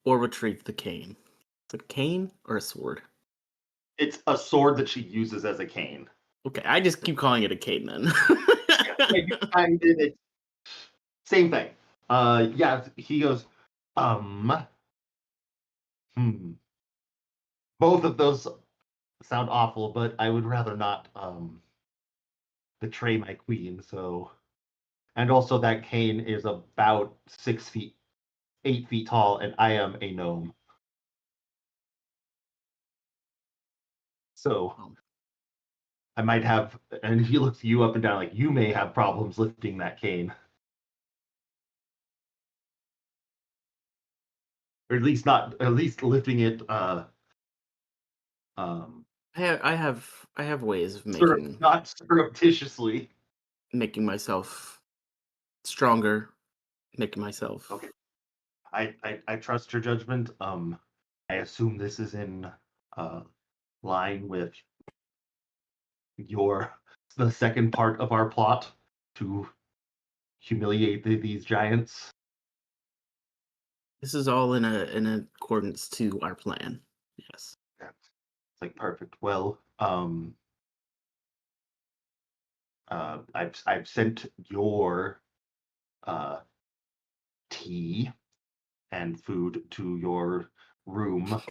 or retrieve the cane. Is it a cane or a sword? It's a sword that she uses as a cane. Okay, I just keep calling it a cane then. Yeah, you find it. It's same thing. Yeah. He goes. Um. Hmm. Both of those sound awful, but I would rather not betray my queen. So, and also that cane is about 6 feet, 8 feet tall, and I am a gnome. So Um, I might have. And he looks you up and down like you may have problems lifting that cane, or at least not. At least lifting it. Um. I have ways of Not surreptitiously. making myself stronger, making myself. Okay. I trust your judgment. I assume this is in uh, line with your the second part of our plot to humiliate these giants. This is all in accordance to our plan. Yes. Yeah. It's like perfect. Well, I've sent your uh, tea and food to your room.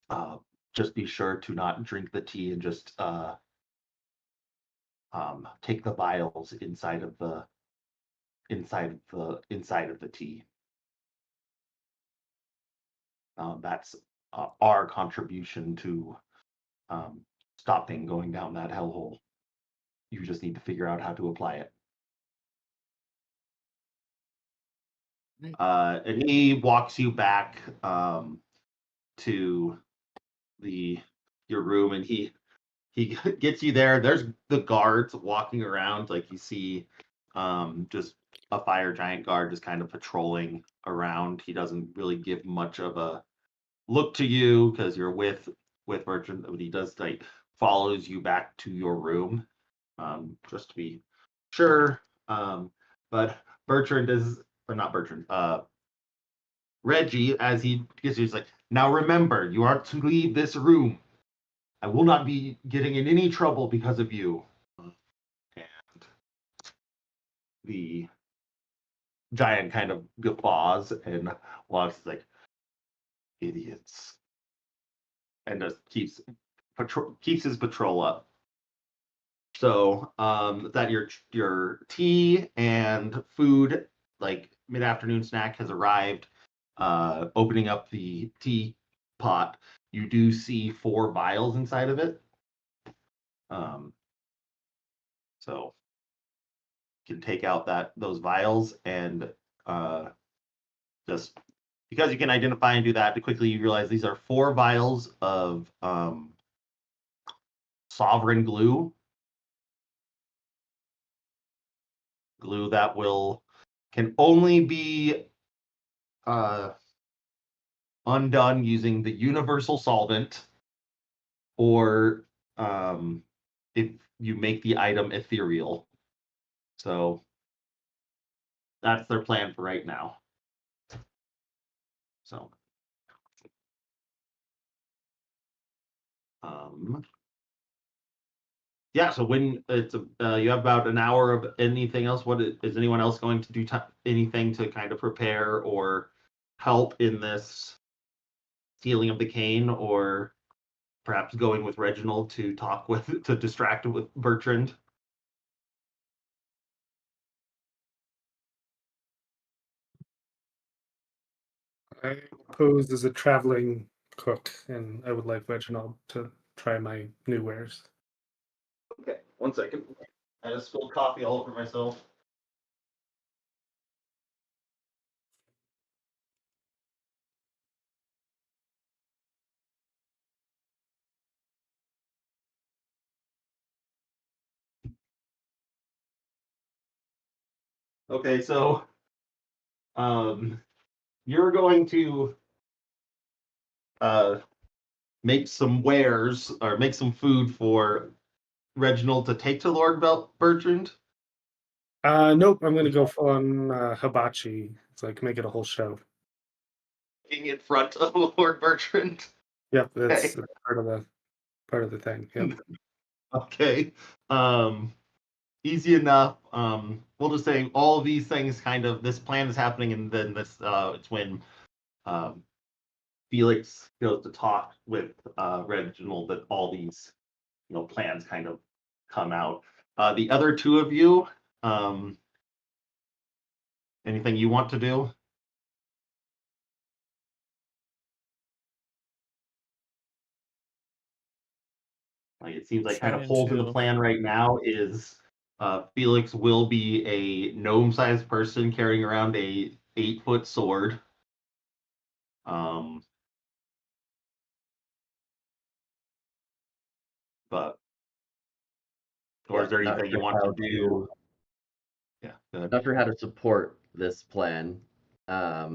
Uh, just be sure to not drink the tea and just take the vials inside of the tea. That's our contribution to um, stopping going down that hellhole. You just need to figure out how to apply it. Right. And he walks you back to the your room, and he gets you there. There's the guards walking around, like you see, just a fire giant guard just kind of patrolling around. He doesn't really give much of a look to you because you're with Bertrand, but he does like follows you back to your room, just to be sure. But Bertrand is or not Bertrand, Reggie, as he gets you, he's like, now remember, you are to leave this room. I will not be getting in any trouble because of you. And the giant kind of guffaws and walks like idiots, and just keeps his patrol up. So that your tea and food, like mid-afternoon snack, has arrived. Opening up the tea pot, you do see 4 vials inside of it. Um, so you can take out those vials and uh, just because you can identify and do that quickly, you realize these are 4 vials of sovereign glue that will can only be uh, undone using the universal solvent, or if you make the item ethereal. So that's their plan for right now. So um, yeah. So when it's you have about an hour of anything else. Is anyone else going to do anything to kind of prepare or help in this stealing of the cane, or perhaps going with Reginald to talk with to distract with Bertrand? I posed as a traveling cook, and I would like Reginald to try my new wares. Okay, 1 second. I just spilled coffee all over myself. Okay, so um, you're going to uh, make some wares or make some food for Reginald to take to Lord Bertrand. Nope, I'm gonna go full on hibachi. It's like make it a whole show. being in front of Lord Bertrand. Yep, Okay. that's part of the thing. Yep. Okay. Easy enough. We'll just say all of these things this plan is happening, and then it's when um, Felix goes to talk with Reginald that all these plans kind of come out. The other two of you, anything you want to do? Like it seems like kind of Trying holes in the to. plan right now is Felix will be a gnome-sized person carrying around a 8-foot sword. But or is there Not anything you sure want to how do? Yeah, go ahead. not sure how to support this plan. I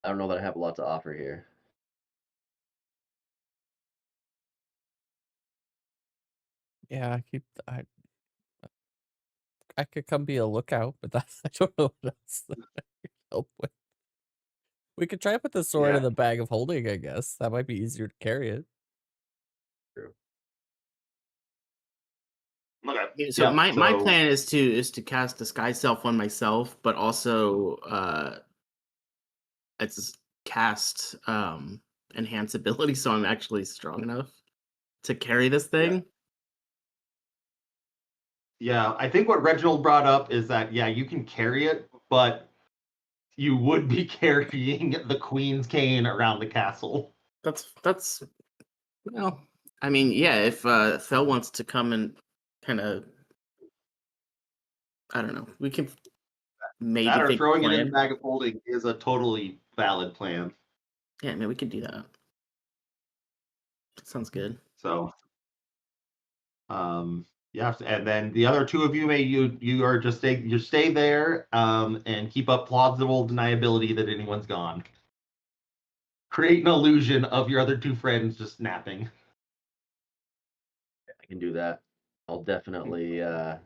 don't know that I have a lot to offer here. Yeah, I could come be a lookout, but that's I don't know what else that I could help with. We could try to put the sword Yeah. in the bag of holding, I guess. That might be easier to carry it. True. Okay. Yeah, so Yeah, my so plan is to cast Disguise Self on myself, but also it's cast enhance ability, so I'm actually strong enough to carry this thing. yeah, I think what Reginald brought up is that you can carry it, but you would be carrying the Queen's cane around the castle. That's well, I mean, yeah, if Fel wants to come and kind of, I don't know, we can maybe That or think of a throwing it in the plan. bag of holding is a totally valid plan. Yeah, I mean, we could do that. That sounds good. So, yeah, and then the other two of you you are just stay there, and keep up plausible deniability that anyone's gone. Create an illusion of your other two friends just napping. I can do that. I'll definitely I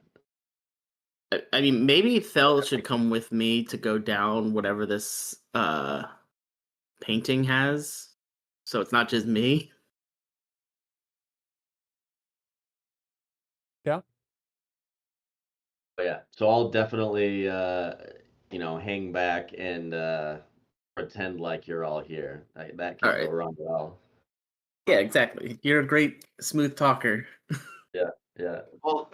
mean, maybe Fel should come with me to go down whatever this painting has, so it's not just me. Yeah. but yeah. So I'll definitely hang back and pretend like you're all here. That All can go right. wrong well. Yeah, exactly. You're a great smooth talker. Yeah. Well,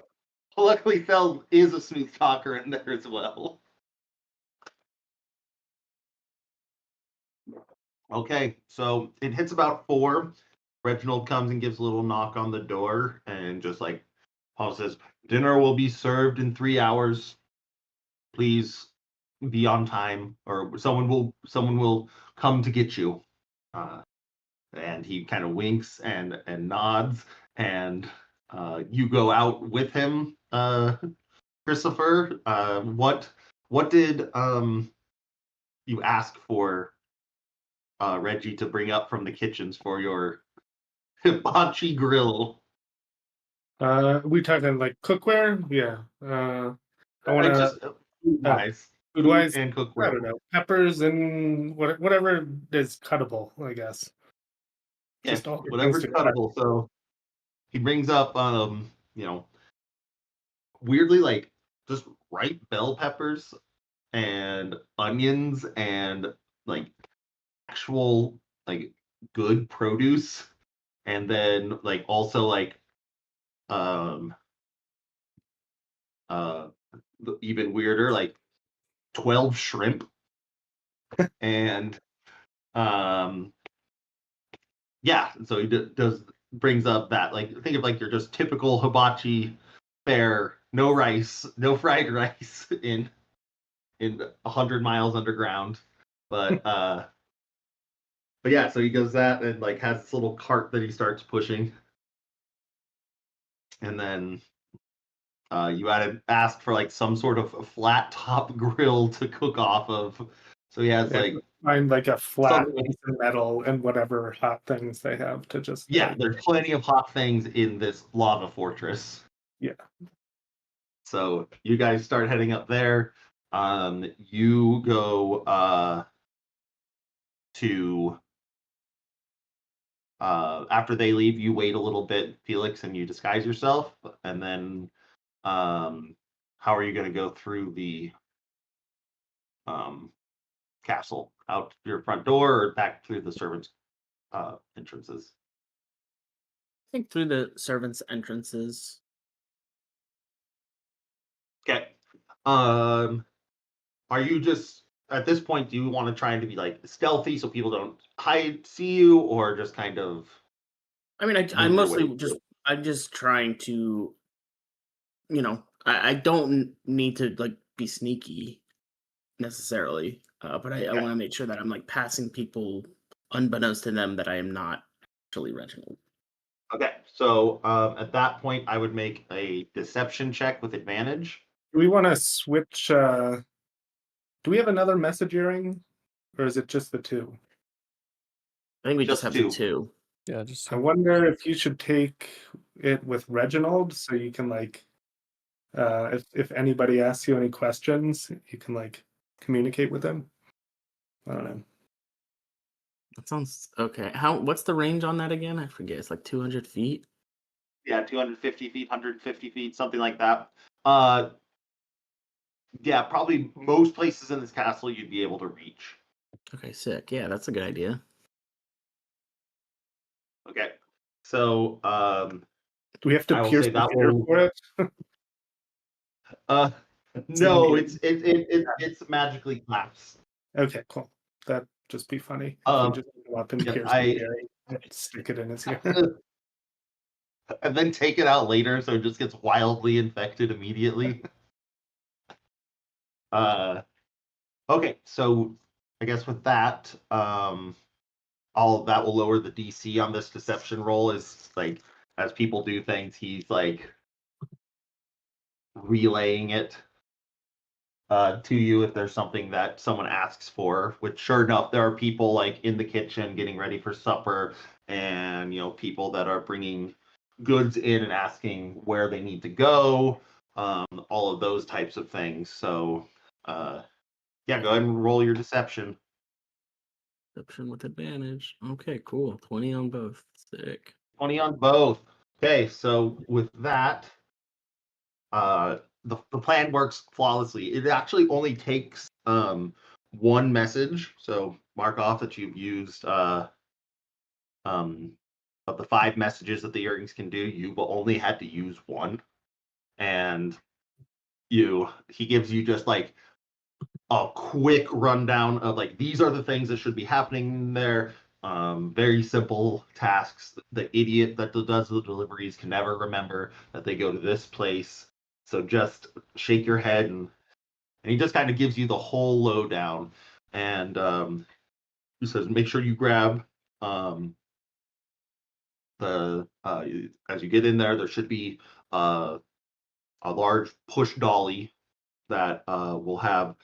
luckily Fel is a smooth talker in there as well. Okay, so it hits about 4. Reginald comes and gives a little knock on the door and just like Paul says, dinner will be served in 3 hours. Please be on time, or someone will come to get you. And he kind of winks and nods, and you go out with him, Christopher. What did you ask for Reggie to bring up from the kitchens for your hibachi grill? We talking like cookware? Yeah. I want to Just food-wise, food food wise. and I cookware. don't know, peppers and whatever is cuttable. I guess Yeah, just all the things whatever's to cut. cuttable. So he brings up, weirdly like just ripe bell peppers and onions and like actual like good produce, and then like also like um uh even weirder like 12 shrimp and um yeah, so he does brings up that like think of like your just typical hibachi fare, no rice, no fried rice in 100 miles underground, but yeah, so he goes that and like has this little cart that he starts pushing, and then you had to ask for like some sort of a flat top grill to cook off of. So he has Yeah, like find like a flat something. piece of metal and whatever hot things they have to just Yeah, like, there's plenty of hot things in this lava fortress. yeah. So you guys start heading up there. You go to after they leave, you wait a little bit, Felix, and you disguise yourself, and then how are you going to go through the castle? Out your front door or back through the servants' entrances? I think through the servants' entrances. Okay. Are you just at this point? Do you want to try and to be like stealthy so people don't see you, or just kind of I mean, I'm move your way mostly through? I'm just trying to, I don't need to like be sneaky necessarily, but I Okay. want to make sure that I'm like passing people unbeknownst to them that I am not actually Reginald. Okay. So at that point, I would make a deception check with advantage. Do we want to switch? Do we have another message earring, or is it just the two? I think we just Just have two. the two. Yeah, just I wonder if you should take it with Reginald, so you can like, if anybody asks you any questions, you can like communicate with them. I don't know. That sounds okay. What's the range on that again? I forget. It's like 200 feet. Yeah, 250 feet, 150 feet, something like that. Yeah, probably most places in this castle you'd be able to reach. Okay, sick. Yeah, that's a good idea. Okay. So Do we have to I will pierce say the that ear will for it? uh It's an no, immediate- it's magically collapsed. Okay, cool. That'd just be funny if we Um just go up and yeah, pierce the ear and stick it in his ear. and then take it out later so it just gets wildly infected immediately. Okay, so I guess with that, all that will lower the DC on this deception roll is like as people do things, he's like relaying it to you if there's something that someone asks for, which sure enough, there are people like in the kitchen getting ready for supper and people that are bringing goods in and asking where they need to go, all of those types of things. So yeah, go ahead and roll your deception. Deception with advantage. Okay, cool. 20 on both. Sick. 20 on both. Okay, so with that, the plan works flawlessly. It actually only takes one message. So mark off that you've used um of the 5 messages that the earrings can do, you've only had to use one. And he gives you just like a quick rundown of like these are the things that should be happening there. Very simple tasks. The idiot that does the deliveries can never remember that they go to this place. So just shake your head and he just kind of gives you the whole lowdown. And he says, make sure you grab the as you get in there, there should be a large push dolly that will have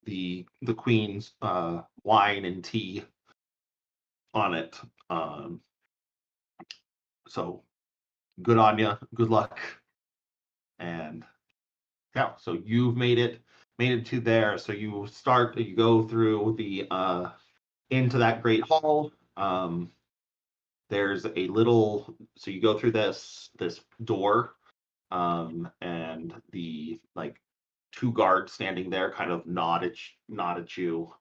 the queen's wine and tea on it. So good on you. Good luck. And yeah, so you've made it to there. So you go through the into that great hall. There's a little, so you go through this door, and the like 2 guards standing there kind of nod at you,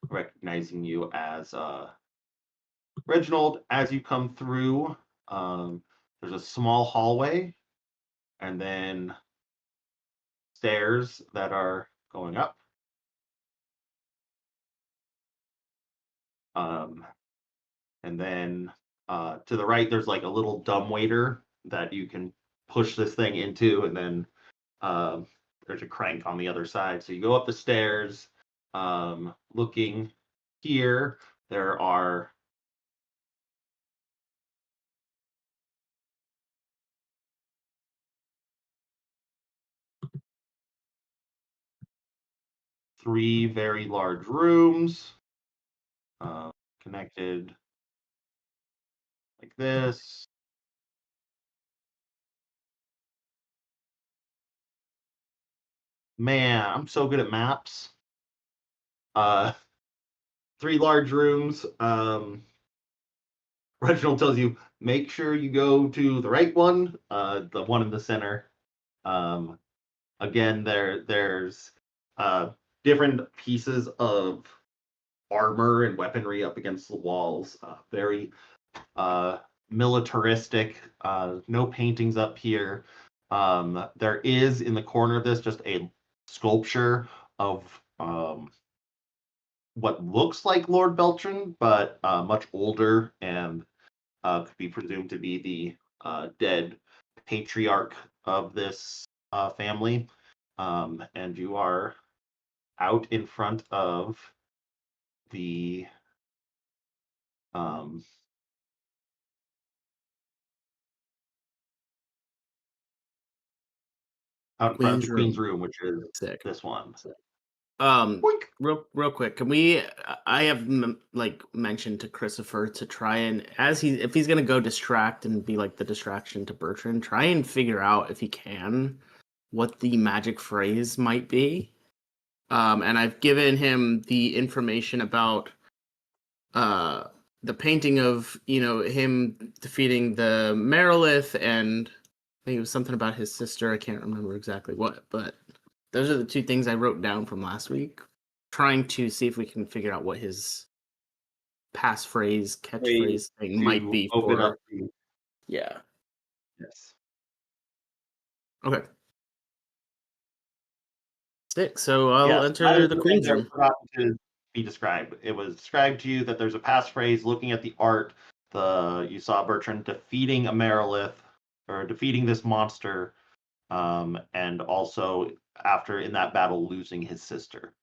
recognizing you as Reginald. As you come through, there's a small hallway and then stairs that are going up. Um, and then to the right, there's like a little dumbwaiter that you can push this thing into, and then there's a crank on the other side. So you go up the stairs. Looking here, there are three very large rooms connected like this. Man, I'm so good at maps. 3 large rooms. Reginald tells you, make sure you go to the right one, the one in the center. Again, there's different pieces of armor and weaponry up against the walls. Very militaristic. No paintings up here. There is in the corner of this just a sculpture of what looks like Lord Beltran, but much older and could be presumed to be the dead patriarch of this family. And you are out in front of the out in front of the Queen's room, which is Sick. this one. Boink. Real quick, can we? I have mentioned to Christopher to try and if he's gonna go distract and be like the distraction to Bertrand, try and figure out if he can what the magic phrase might be. And I've given him the information about the painting of him defeating the Merilith, and I think it was something about his sister. I can't remember exactly what, but those are the 2 things I wrote down from last week. Trying to see if we can figure out what his passphrase, catchphrase thing might be open for. up Yeah. Yes. Okay. Sick. So I'll enter the Queen's room. To be described. It was described to you that there's a passphrase. Looking at the art, you saw Bertrand defeating a Merilith, or defeating this monster, and also after in that battle losing his sister.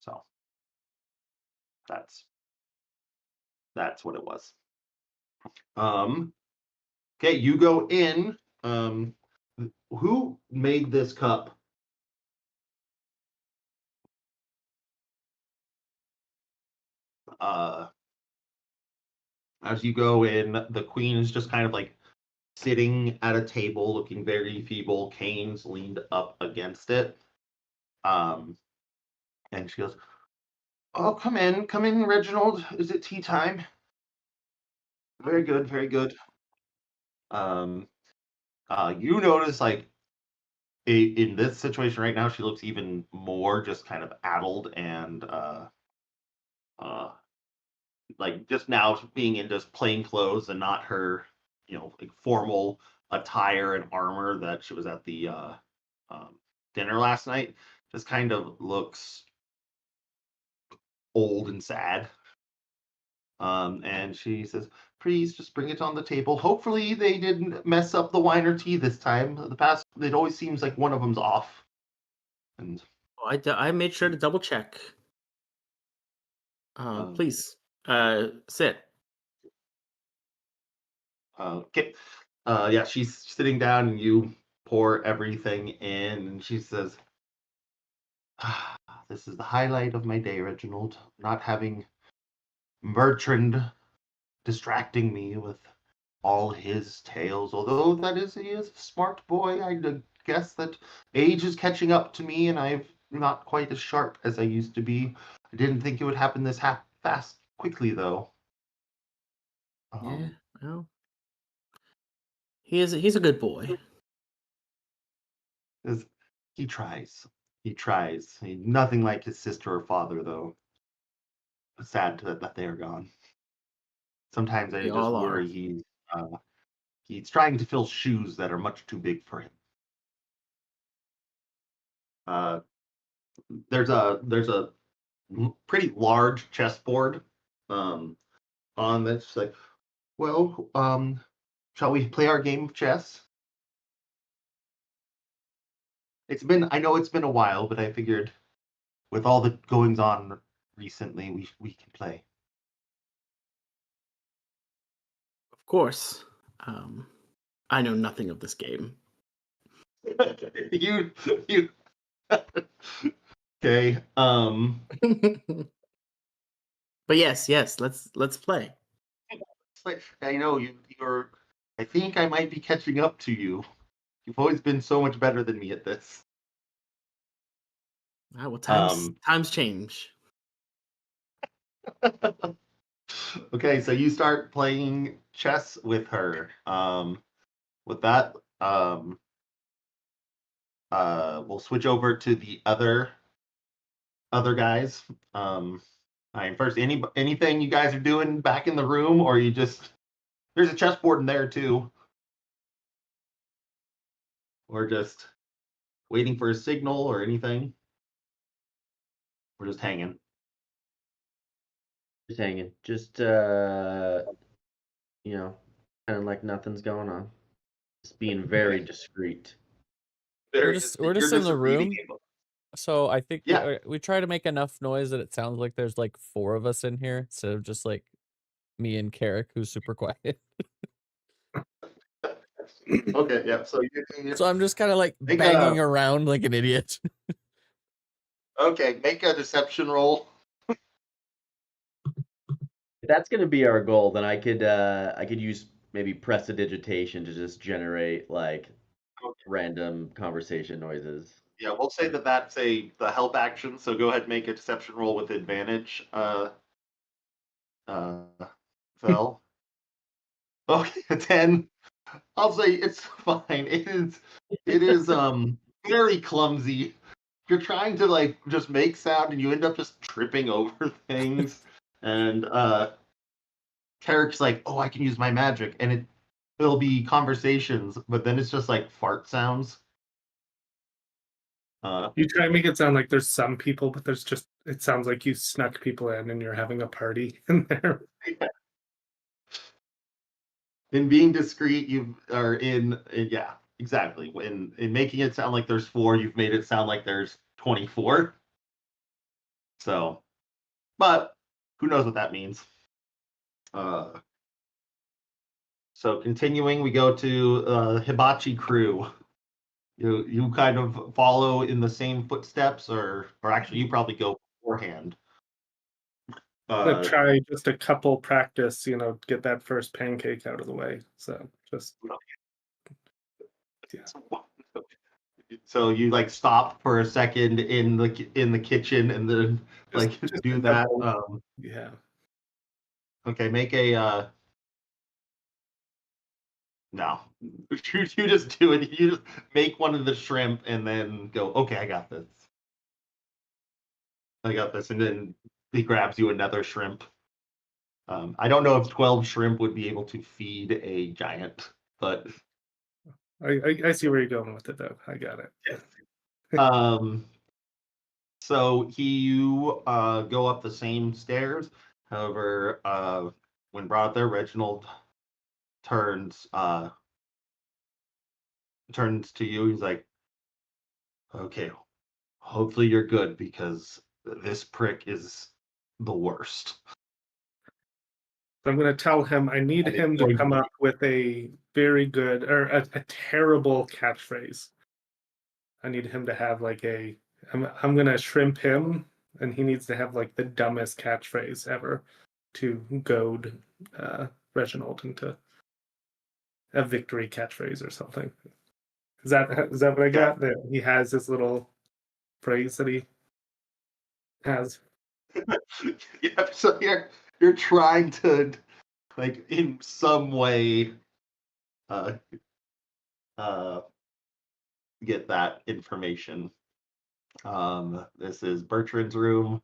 So that's what it was. Okay, you go in. Who made this cup? As you go in, the Queen is just kind of like sitting at a table, looking very feeble, canes leaned up against it. And she goes, "Oh, come in, Reginald. Is it tea time?" Very good, very good. You notice like in this situation right now, she looks even more just kind of addled and like just now being in just plain clothes and not her, like formal attire and armor that she was at the dinner last night. Just kind of looks old and sad. And she says, "Please just bring it on the table. Hopefully they didn't mess up the wine or tea this time. The past, it always seems like one of them's off." And I made sure to double check. Please, sit. Okay. Yeah, she's sitting down and you pour everything in, and she says, "This is the highlight of my day, Reginald. Not having Bertrand distracting me with all his tales. Although he is a smart boy, I guess that age is catching up to me, and I'm not quite as sharp as I used to be. I didn't think it would happen this fast quickly, though." Yeah, well, he's a good boy. He tries. He tries. Nothing like his sister or father, though. Sad that they are gone. Sometimes I They just all are. worry he's trying to fill shoes that are much too big for him. There's a pretty large chessboard on this. Like, well, shall we play our game of chess? I know it's been a while, but I figured with all the goings on recently, we can play. Of course. I know nothing of this game. you okay. But yes, let's play. It's like, I know you're. I think I might be catching up to you. You've always been so much better than me at this. Well, times change. Okay, so you start playing chess with her. With that, we'll switch over to the other guys. First, anything you guys are doing back in the room, or you just there's a chessboard in there too, or just waiting for a signal or anything? We're just hanging. Just hanging. Just you know, kind of like nothing's going on. Just being very discreet. We're just in the room. So I think Yeah. we try to make enough noise that it sounds like there's like 4 of us in here instead of just like me and Carrick, who's super quiet. Okay, yeah. So So I'm just kind of like Make banging around like an idiot. okay, make a deception roll. If that's gonna be our goal, then I could use maybe prestidigitation to just generate like random conversation noises. Yeah, we'll say that that's the help action. So go ahead and make a deception roll with advantage. Phil. Okay, a 10. I'll say it's fine. It is very clumsy. You're trying to like just make sound and you end up just tripping over things. And Carrick's like, oh, I can use my magic, and it'll be conversations, but then it's just like fart sounds. You try to make it sound like there's some people, but it sounds like you snuck people in and you're having a party in there. In being discreet, you are yeah, exactly. In making it sound like there's 4, you've made it sound like there's 24. So, but who knows what that means? So continuing, we go to Hibachi crew. You kind of follow in the same footsteps, or actually you probably go beforehand. Try just a couple practice, get that first pancake out of the way. So just yeah. So you like stop for a second in the kitchen and then like just do that. Yeah. Okay, make a no. You just do it. You just make one of the shrimp and then go, okay, I got this. And then he grabs you another shrimp. I don't know if 12 shrimp would be able to feed a giant, but I see where you're going with it though. I got it. So you go up the same stairs. However, when brought up there, Reginald turns to you. He's like, okay, hopefully you're good because this prick is the worst. So I'm going to tell him I need him to come up with a very good or a terrible catchphrase. I need him to have like I'm going to shrimp him, and he needs to have like the dumbest catchphrase ever to goad Reginald into a victory catchphrase or something. Is that what I got? That he has this little phrase that he has. Yeah, so you're trying to like in some way get that information. This is Bertrand's room.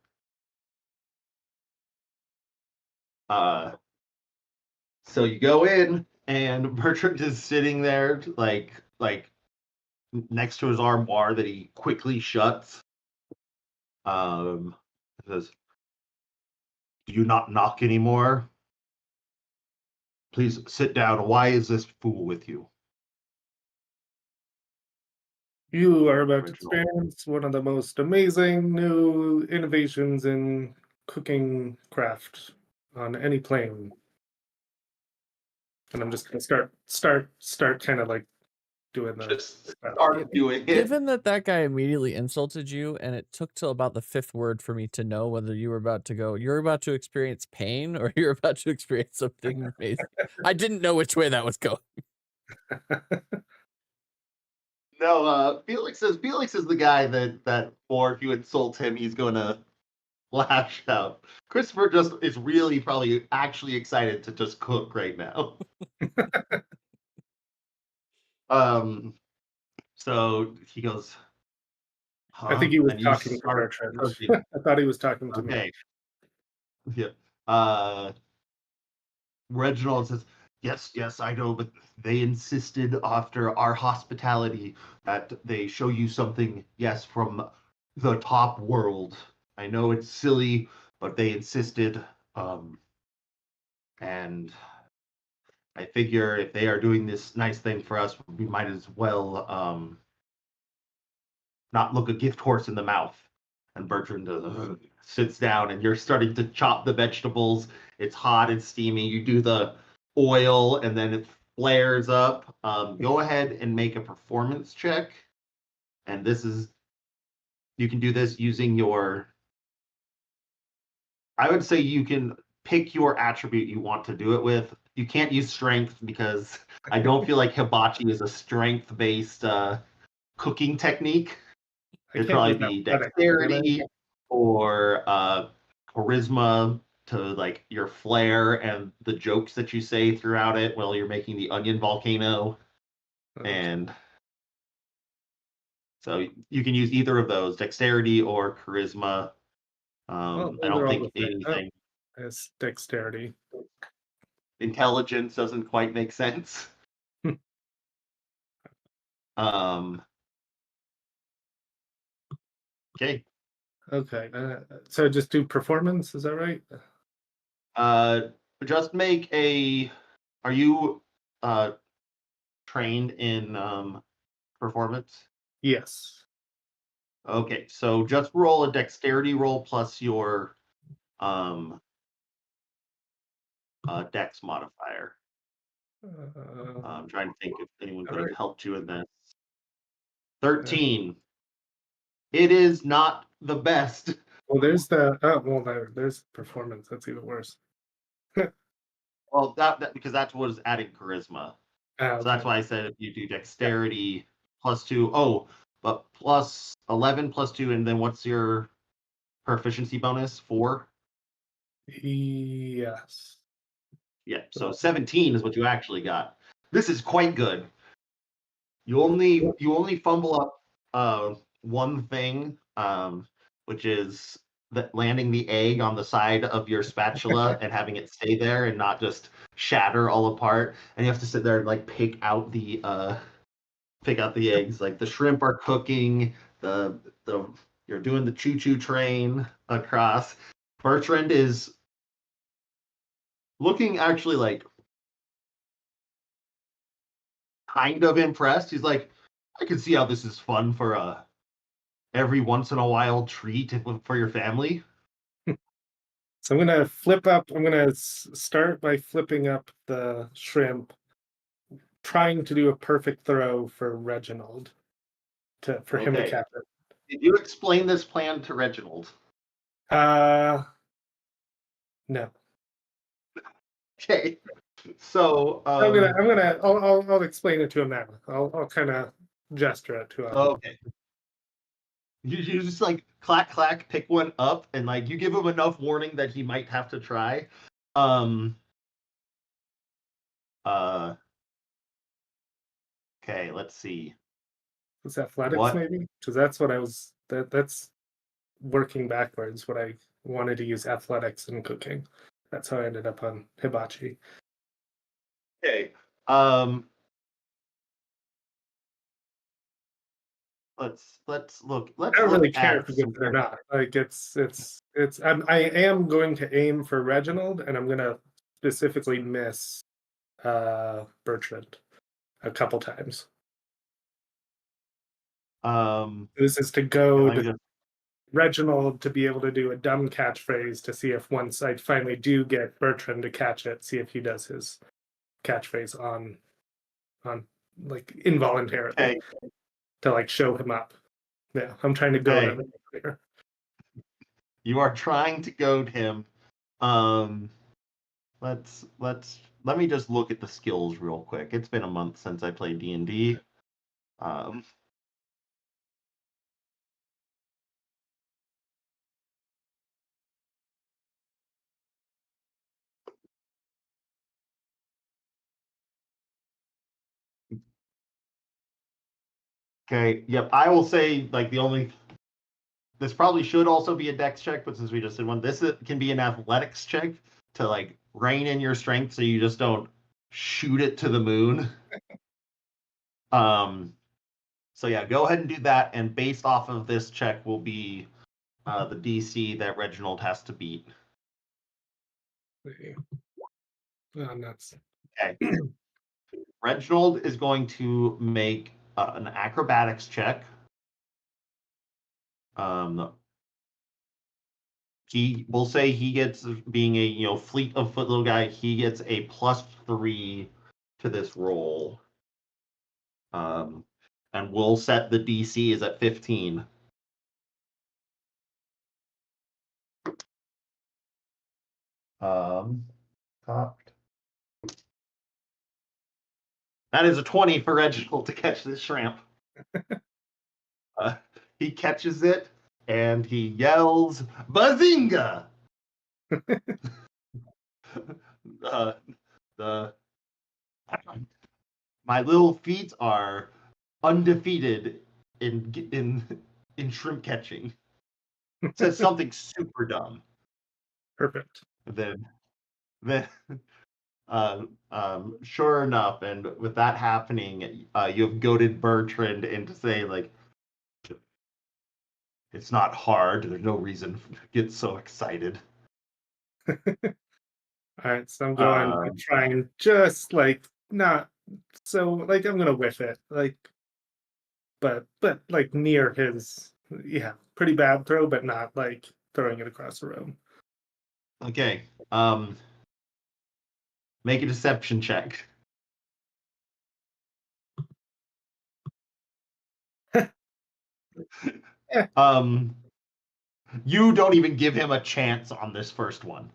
So you go in and Bertrand is sitting there like next to his armoire that he quickly shuts. Says, "Do you not knock anymore? Please sit down. Why is this fool with you?" You are about to experience one of the most amazing new innovations in cooking craft on any plane. And I'm just gonna start kind of like doing the start doing it. Given that guy immediately insulted you, and it took till about the 5th word for me to know whether you're about to experience pain or you're about to experience something amazing. I didn't know which way that was going. No, Felix is the guy that or if you insult him, he's gonna lash out. Christopher just is really probably actually excited to just cook right now. So he goes, I think he was and you talking to start Bertrand. cooking. I thought he was talking to me. Okay. Yeah. Reginald says, yes, I know, but they insisted after our hospitality that they show you something, yes, from the top world. I know it's silly, but they insisted. And I figure if they are doing this nice thing for us, we might as well not look a gift horse in the mouth. And Bertrand sits down, and you're starting to chop the vegetables. It's hot and steamy. You do the oil, and then it flares up. Go ahead and make a performance check. And you can do this using I would say you can pick your attribute you want to do it with. You can't use strength because I don't feel like hibachi is a strength-based cooking technique. I It'd can't probably use be athletics, can I? dexterity or charisma to like your flair and the jokes that you say throughout it while you're making the onion volcano. Okay. And so you can use either of those, dexterity or charisma. Well, I those are don't all think the same. Oh, anything it's dexterity. intelligence doesn't quite make sense. Um, okay. Okay. So just do performance, is that right? Just make a. Are you trained in performance? Yes. Okay, so just roll a dexterity roll plus your um dex modifier. I'm trying to think if anyone could have alright. helped you in this. 13. It is not the best. Well, there's performance. That's even worse. Well, that because that's what is adding charisma. So that's Okay. why I said if you do dexterity plus 2, but plus 11 plus 2, and then what's your proficiency bonus? 4? Yes. Yeah, so 17 is what you actually got. This is quite good. You only fumble up one thing, which is that landing the egg on the side of your spatula and having it stay there and not just shatter all apart. And you have to sit there and like pick out the eggs. Like the shrimp are cooking, the you're doing the choo-choo train across. Bertrand is looking actually like kind of impressed. He's like, I can see how this is fun for a every once in a while treat for your family. So I'm gonna I'm gonna start by flipping up the shrimp, trying to do a perfect throw for Reginald for him to Okay. catch it. Did you explain this plan to Reginald? No. Okay. So I'll explain it to him now. I'll kind of gesture it to him. okay. You just like clack clack, pick one up, and like you give him enough warning that he might have to try. Okay, let's see. It's athletics, What? maybe? Because that's what I was. That's working backwards. What I wanted to use athletics in cooking. That's how I ended up on hibachi. Okay. Let's look. Let's I don't really look care at if he gets it or not. Like I am going to aim for Reginald, and I'm gonna specifically miss Bertrand a couple times. This is to go let me to just- Reginald to be able to do a dumb catchphrase to see if once I finally do get Bertrand to catch it, see if he does his catchphrase on like involuntarily okay. to like show him up. Yeah, I'm trying to go Okay. to there. You are trying to goad him. Let me just look at the skills real quick. It's been a month since I played D&D. Okay. Yep. I will say like the only. This probably should also be a dex check, but since we just did one, this can be an athletics check to like rein in your strength so you just don't shoot it to the moon. So yeah, go ahead and do that, and based off of this check will be the DC that Reginald has to beat. Nuts. Okay. Reginald is going to make an acrobatics check. He will say he gets, being a fleet of foot little guy, he gets a +3 to this roll. And we'll set the DC is at 15. Cocked. That is a 20 for Reginald to catch this shrimp. He catches it and he yells, "Bazinga!" My little feet are undefeated in shrimp catching. It says something super dumb. Perfect. Then sure enough, and with that happening, you have goaded Bertrand into saying like, it's not hard. There's no reason to get so excited. All right, so I'm going to try and just like not so like I'm gonna whiff it like, but like near his pretty bad throw, but not like throwing it across the room. Okay. Make a deception check. You don't even give him a chance on this first one.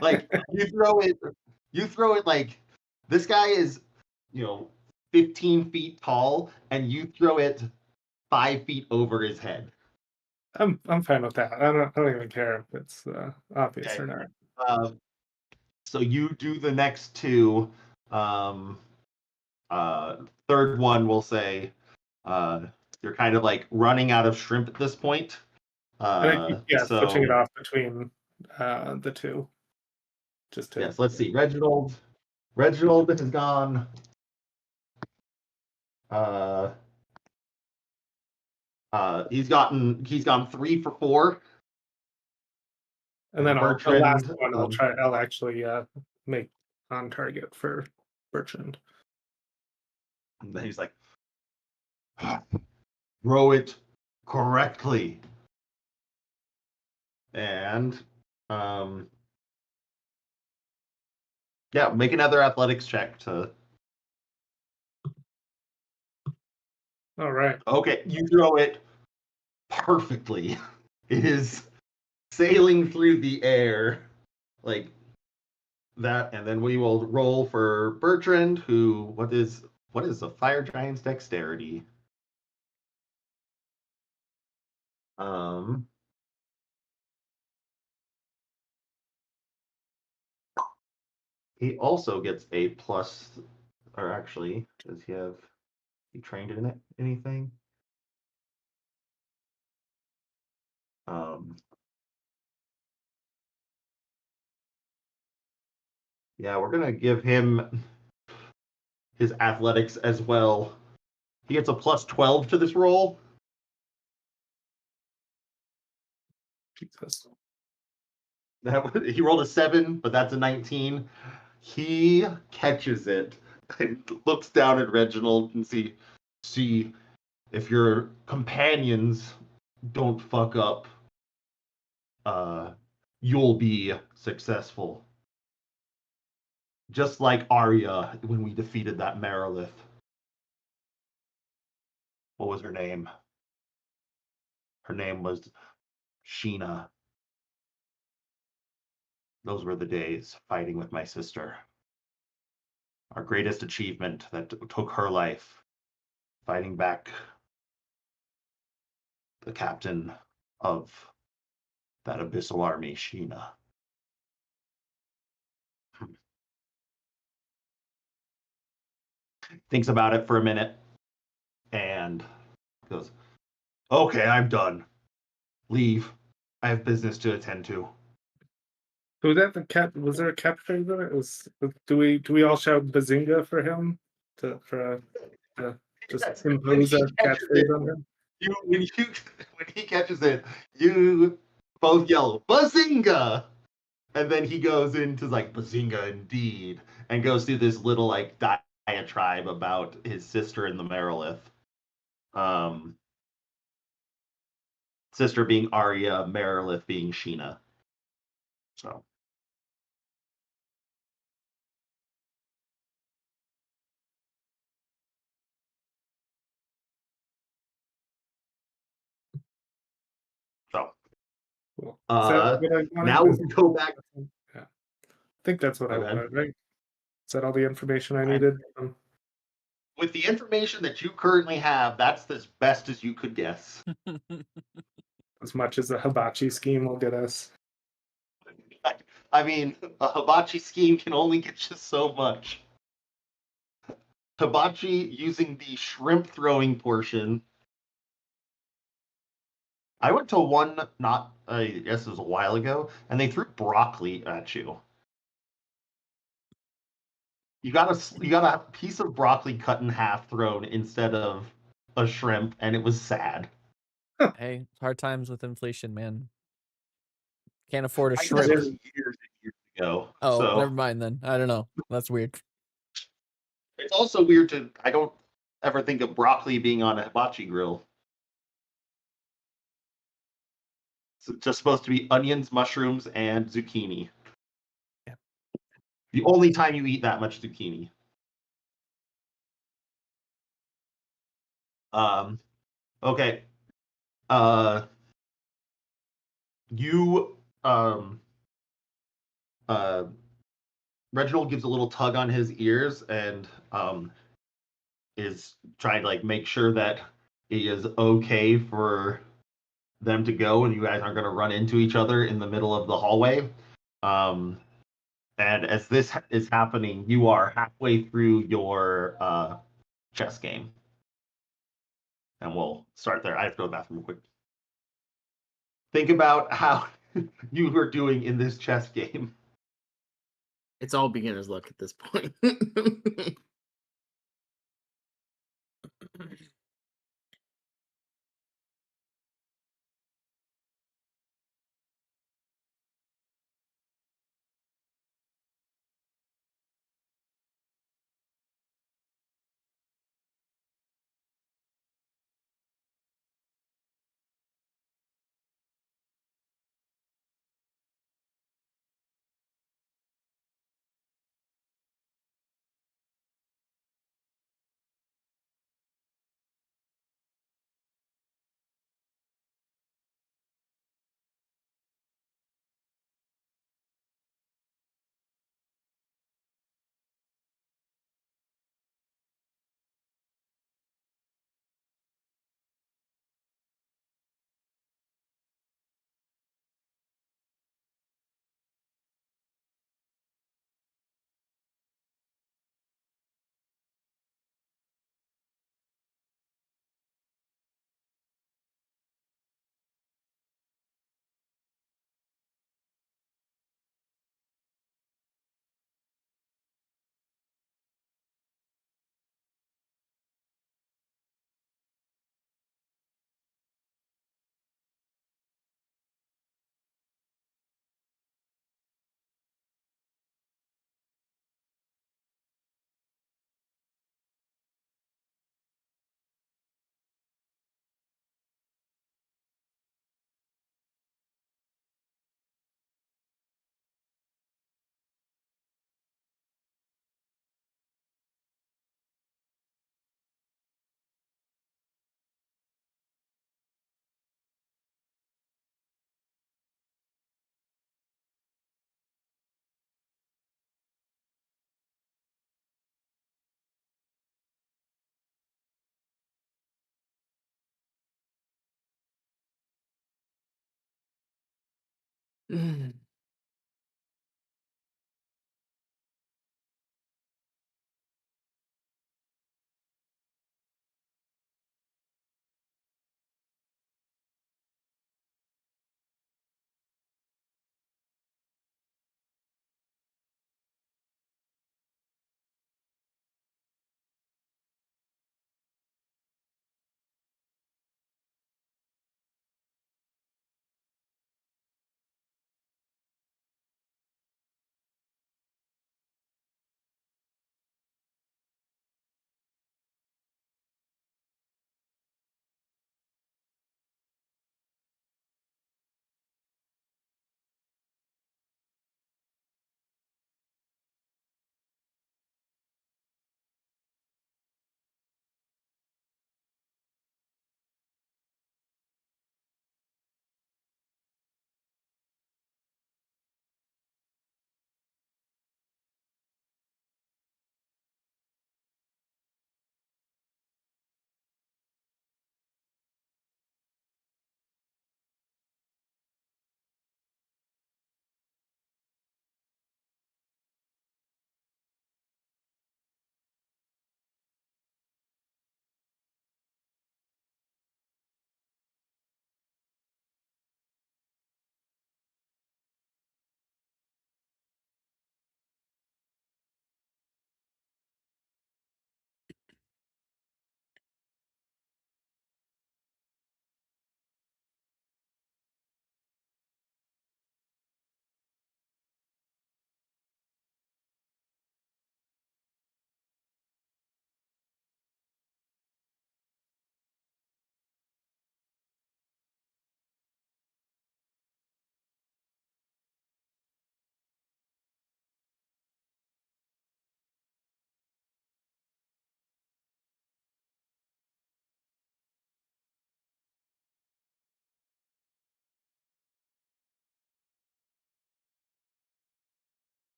Like you throw it like this guy is 15 feet tall, and you throw it 5 feet over his head. I'm fine with that. I don't even care if it's obvious Okay. or not. So you do the next two. Third one will say you're kind of like running out of shrimp at this point. Switching it off between the two. Just to let's see. Reginald has gone. He's gone 3 for 4. And then the last one I'll actually make on target for Bertrand. And then he's like, throw it correctly. And make another athletics check to. All right. Okay, you throw it perfectly. It is sailing through the air like that, and then we will roll for Bertrand, who what is a fire giant's dexterity? He also gets a plus, or actually, does he trained in it anything? We're gonna give him his athletics as well. He gets a +12 to this roll. Jesus. He rolled a 7, but that's a 19. He catches it and looks down at Reginald and see if your companions don't fuck up, you'll be successful. Just like Arya when we defeated that Merilith. What was her name? Her name was Sheena. Those were the days fighting with my sister. Our greatest achievement that took her life, fighting back the captain of that abyssal army, Sheena. Thinks about it for a minute, and and goes, "Okay, I'm done. Leave. I have business to attend to." Was that the cat? Was there a catchphrase in it? Do we all shout Bazinga for him to just Yes, impose a catchphrase on him? when he catches it, you both yell "Bazinga!" And then he goes into like "Bazinga indeed," and goes through this little like diatribe about his sister in the Merilith. Sister being Arya, Merilith being Sheena. So. So. Cool. Is that what I wanted? Now we can go back. Yeah, I think that's what I Okay. wanted, right? Is that all the information I needed? With the information that you currently have, that's as best as you could guess. As much as the hibachi scheme will get us. I mean, a hibachi scheme can only get you so much. Hibachi using the shrimp throwing portion. I went to one, not I guess it was a while ago, and they threw broccoli at you. You got a piece of broccoli cut in half thrown instead of a shrimp, and it was sad. Hey, hard times with inflation, man. Can't afford a I guess shrimp. it was years and years ago. Oh, So never mind then. I don't know. That's weird. it's also weird I don't ever think of broccoli being on a hibachi grill. It's just supposed to be onions, mushrooms, and zucchini. Yeah. The only time you eat that much zucchini. Okay. You uh Reginald gives a little tug on his ears and is trying to like make sure that it is okay for them to go and you guys aren't going to run into each other in the middle of the hallway. And as this is happening, you are halfway through your chess game. And we'll start there. I have to go to the bathroom real quick. Think about how you were doing in this chess game. It's all beginner's luck at this point. Mm.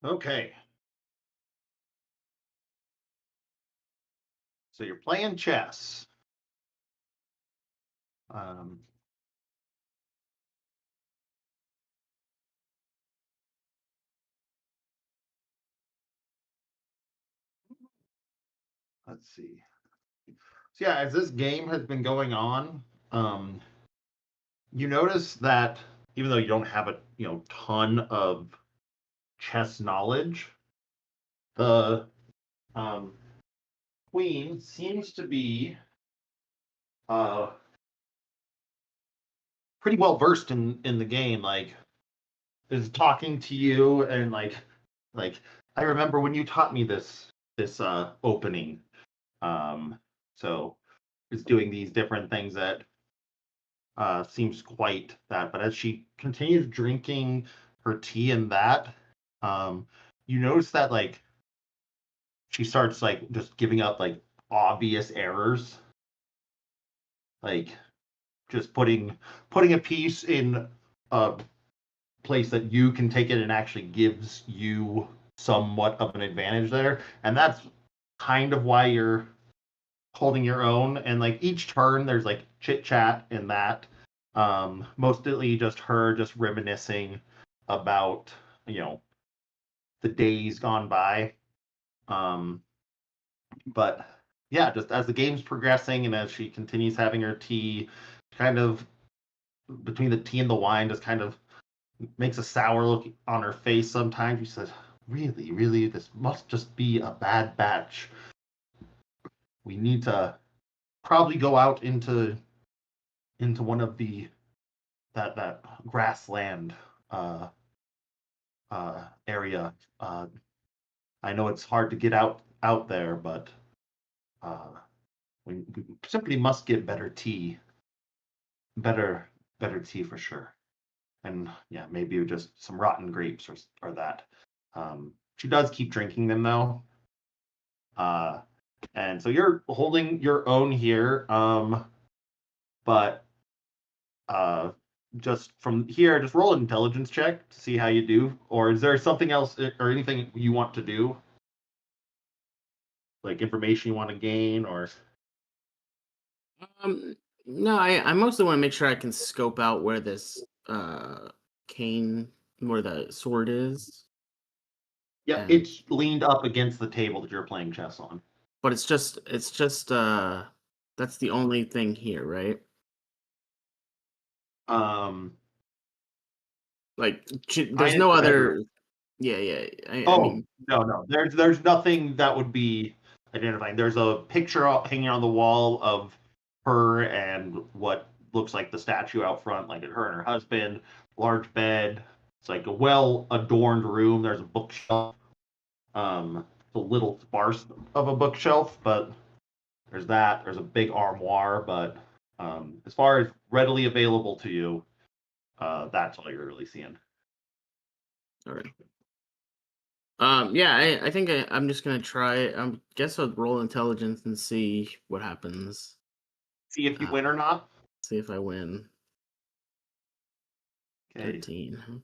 Okay. So you're playing chess. Let's see. So yeah, as this game has been going on, you notice that even though you don't have a ton of chess knowledge, the queen seems to be pretty well versed in the game. Like, is talking to you and like I remember when you taught me this opening. So it's doing these different things that seems quite that. But as she continues drinking her tea and that, you notice that like she starts like just giving up like obvious errors, like just putting a piece in a place that you can take it and actually gives you somewhat of an advantage there. And that's kind of why you're holding your own. And like each turn there's like chit chat in that. Mostly just her just reminiscing about, the days gone by. But yeah, just as the game's progressing and as she continues having her tea, kind of between the tea and the wine, just kind of makes a sour look on her face sometimes. She says, really, really, this must just be a bad batch. We need to probably go out into one of that grassland area. I know it's hard to get out there, but we simply must get better tea. Better tea for sure. And yeah, maybe just some rotten grapes or that. She does keep drinking them though. And so you're holding your own here. But just from here, just roll an intelligence check to see how you do. Or is there something else or anything you want to do? Like information you want to gain or No, I mostly want to make sure I can scope out where this cane, where the sword is. yeah, And it's leaned up against the table that you're playing chess on. but it's just that's the only thing here, right? Like there's no other. Yeah. I mean, no. There's nothing that would be identifying. There's a picture hanging on the wall of her and what looks like the statue out front, like her and her husband. Large bed. It's like a well adorned room. There's a bookshelf. It's a little sparse of a bookshelf, but there's that. There's a big armoire, but as far as readily available to you, that's all you're really seeing. all right. Yeah, I think I'm just gonna try. Guess I'll roll intelligence and see what happens. See if you win or not. See if I win. Okay. 13.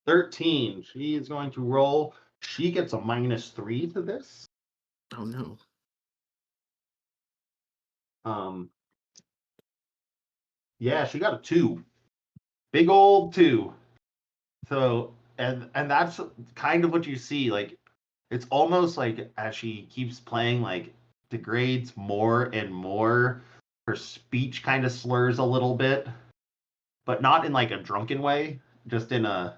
13. She is going to roll. She gets a -3 to this. Oh no. Yeah, she got a 2. Big old 2. So and that's kind of what you see. Like it's almost like as she keeps playing, like degrades more and more. Her speech kind of slurs a little bit, but not in like a drunken way, just in a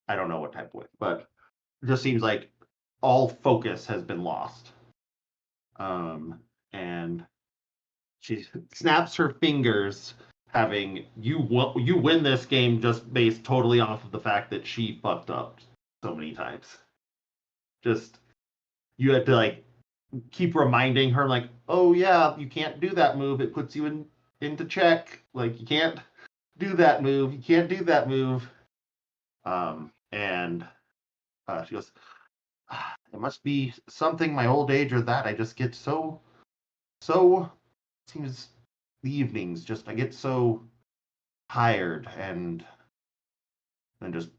I don't know what type of way, but it just seems like all focus has been lost. And she snaps her fingers, having you win this game just based totally off of the fact that she fucked up so many times. Just you had to like keep reminding her, like, oh yeah, you can't do that move. It puts you into check. Like you can't do that move. You can't do that move. And she goes, it must be something my old age or that. I just get so seems the evenings just I get so tired and then just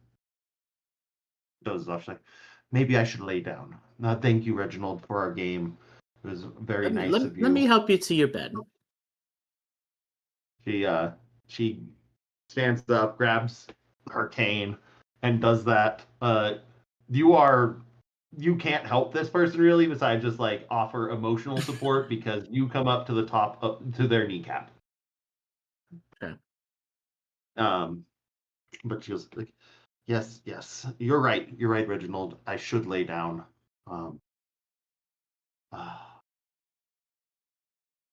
dozes off. She's like, maybe I should lay down. Thank you, Reginald, for our game. It was very nice of you. Let me help you to your bed. She stands up, grabs her cane, and does that. You can't help this person really, besides just like offer emotional support because you come up to the top to their kneecap. Okay. But she was like, yes, you're right, Reginald. I should lay down. Uh,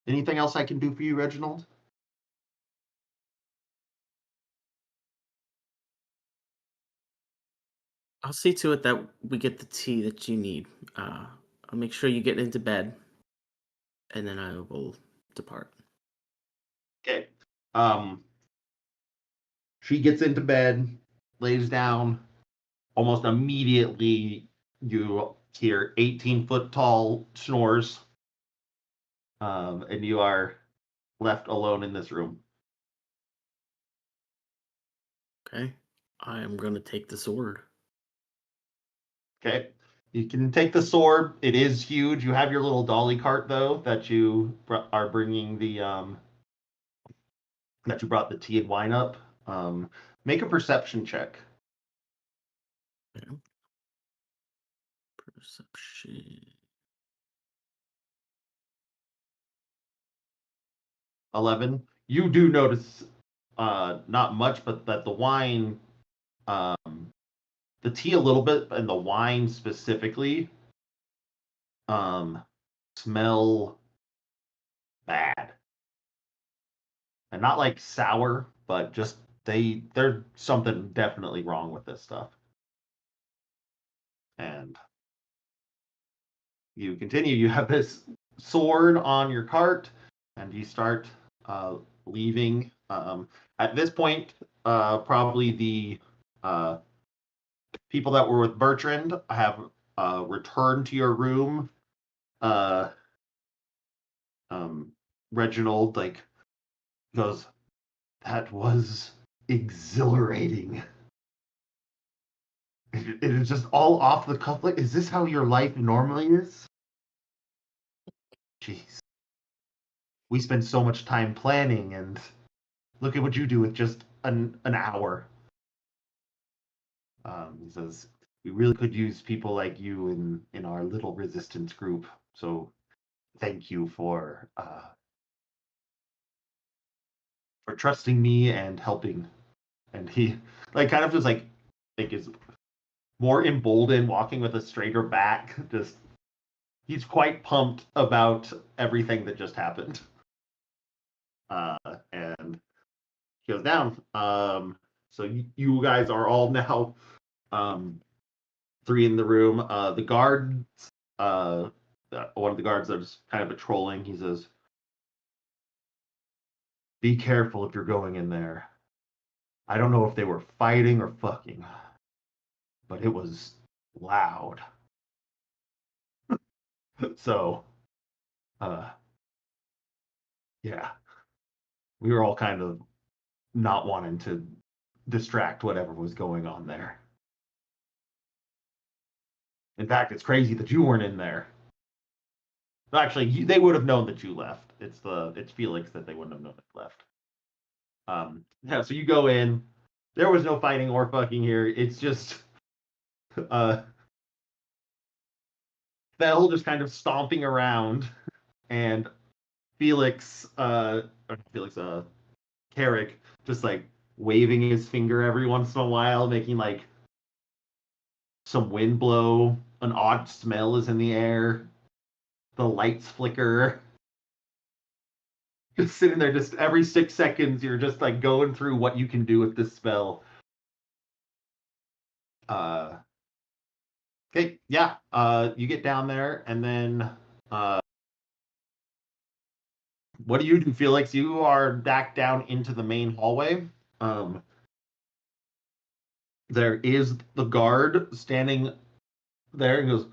Anything else I can do for you, Reginald? I'll see to it that we get the tea that you need. I'll make sure you get into bed, and then I will depart. Okay. She gets into bed, lays down. Almost immediately, you hear 18-foot tall snores, and you are left alone in this room. Okay. I am going to take the sword. Okay. You can take the sword. It is huge. You have your little dolly cart though that you are bringing that you brought the tea and wine up. Make a perception check. Okay. Perception. 11. You do notice not much, but that the wine, the tea a little bit, and the wine specifically, smell bad. And not like sour, but just there's something definitely wrong with this stuff. And you continue. You have this sword on your cart, and you start leaving. At this point, probably the people that were with Bertrand have returned to your room. Uh, Reginald like goes, "That was exhilarating." It is just all off the cuff. Like, is this how your life normally is? Jeez. We spend so much time planning, and look at what you do with just an hour. He says, we really could use people like you in our little resistance group. So thank you for trusting me and helping. And he like kind of just like is more emboldened, walking with a straighter back. Just he's quite pumped about everything that just happened. And he goes down. So you guys are all now 3 in the room. The guards, one of the guards that's kind of patrolling, he says, be careful if you're going in there. I don't know if they were fighting or fucking, but it was loud. So, yeah, we were all kind of not wanting to distract whatever was going on there. In fact, it's crazy that you weren't in there. Actually, they would have known that you left. It's Felix that they wouldn't have known that left. Yeah, so you go in. There was no fighting or fucking here. It's just Bell just kind of stomping around, and Felix, Carrick, just like waving his finger every once in a while, making like some wind blow. An odd smell is in the air. The lights flicker. Just sitting there, just every 6 seconds, you're just like going through what you can do with this spell. Okay, yeah. You get down there, and then what do you do, Felix? You are back down into the main hallway. There is the guard standing there and goes,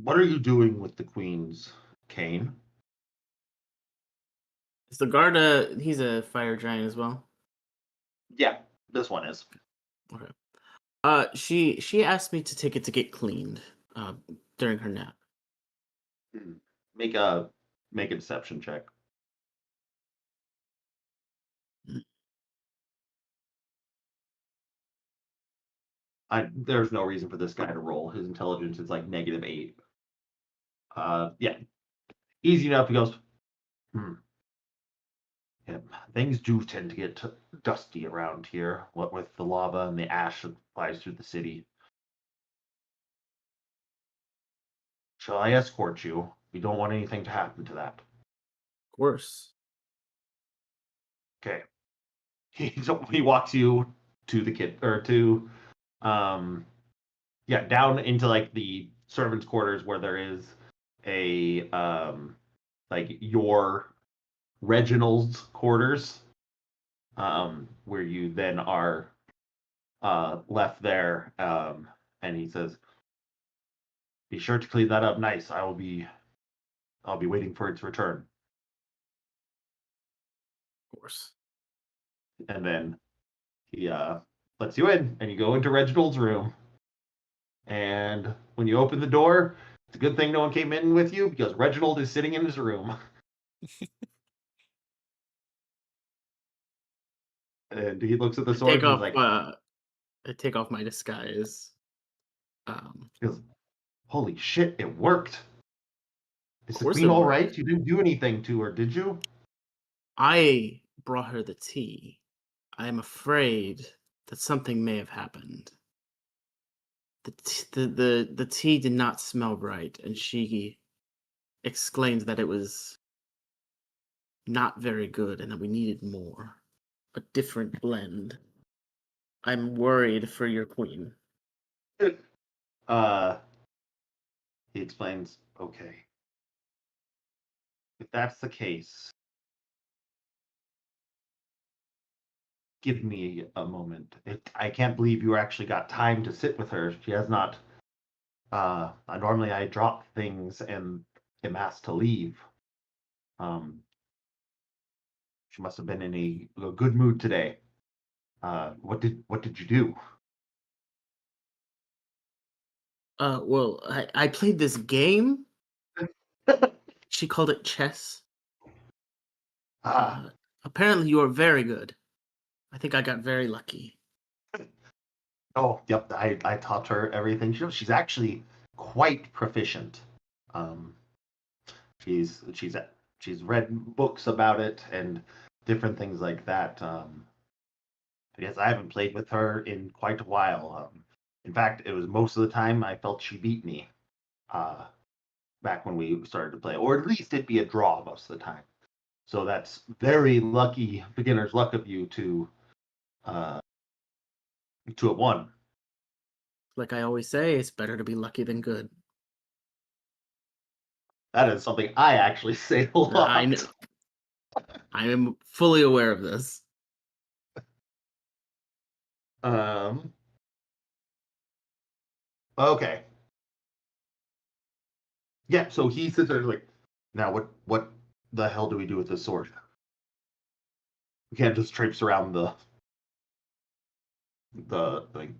what are you doing with the queens, Kane? Is the guard he's a fire giant as well? Yeah, this one is. Okay. She asked me to take it to get cleaned during her nap. Hmm. Make a deception check. There's no reason for this guy to roll. His intelligence is like -8. Yeah, easy enough. He goes, hmm. Yeah, things do tend to get dusty around here. What with the lava and the ash that flies through the city. Shall I escort you? We don't want anything to happen to that. Of course. Okay. He walks you to the kid or to yeah, down into like the servants' quarters where there is a like your Reginald's quarters, where you then are left there. And he says, "Be sure to clean that up nice. I'll be waiting for its return." Of course. And then he lets you in, and you go into Reginald's room. And when you open the door, it's a good thing no one came in with you because Reginald is sitting in his room. And he looks at the sword and he's like, I take off my disguise. he goes, "Holy shit, it worked. Is Of the course queen it all worked. right? You didn't do anything to her, did you?" I brought her the tea. I am afraid that something may have happened. The tea did not smell right, and she exclaimed that it was not very good and that we needed more. A different blend. I'm worried for your queen. Uh, he explains, "Okay. If that's the case, give me a moment. I can't believe you actually got time to sit with her. She has not. Normally I drop things and am asked to leave. Um, she must have been in a good mood today. What did you do?" Well, I played this game. She called it chess. Ah, Apparently you are very good. I think I got very lucky. oh, yep. I taught her everything. She's actually quite proficient. Um, she's she's she's read books about it and different things like that. Yes, I haven't played with her in quite a while. In fact, it was most of the time I felt she beat me. Uh, Back when we started to play, or at least it'd be a draw most of the time. So that's very lucky, beginner's luck of you uh, to have won. Like I always say, it's better to be lucky than good. That is something I actually say a lot. I know. I am fully aware of this. Okay. Yeah, so he sits there like, now what the hell do we do with this sword? We can't just traipse around the thing.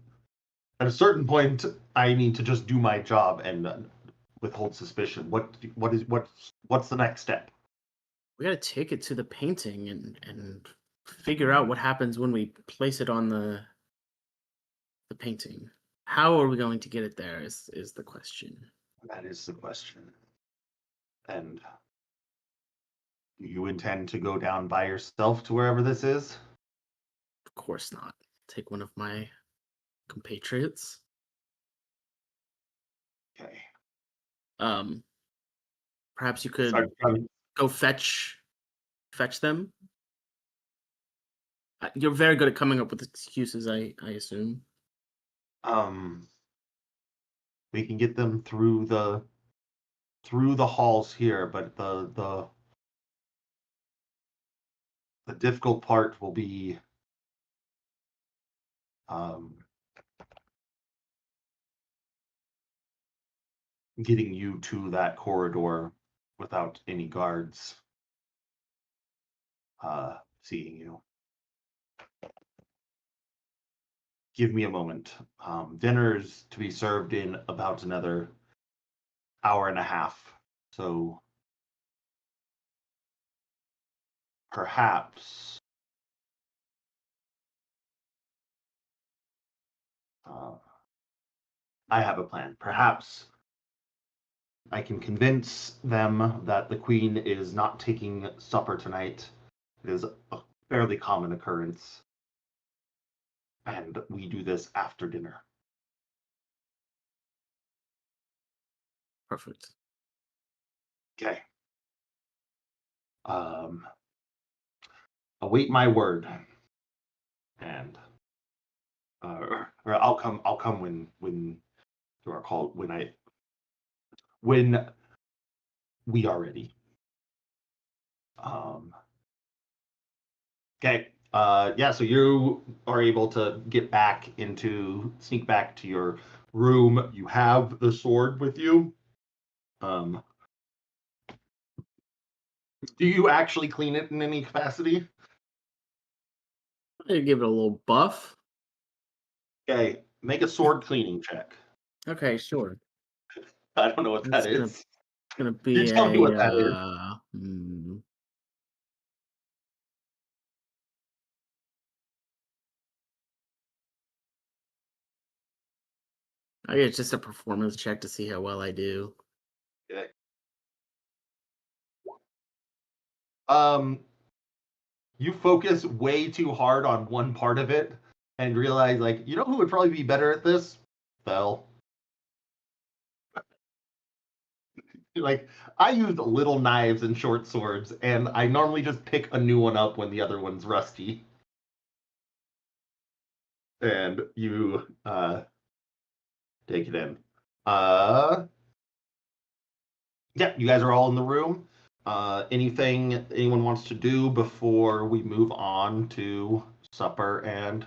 At a certain point, I need to just do my job and withhold suspicion. What's the next step? We gotta take it to the painting and figure out what happens when we place it on the painting. How are we going to get it there is the question. That is the question. And do you intend to go down by yourself to wherever this is? Of course not. Take one of my compatriots. Okay. Perhaps you could Sorry, go fetch them. You're very good at coming up with excuses, I assume. um, we can get them through the halls here, but the difficult part will be um, getting you to that corridor without any guards. seeing you. Give me a moment. Dinner's to be served in about another hour and a half. So perhaps I have a plan. Perhaps I can convince them that the Queen is not taking supper tonight. It is a fairly common occurrence. And we do this after dinner. Perfect. Okay. Await my word. And or I'll come when through our call when we are ready. Okay. Yeah, so you are able to sneak back to your room. You have the sword with you. Do you actually clean it in any capacity? I'll give it a little buff. Okay, make a sword cleaning check. Okay, sure. I don't know what that It's is. gonna be You tell me what that is. I guess just a performance check to see how well I do. Okay. You focus way too hard on one part of it and realize, like, you know who would probably be better at this? Bell. Like, I use little knives and short swords, and I normally just pick a new one up when the other one's rusty. And you take it in. Yeah, you guys are all in the room. Anything anyone wants to do before we move on to supper and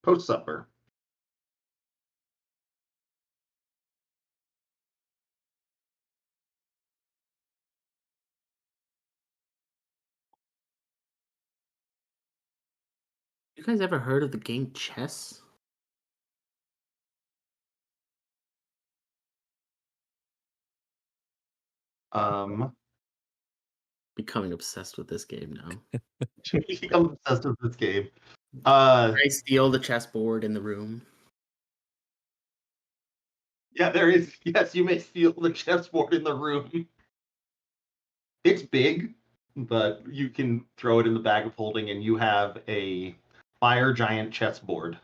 post supper? You guys ever heard of the game chess? Becoming obsessed with this game now. I'm obsessed with this game. I steal the chessboard in the room. Yeah, there is. Yes, you may steal the chessboard in the room. It's big, but you can throw it in the bag of holding, and you have a fire giant chessboard.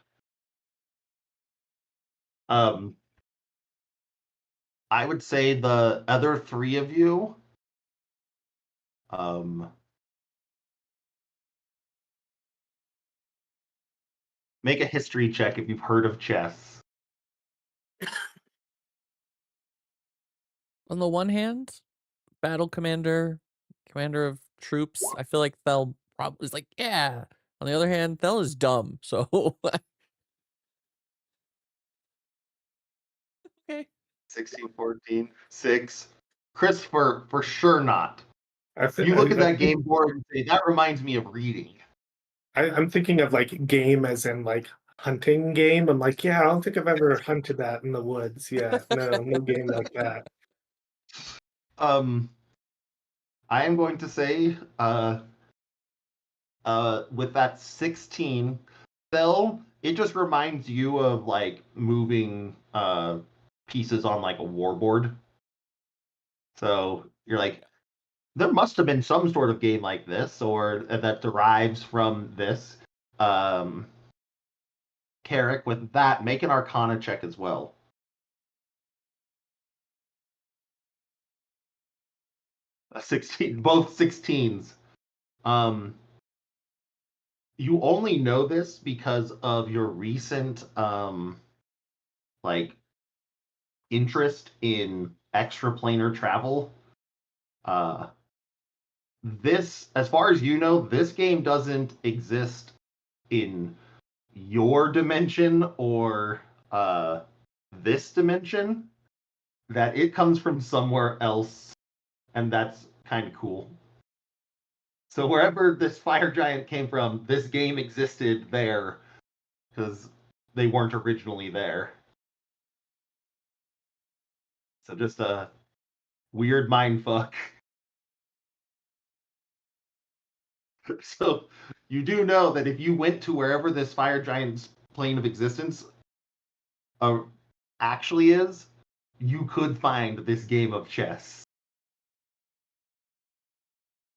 I would say the other three of you, make a history check if you've heard of chess. On the one hand, battle commander of troops, I feel like Thel probably is like, yeah. On the other hand, Thel is dumb, so okay. 16, 14, 6. Christopher, for sure not. I You look at that game board and say, that reminds me of reading. I'm thinking of like game as in like hunting game. I'm like, yeah, I don't think I've ever hunted that in the woods. Yeah, no game like that. I am going to say, with that 16, Phil, it just reminds you of like moving pieces on like a warboard. So you're like, there must have been some sort of game like this, or that derives from this. Carrick, with that, make an Arcana check as well. 16, both 16s. You only know this because of your recent like interest in extraplanar travel. This, as far as you know, this game doesn't exist in your dimension or this dimension. That it comes from somewhere else and that's kind of cool. So wherever this fire giant came from, this game existed there because they weren't originally there. So just a weird mind fuck. So you do know that if you went to wherever this fire giant's plane of existence actually is, you could find this game of chess.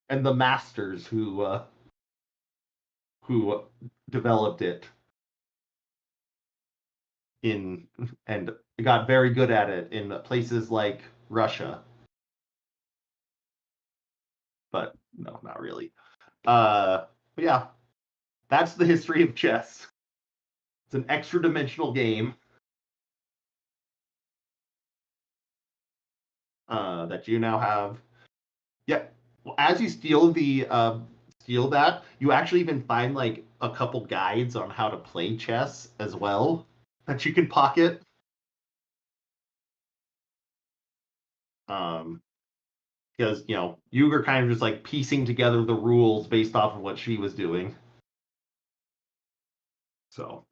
And the masters who developed it and got very good at it in places like Russia. But no, not really. But yeah, that's the history of chess. It's an extra dimensional game that you now have. Yeah. Well, as you steal that, you actually even find like a couple guides on how to play chess as well that you can pocket. Because you were kind of just like piecing together the rules based off of what she was doing. So,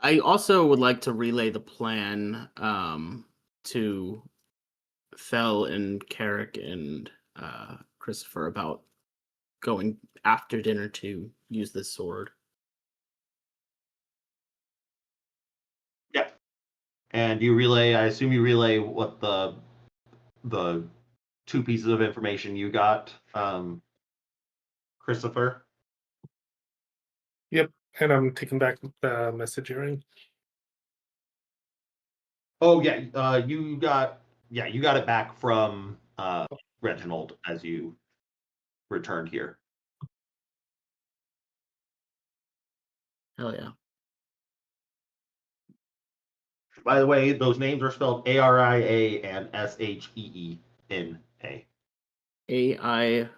I also would like to relay the plan to Fel and Carrick and Christopher about going after dinner to use this sword. yeah. And you relay. I assume you relay what the two pieces of information you got, Christopher. Yep, and I'm taking back the message earring. Oh yeah, you got it back from Reginald as you returned here. Hell yeah. By the way, those names are spelled Aria and Sheena. Aira.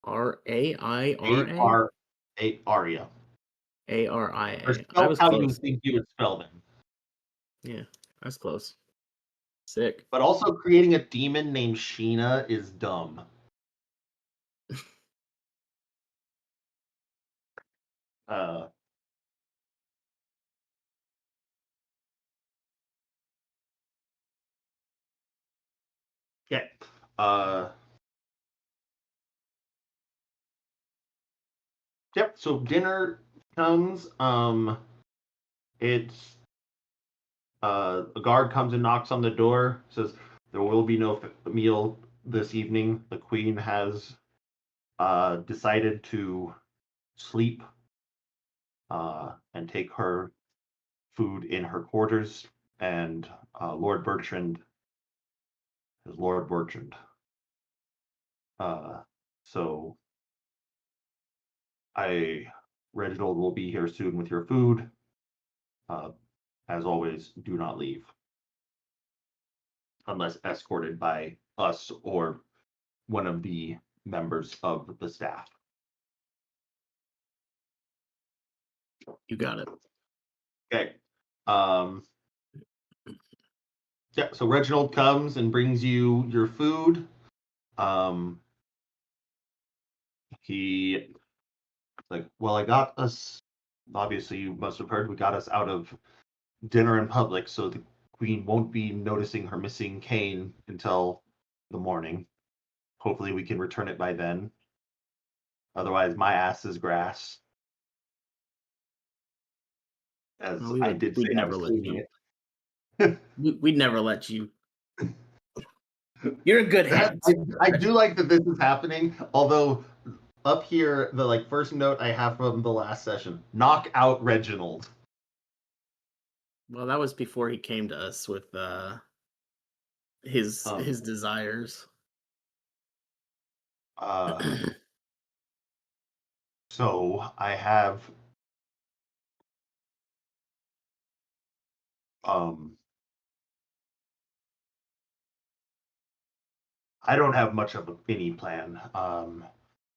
Aria. Aria. Or I spelled was how you close. think you would spell them. Yeah, that's close. Sick. But also creating a demon named Sheena is dumb. Yeah. Yep. So dinner comes. It's a guard comes and knocks on the door. Says there will be no meal this evening. The queen has decided to sleep and take her food in her quarters. And Lord Bertrand is Lord Bertrand. So Reginald will be here soon with your food. As always, do not leave unless escorted by us or one of the members of the staff. You got it. Okay. Yeah, so Reginald comes and brings you your food. He like, well, I got us, obviously you must have heard, we got us out of dinner in public, so the queen won't be noticing her missing cane until the morning. Hopefully we can return it by then. Otherwise, my ass is grass. As I did say, we'd I never was let cleaning you. it. We'd never let you. You're in good hands. I do like that this is happening, although up here, the like first note I have from the last session, knock out Reginald. Well, that was before he came to us with his desires. So I have I don't have much of any plan.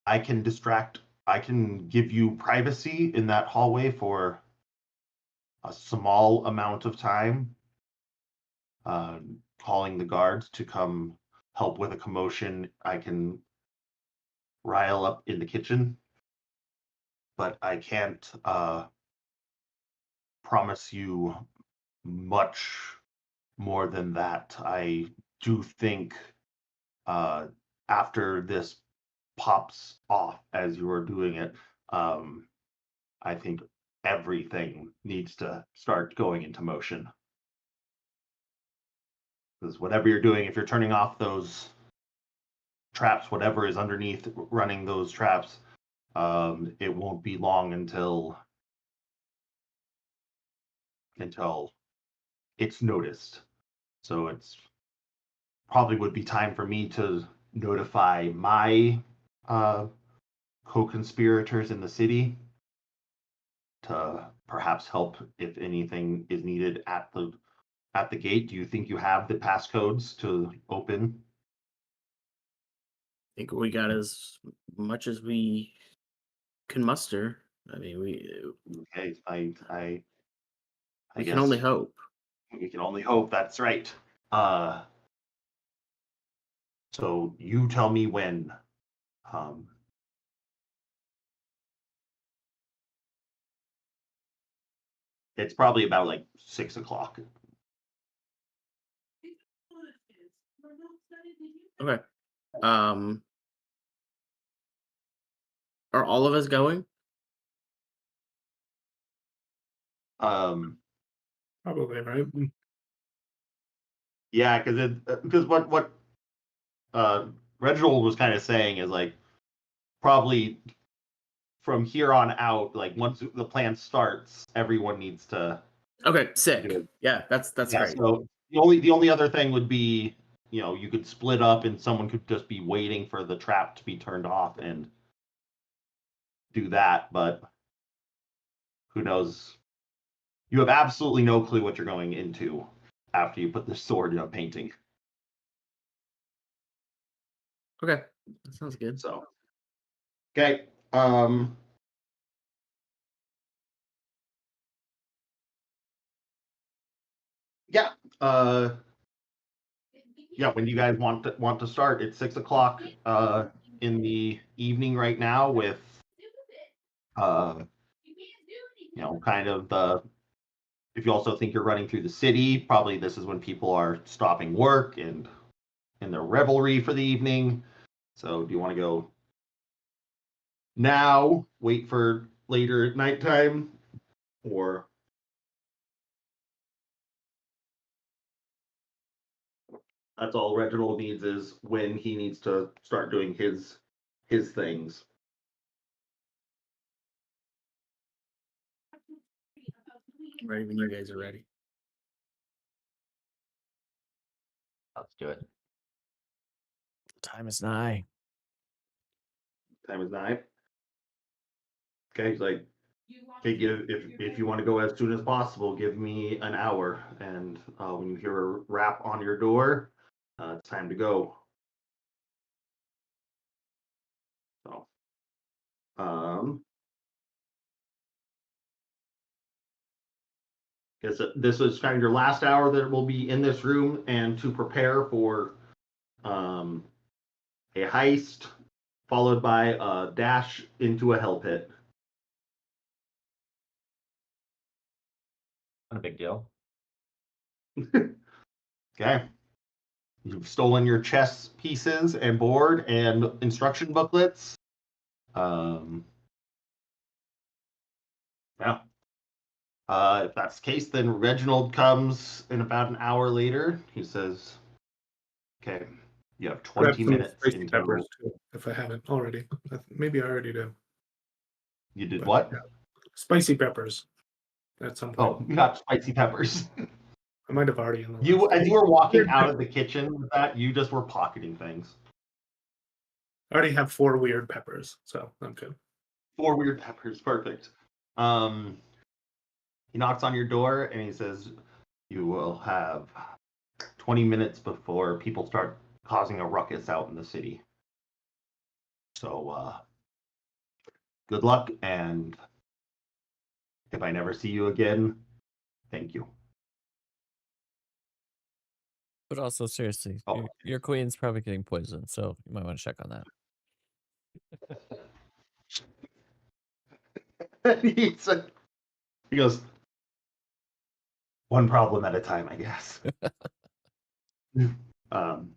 I can give you privacy in that hallway for a small amount of time. calling the guards to come help with a commotion, I can rile up in the kitchen, but I can't promise you much more than that. I do think after this pops off as you are doing it, I think everything needs to start going into motion. Because whatever you're doing, if you're turning off those traps, whatever is underneath running those traps, it won't be long until it's noticed. So it's probably would be time for me to notify my co-conspirators in the city to perhaps help if anything is needed at the gate. Do you think you have the passcodes to open? I think we got as much as we can muster. I mean, Okay, I we guess can only hope. we can only hope. That's right. So you tell me when. It's probably about like 6 o'clock. Okay. Are all of us going? Probably, right? Yeah, because what Reginald was kind of saying is like probably from here on out, like once the plan starts, everyone needs to Okay, sick. do it. Yeah, that's Yeah, great. so the only other thing would be, you could split up and someone could just be waiting for the trap to be turned off and do that, but who knows? You have absolutely no clue what you're going into after you put the sword in a painting. Okay, that sounds good. So, okay. Yeah. Yeah. When do you guys want to start? It's 6 o'clock in the evening right now with kind of if you also think you're running through the city, probably this is when people are stopping work and in their revelry for the evening. So do you want to go now, wait for later at nighttime, or that's all Reginald needs is when he needs to start doing his things. Ready when you guys are ready. Let's do it. Time is nigh. Time is 9. Okay, he's like, okay, if you want to go as soon as possible, give me an hour, and when you hear a rap on your door, it's time to go. So, guess this is kind of your last hour that will be in this room, and to prepare for a heist, followed by a dash into a hell pit. Not a big deal. Okay. You've stolen your chess pieces and board and instruction booklets. Yeah. If that's the case, then Reginald comes in about an hour later. He says, okay, you have Grab 20 some minutes spicy until peppers too, if I haven't already. Maybe I already do. you did But, what? yeah. Spicy peppers at some point. Oh, not spicy peppers. I might have already in the You, last. as you were walking out of the kitchen with that, you just were pocketing things. I already have 4 weird peppers, so I'm good. 4 weird peppers, perfect. He knocks on your door and he says, you will have 20 minutes before people start causing a ruckus out in the city. So, good luck, and if I never see you again, thank you. But also, seriously, Oh. your queen's probably getting poisoned, so you might want to check on that. He goes, one problem at a time, I guess. um,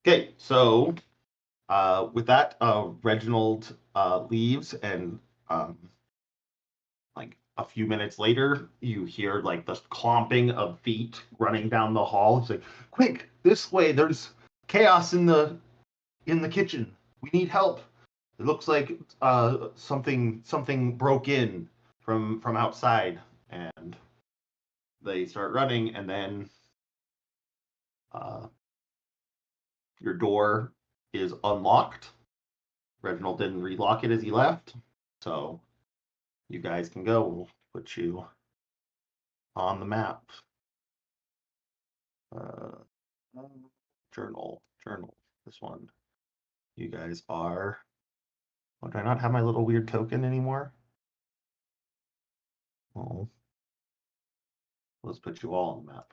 okay, so with that, Reginald leaves, and like a few minutes later, you hear like the clomping of feet running down the hall. It's like, quick, this way! There's chaos in the kitchen. We need help. It looks like something broke in from outside, and they start running, and then your door is unlocked. Reginald didn't relock it as he left, so you guys can go. We'll put you on the map. Journal. This one. You guys are. Oh, do I not have my little weird token anymore? Oh. Let's put you all on the map.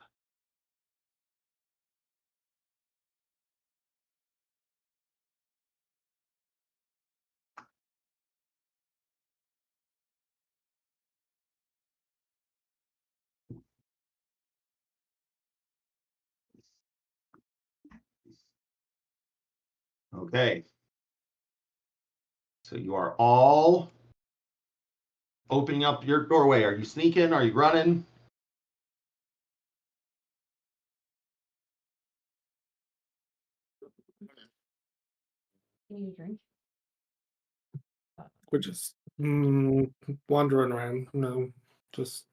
Okay. So you are all opening up your doorway. Are you sneaking? Are you running? Need a drink? We're just wandering around. No, just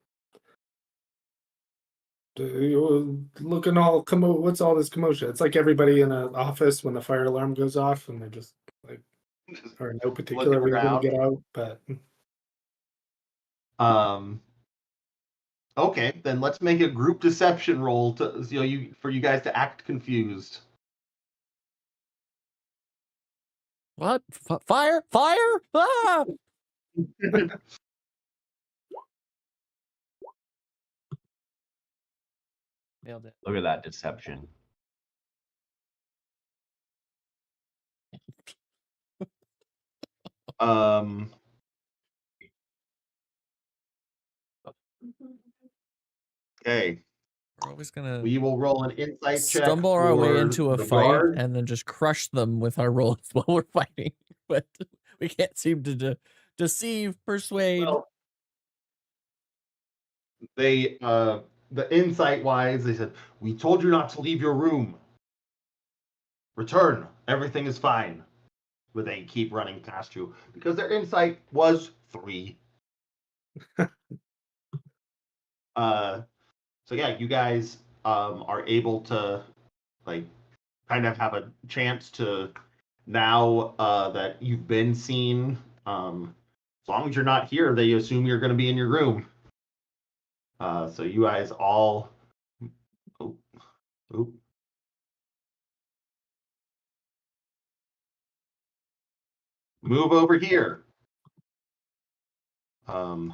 you're looking all what's all this commotion? It's like everybody in an office when the fire alarm goes off, and they're just like, or no particular Looking reason to around. get out. But Okay, then let's make a group deception roll to for you guys to act confused. What? Fire! Fire! Ah! Nailed it. Look at that deception. Okay, We're always gonna we will roll an insight check stumble our way for into a the fight guard. and then just crush them with our rolls while we're fighting. But we can't seem to deceive, persuade. Well, they the insight wise, they said, we told you not to leave your room. Return. Everything is fine. But they keep running past you because their insight was 3. So yeah, you guys are able to like kind of have a chance to now that you've been seen. As long as you're not here, they assume you're going to be in your room. So you guys all. Oh, oh. Move over here. Oh,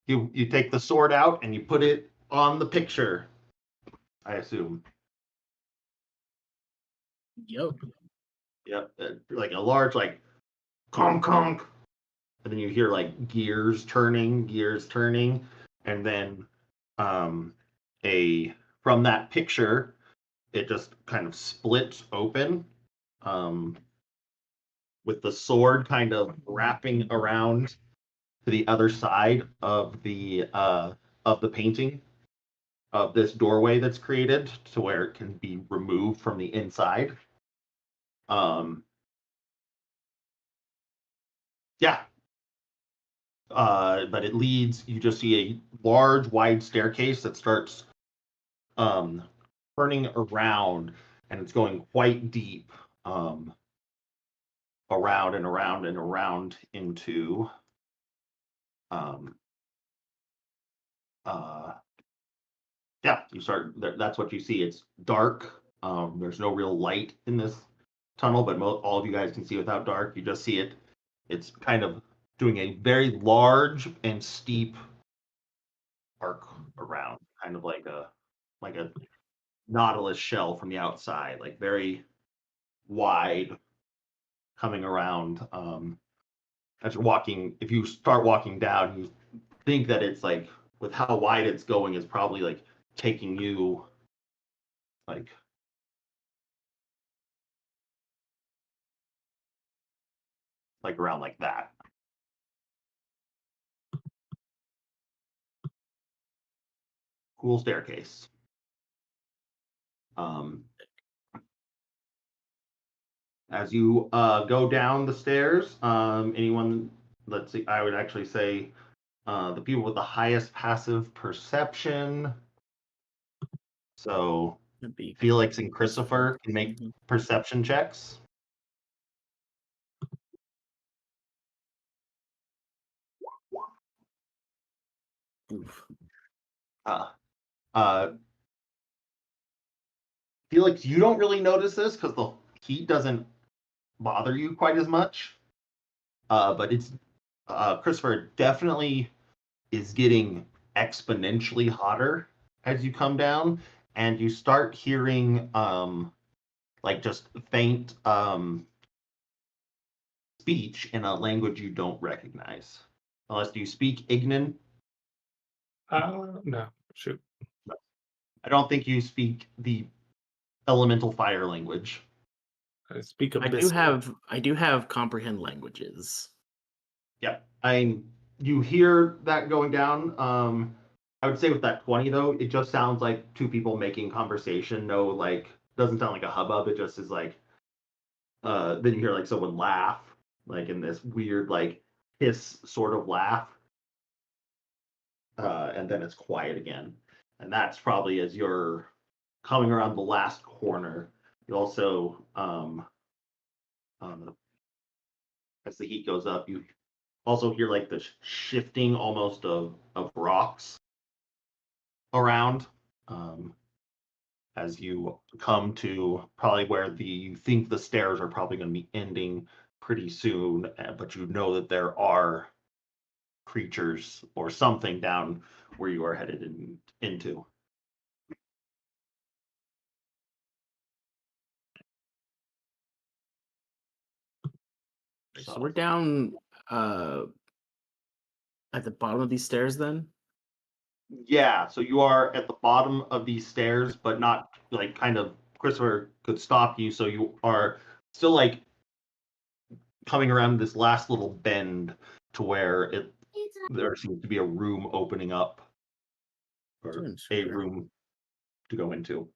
you take the sword out and you put it on the picture, I assume. Yep. Yep, like a large like conk conk, and then you hear like gears turning, and then a from that picture, it just kind of splits open, with the sword kind of wrapping around to the other side of the painting of this doorway that's created to where it can be removed from the inside. Yeah. But it leads, you just see a large, wide staircase that starts turning around, and it's going quite deep, around and around and around into yeah, you start, that's what you see. It's dark. There's no real light in this tunnel, but all of you guys can see without dark. You just see it. It's kind of doing a very large and steep arc around, kind of like a nautilus shell from the outside, like very wide, coming around. As you're walking, if you start walking down, you think that it's like, with how wide it's going, is probably like taking you like around like that. Cool staircase. As you go down the stairs, anyone, let's see, I would actually say the people with the highest passive perception. So That'd be Felix and Christopher can make Mhm. perception checks. Oof. Uh, Felix, you don't really notice this because the heat doesn't bother you quite as much. But it's Christopher definitely is getting exponentially hotter as you come down, and you start hearing like just faint speech in a language you don't recognize, unless you speak Ignan. No, shoot. I don't think you speak the elemental fire language. I speak I abyssal. do have comprehend languages. Yep. You hear that going down. I would say with that 20 though, it just sounds like two people making conversation. No, like, doesn't sound like a hubbub. It just is like then you hear like someone laugh, like in this weird like hiss sort of laugh. And then it's quiet again. And that's probably as you're coming around the last corner. You also as the heat goes up, you also hear like the shifting almost of rocks around, as you come to probably where you think the stairs are probably going to be ending pretty soon, but you know that there are creatures or something down where you are headed into. So we're down at the bottom of these stairs then? Yeah, so you are at the bottom of these stairs, but not like kind of Christopher could stop you, so you are still like coming around this last little bend to where there seems to be a room opening up, or Doing a sure. room to go into.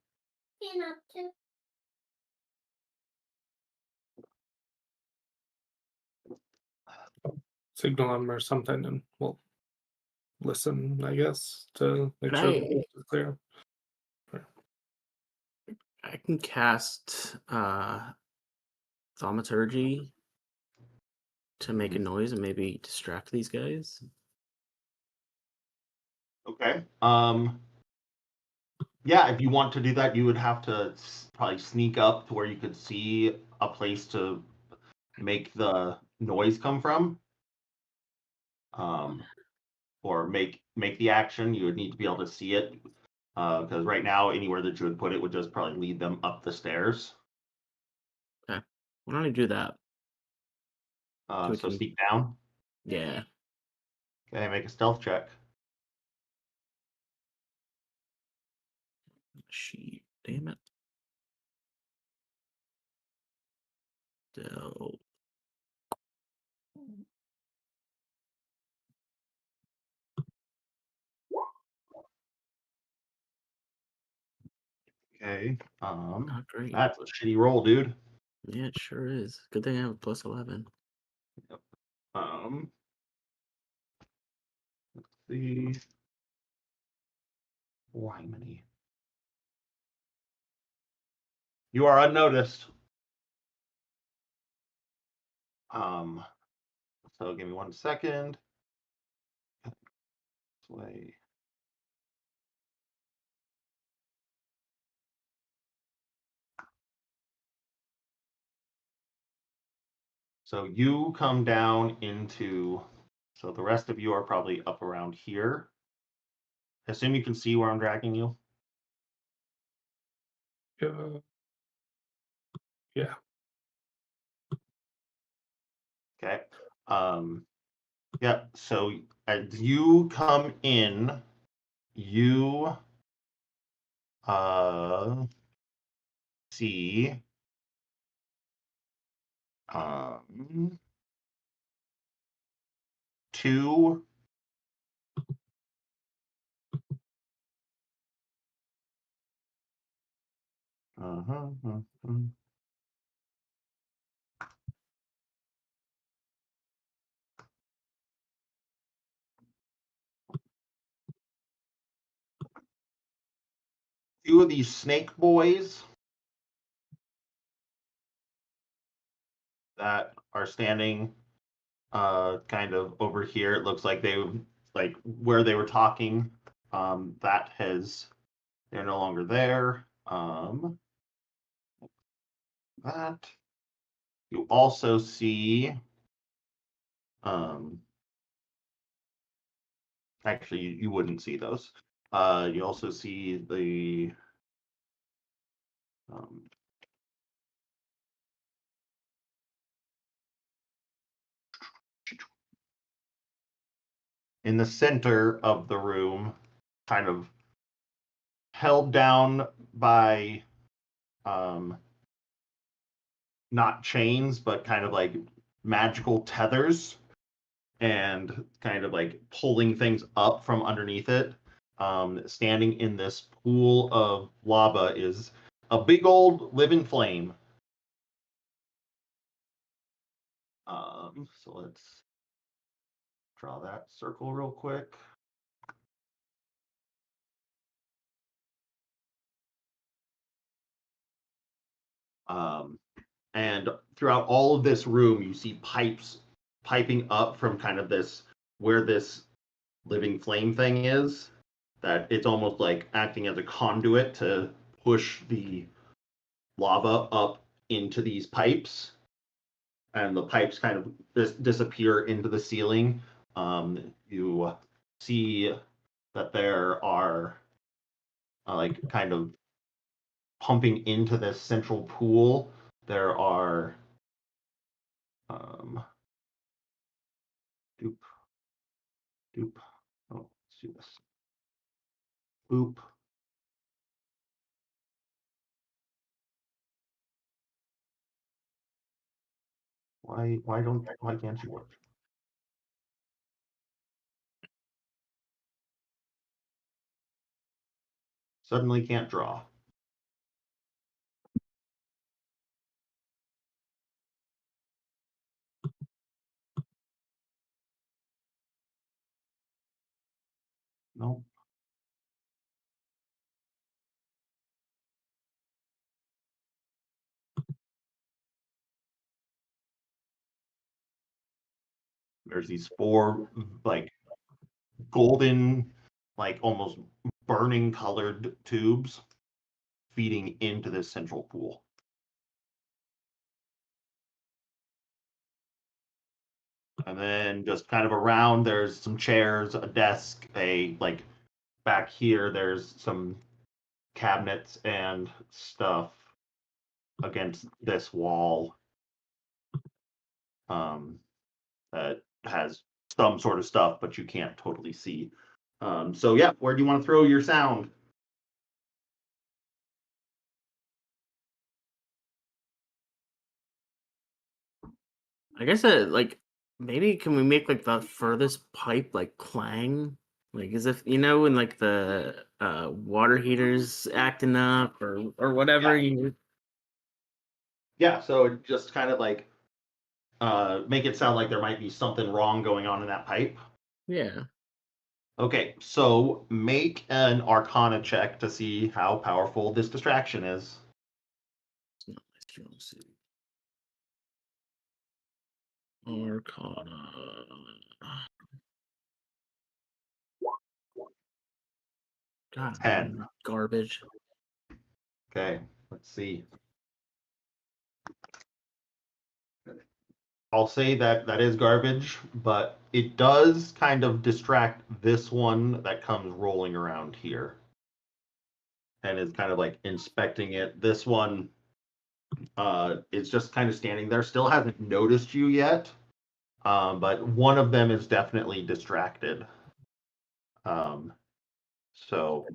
Signal them or something, and we'll listen, I guess, to make Can sure I- the coast is clear. I can cast thaumaturgy to make a noise and maybe distract these guys. Okay. Yeah, if you want to do that, you would have to probably sneak up to where you could see a place to make the noise come from. Or make the action. You would need to be able to see it, because right now anywhere that you would put it would just probably lead them up the stairs. Why don't I do that? we So can- sneak down. Yeah. Okay, make a stealth check. Sheet. Damn it. So Okay. not great. That's a shitty roll, dude. Yeah, it sure is. Good thing I have a plus 11. Let's see. Why many? You are unnoticed. So give me 1 second. This way. So you come down into. So the rest of you are probably up around here. I assume you can see where I'm dragging you. Yeah. Okay. Yeah. So as you come in, you see two two of these snake boys that are standing kind of over here. It looks like they like where they were talking. That has they're no longer there. That you also see actually you wouldn't see those. You also see the in the center of the room, kind of held down by not chains, but kind of like magical tethers and kind of like pulling things up from underneath it. Standing in this pool of lava is a big old living flame. So let's draw that circle real quick. And throughout all of this room, you see pipes piping up from kind of this where this living flame thing is. That it's almost like acting as a conduit to push the lava up into these pipes, and the pipes kind of disappear into the ceiling. You see that there are like kind of pumping into this central pool. There are doop, doop. Oh, let's do this. Boop. Why can't you work? Suddenly can't draw. Nope. There's these four like golden, like almost burning colored tubes feeding into this central pool. And then just kind of around, there's some chairs, a desk, like back here, there's some cabinets and stuff against this wall that has some sort of stuff, but you can't totally see. So yeah, where do you want to throw your sound? I guess like maybe can we make like the furthest pipe like clang, like as if when like the water heaters acting up or whatever. Yeah, so it just kind of like make it sound like there might be something wrong going on in that pipe. Yeah. Okay, so make an Arcana check to see how powerful this distraction is. It's not my strong suit. Arcana. God, 10. garbage. Okay, let's see. I'll say that that is garbage, but it does kind of distract this one that comes rolling around here and is kind of like inspecting it. This one is just kind of standing there, still hasn't noticed you yet, but one of them is definitely distracted. So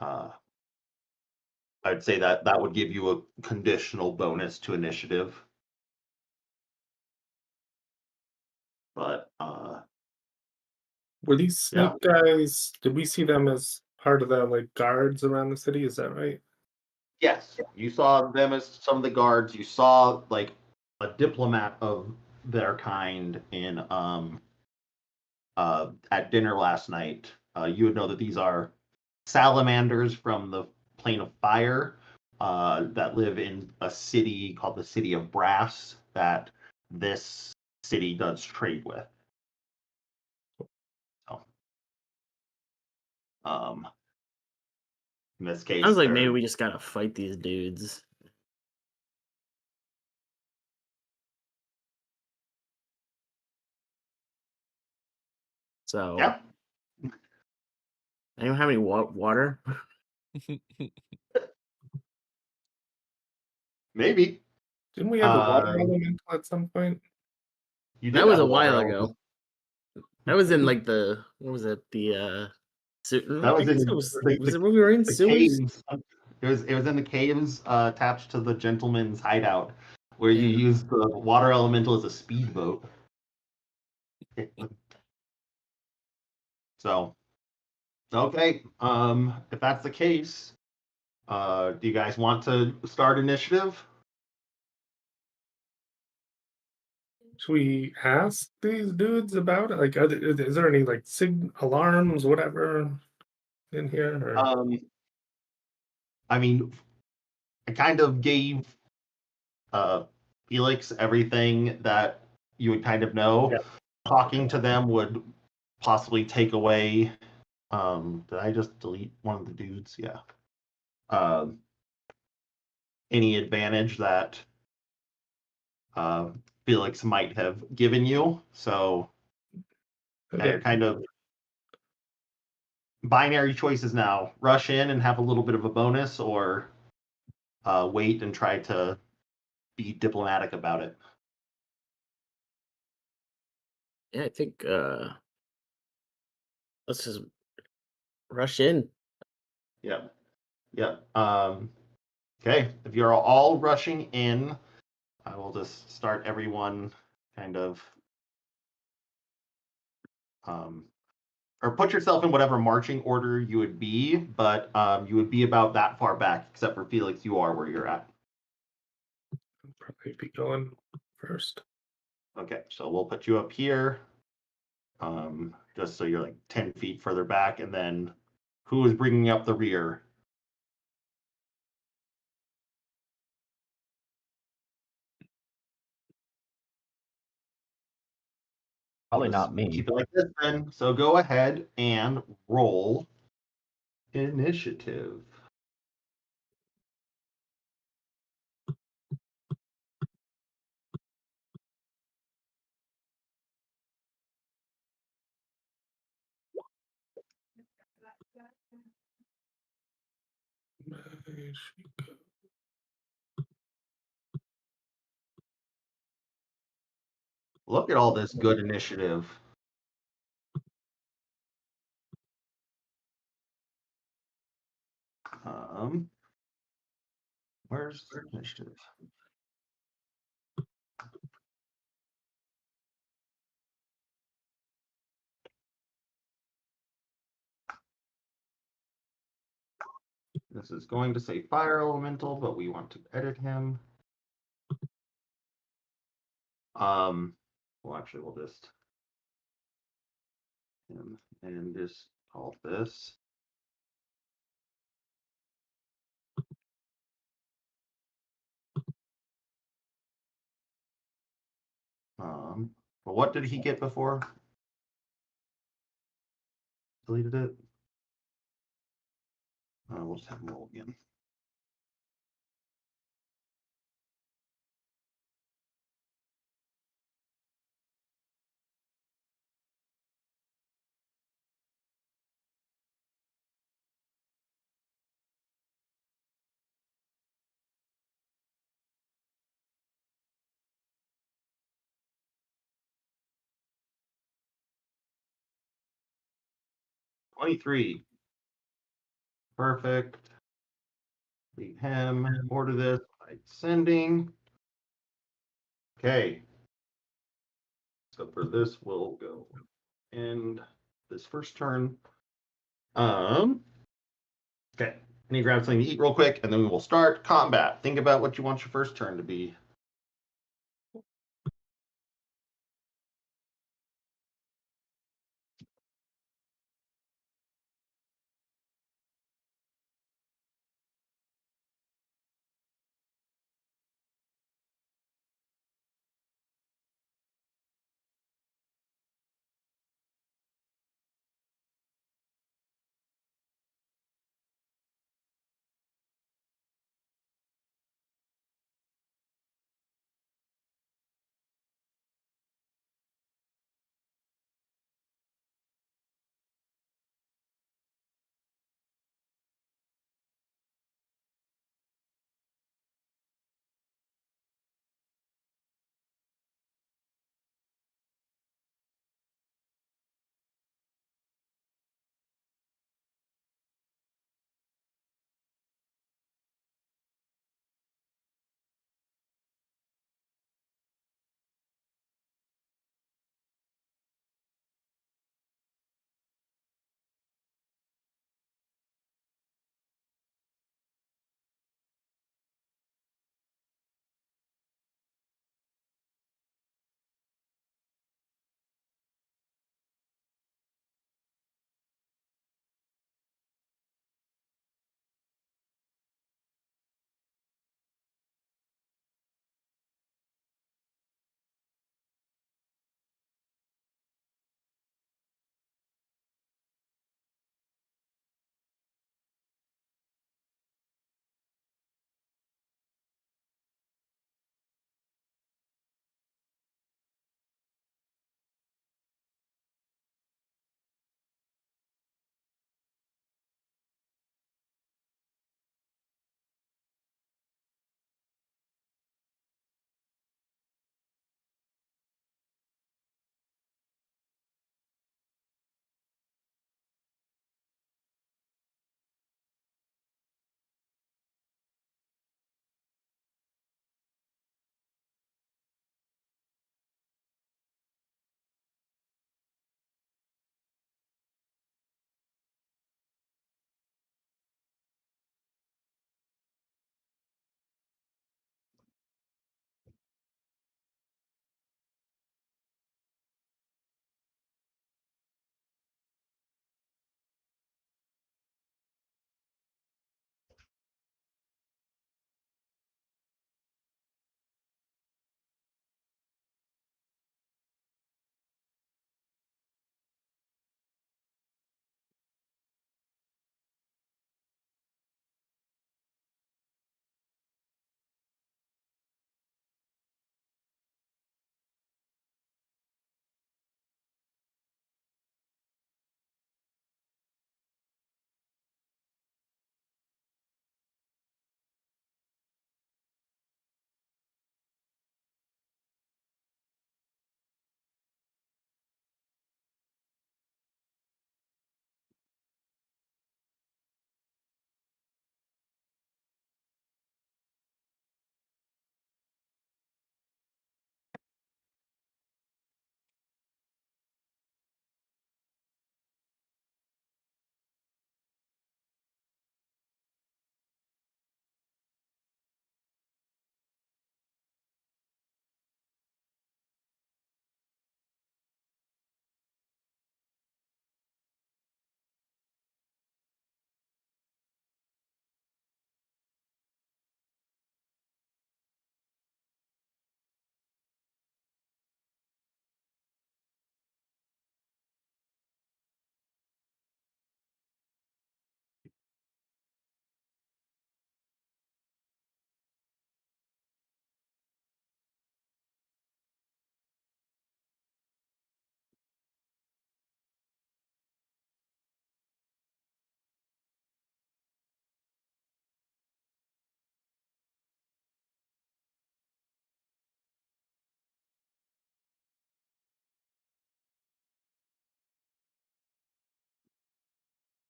I'd say that that would give you a conditional bonus to initiative. But Were these snake guys? Did we see them as part of the like guards around the city? Is that right? yes, you saw them as some of the guards. You saw like a diplomat of their kind in at dinner last night. You would know that these are salamanders from the plane of fire that live in a city called the City of Brass that this city does trade with. So, in this case, Sounds like maybe we just gotta fight these dudes. So, yeah. anyone have any water? Maybe. Didn't we have a water elemental at some point? You That did was have a while water ago. That was in like the what was it? The That was in was it when we were in the sewers? caves. It was in the caves attached to the gentleman's hideout, where you Yeah. use the water elemental as a speedboat. So, okay. If that's the case, do you guys want to start initiative? Should we ask these dudes about it? Like, is there any like alarms, whatever, in here? Or... I mean, I kind of gave Felix everything that you would kind of know. Yeah. Talking to them would possibly take away. Did I just delete one of the dudes? Yeah. Any advantage that Felix might have given you. So Okay. kind of binary choices now. Rush in and have a little bit of a bonus, or wait and try to be diplomatic about it. Yeah, I think let's just rush in. Yep. Yep. Okay. If you're all rushing in, I will just start everyone kind of or put yourself in whatever marching order you would be, but you would be about that far back, except for Felix, you are where you're at. I'll probably be going first. Okay, so we'll put you up here, just so you're like 10 feet further back, and then who is bringing up the rear? Probably not me. Keep it like this then. So go ahead and roll initiative. Look at all this good initiative. Where's the initiative? This is going to say fire elemental, but we want to edit him. Well, actually, we'll just him and just call this. But what did he get before? Deleted it. We'll just have him roll again. 23. Perfect. Leave him. Order this by sending. Okay. So for this, we'll go end this first turn. Okay. I need to grab something to eat real quick, and then we will start combat. Think about what you want your first turn to be.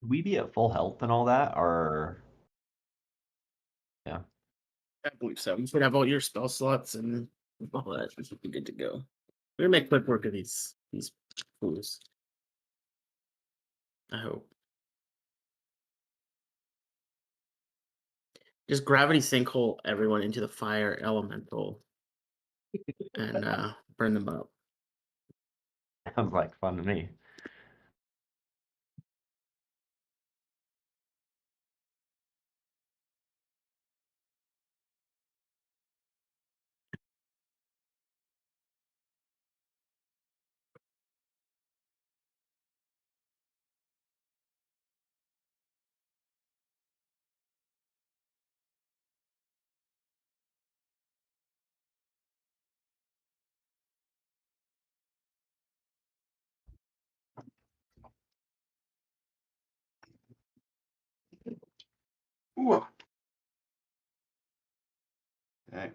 we be at full health and all that, or I believe so. You should have all your spell slots and all that. You should be good to go. We're gonna make quick work of these fools. I hope. Just gravity sinkhole everyone into the fire elemental and burn them up. sounds like fun to me. Ooh. Okay.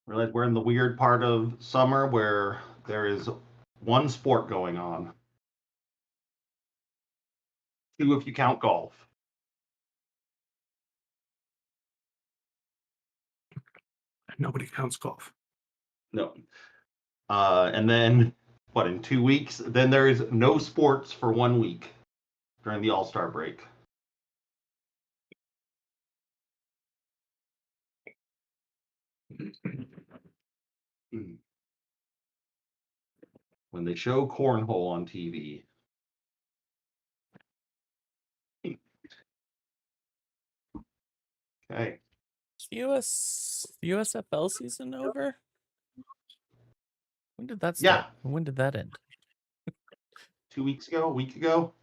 Realize we're in the weird part of summer where there is one sport going on. Two if you count golf. Nobody counts golf. No. And then, what, in 2 weeks? Then there is no sports for 1 week during the All-Star break. When they show cornhole on TV. Okay. Is the USFL season over? When did that Yeah. start? When did that end? 2 weeks ago, a week ago.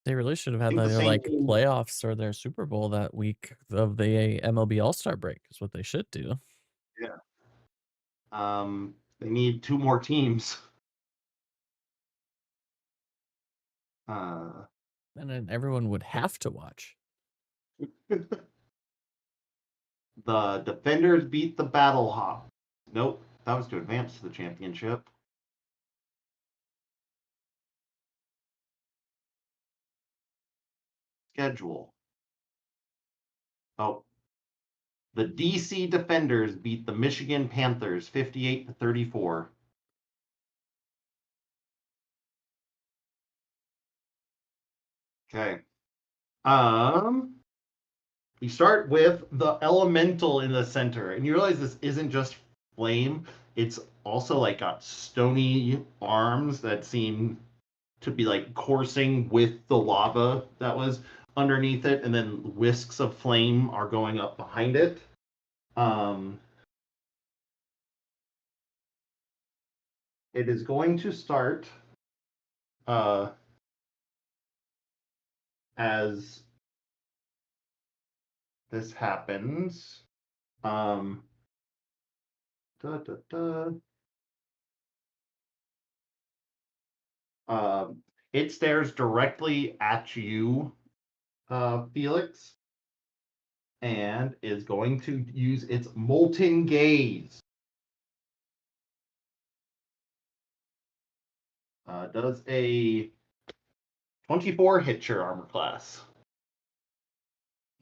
They really should have had think the their same like thing- playoffs or their Super Bowl that week of the MLB All-Star break is what they should do. They need 2 more teams. And then everyone would have to watch. The Defenders beat the Battle Hawks. Nope, that was to advance to the championship. Schedule. Oh. The DC Defenders beat the Michigan Panthers 58-34. Okay. You start with the elemental in the center, and you realize this isn't just flame, it's also like got stony arms that seem to be like coursing with the lava that was underneath it, and then whisks of flame are going up behind it. It is going to start as this happens. It stares directly at you, Felix, and is going to use its molten gaze. Does a 24 hit your armor class?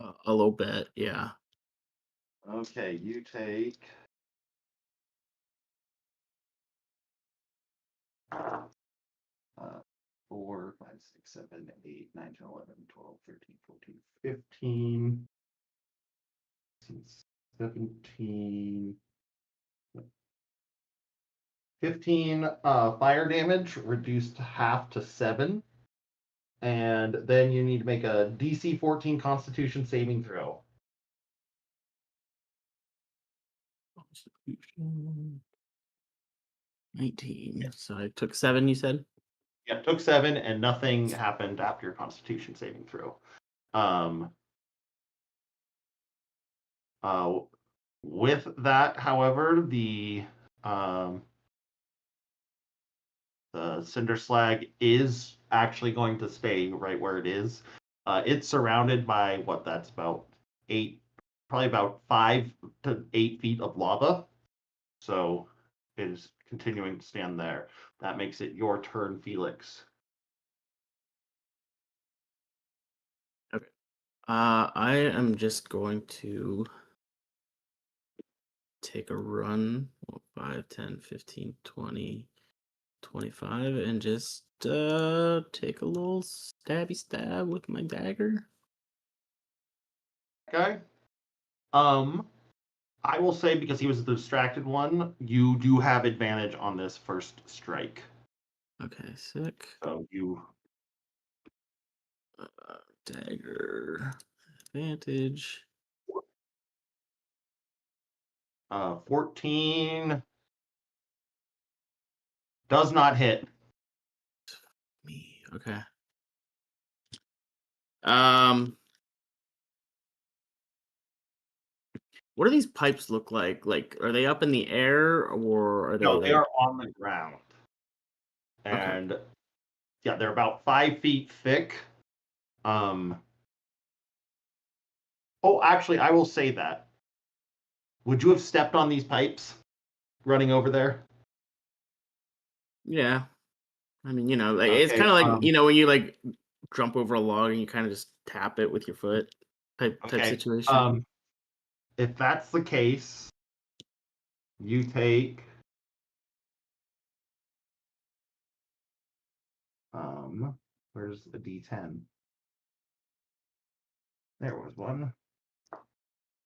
A little bit, yeah. Okay, you take 4, 5, 6, 7, 8, 9, 10, 11, 12, 13, 14, 15, 17, 15 fire damage, reduced half to 7. And then you need to make a DC 14 Constitution saving throw. Constitution 19. So I took 7, you said? Yeah, took 7, and nothing happened after your Constitution saving throw. With that, however, the Cinder Slag is actually going to stay right where it is. It's surrounded by what that's about 8, probably about 5 to 8 feet of lava. So it is continuing to stand there. That makes it your turn, Felix. I am just going to take a run 5, 10, 15, 20, 25 and just take a little stabby stab with my dagger. Okay. I will say, because he was the distracted one, you do have advantage on this first strike. Okay, sick. So you Dagger advantage. 14 does not hit. Me. Okay. What do these pipes look like? Like, are they up in the air or are they No, they like... are on the ground. Okay. And yeah, they're about 5 feet thick. Oh, actually, I will say that. Would you have stepped on these pipes running over there? Yeah. I mean, like it's Okay, kind of like, when you like jump over a log and you kind of just tap it with your foot type Okay. situation. If that's the case, you take where's the D10? There was one.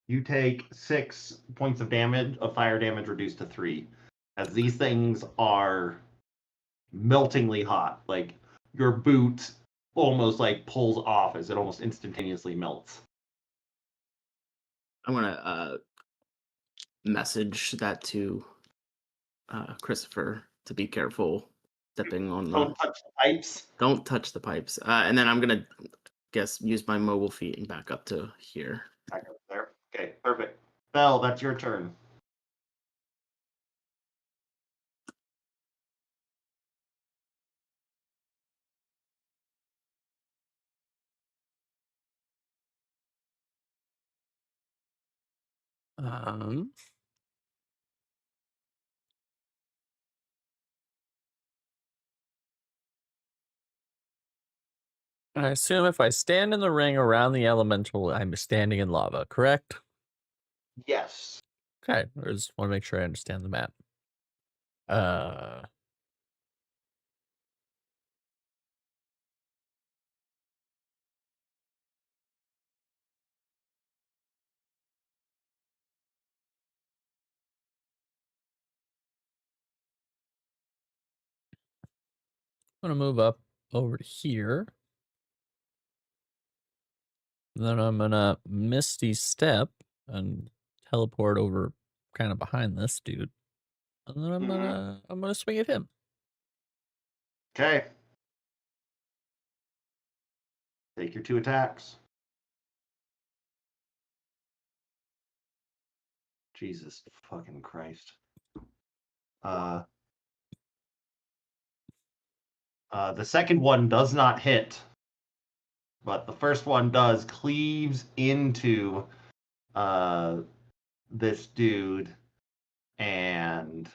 You take 6 points of damage, of fire damage reduced to 3, as these things are meltingly hot. Like your boot almost like pulls off as it almost instantaneously melts. I'm gonna message that to Christopher to be careful stepping on the... Don't touch the pipes. Don't touch the pipes. And then I'm gonna use my mobile feet and back up to here. Back up there. Okay, perfect. Belle, that's your turn. I assume if I stand in the ring around the elemental, I'm standing in lava, correct? Yes. Okay, I just want to make sure I understand the map. I'm gonna move up over to here. Then I'm gonna misty step and teleport over kind of behind this dude. And then I'm gonna swing at him. Okay. Take your 2 attacks. Jesus fucking Christ. The second one does not hit, but the first one does, cleaves into this dude, and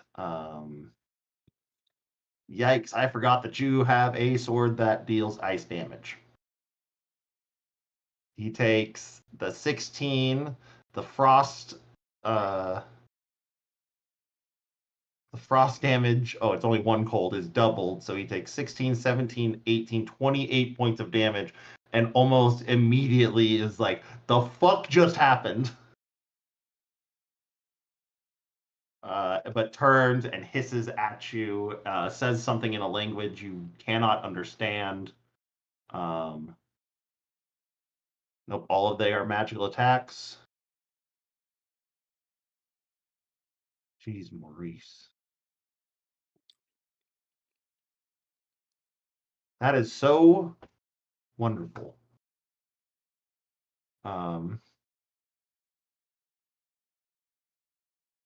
yikes, I forgot that you have a sword that deals ice damage. He takes the 16, the frost damage, it's only 1 cold, is doubled, so he takes 16, 17, 18, 28 points of damage, and almost immediately is like, the fuck just happened? But turns and hisses at you, says something in a language you cannot understand. Nope, all of they are magical attacks. Jeez, Maurice. That is so wonderful.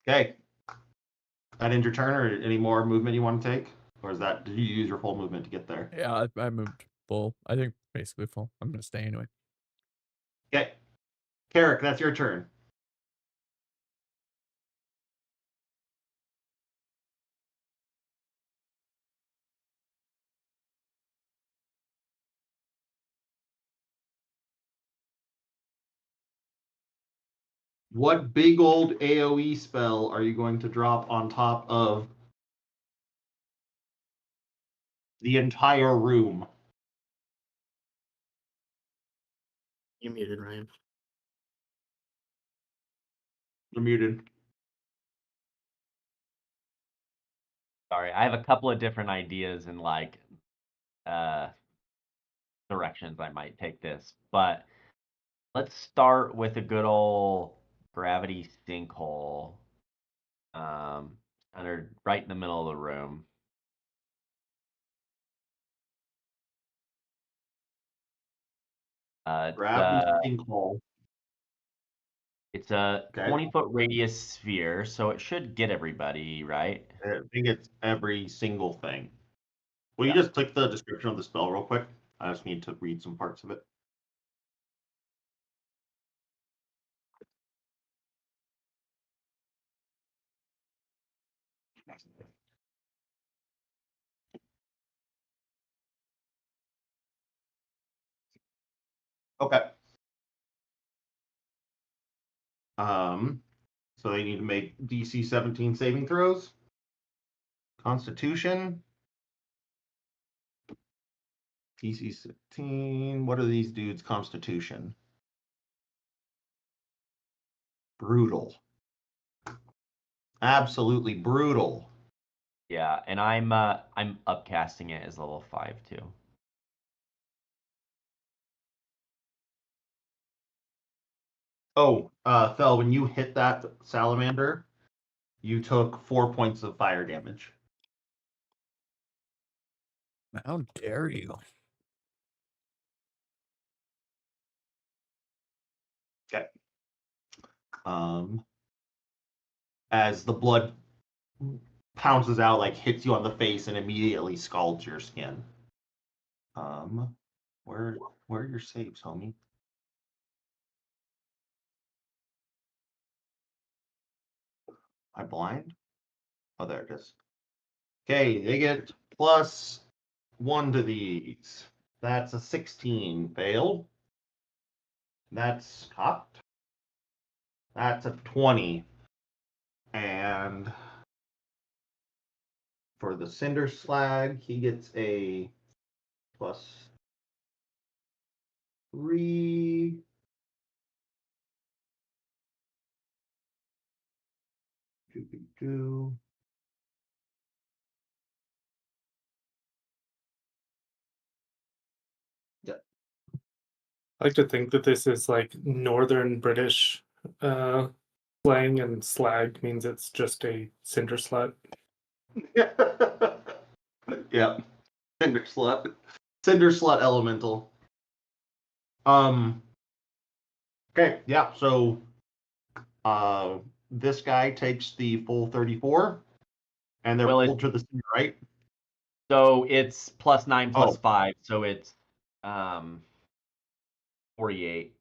Okay. That end your turn, or any more movement you want to take? Or did you use your full movement to get there? Yeah, I moved full. I think basically full. I'm gonna stay anyway. Okay. Carrick, that's your turn. What big old AoE spell are you going to drop on top of the entire room? You muted, Ryan. You're muted. Sorry, I have a couple of different ideas and like directions I might take this, but let's start with a good old gravity sinkhole. Under right in the middle of the room. Gravity sinkhole. It's a Okay. 20-foot radius sphere, so it should get everybody, right? I think it's every single thing. Will Yeah. you just click the description of the spell real quick? I just need to read some parts of it. Okay. So they need to make DC 17 saving throws. Constitution. DC 17. What are these dudes' constitution? Brutal. Absolutely brutal. Yeah, and I'm upcasting it as level 5 too. Oh, Fel, when you hit that salamander, you took 4 points of fire damage. How dare you? Okay. As the blood pounces out, like hits you on the face and immediately scalds your skin. Where are your saves, homie? I blind? Oh, there it is. Okay, they get +1 to these. That's a 16 fail. That's cocked. That's a 20. And for the Cinder Slag, he gets a +3. Do. I like to think that this is like Northern British slang, and slag means it's just a cinder slut. Yeah. Cinder Slut. Cinder Slut Elemental. Okay, yeah, so this guy takes the full 34, and they're Well, pulled to the center, right? So it's +9 Oh. +5, so it's 48.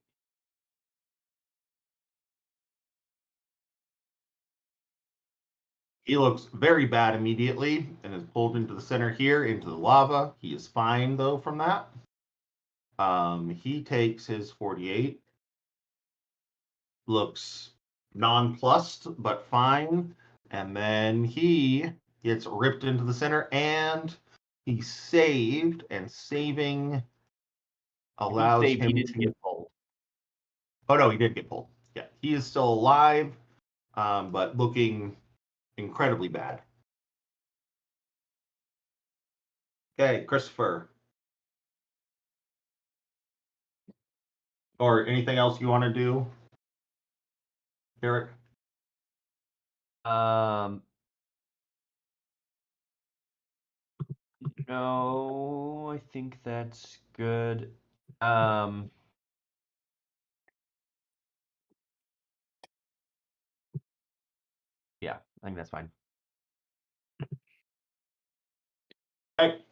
He looks very bad immediately and is pulled into the center here, into the lava. He is fine, though, from that. He takes his 48. Looks nonplussed, but fine. And then he gets ripped into the center, and he's saved, and saving allows He him didn't to... get pulled. Oh, no, he did get pulled. Yeah, he is still alive, but looking incredibly bad. Okay, Christopher. Or anything else you want to do, Eric? No, I think that's good. Yeah, I think that's fine. Okay.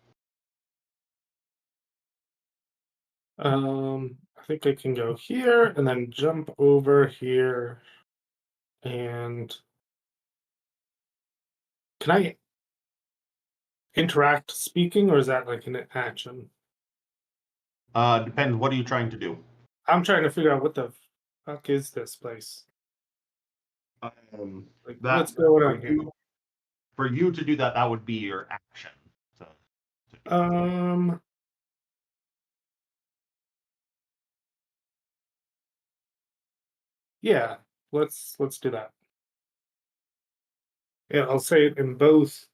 I think I can go here and then jump over here. And can I interact speaking, or is that like an action? Depends. What are you trying to do? I'm trying to figure out what the fuck is this place. Like, That what's going for on here? you, for you to do that, that would be your action. So, Yeah, let's do that. Yeah, I'll say it in both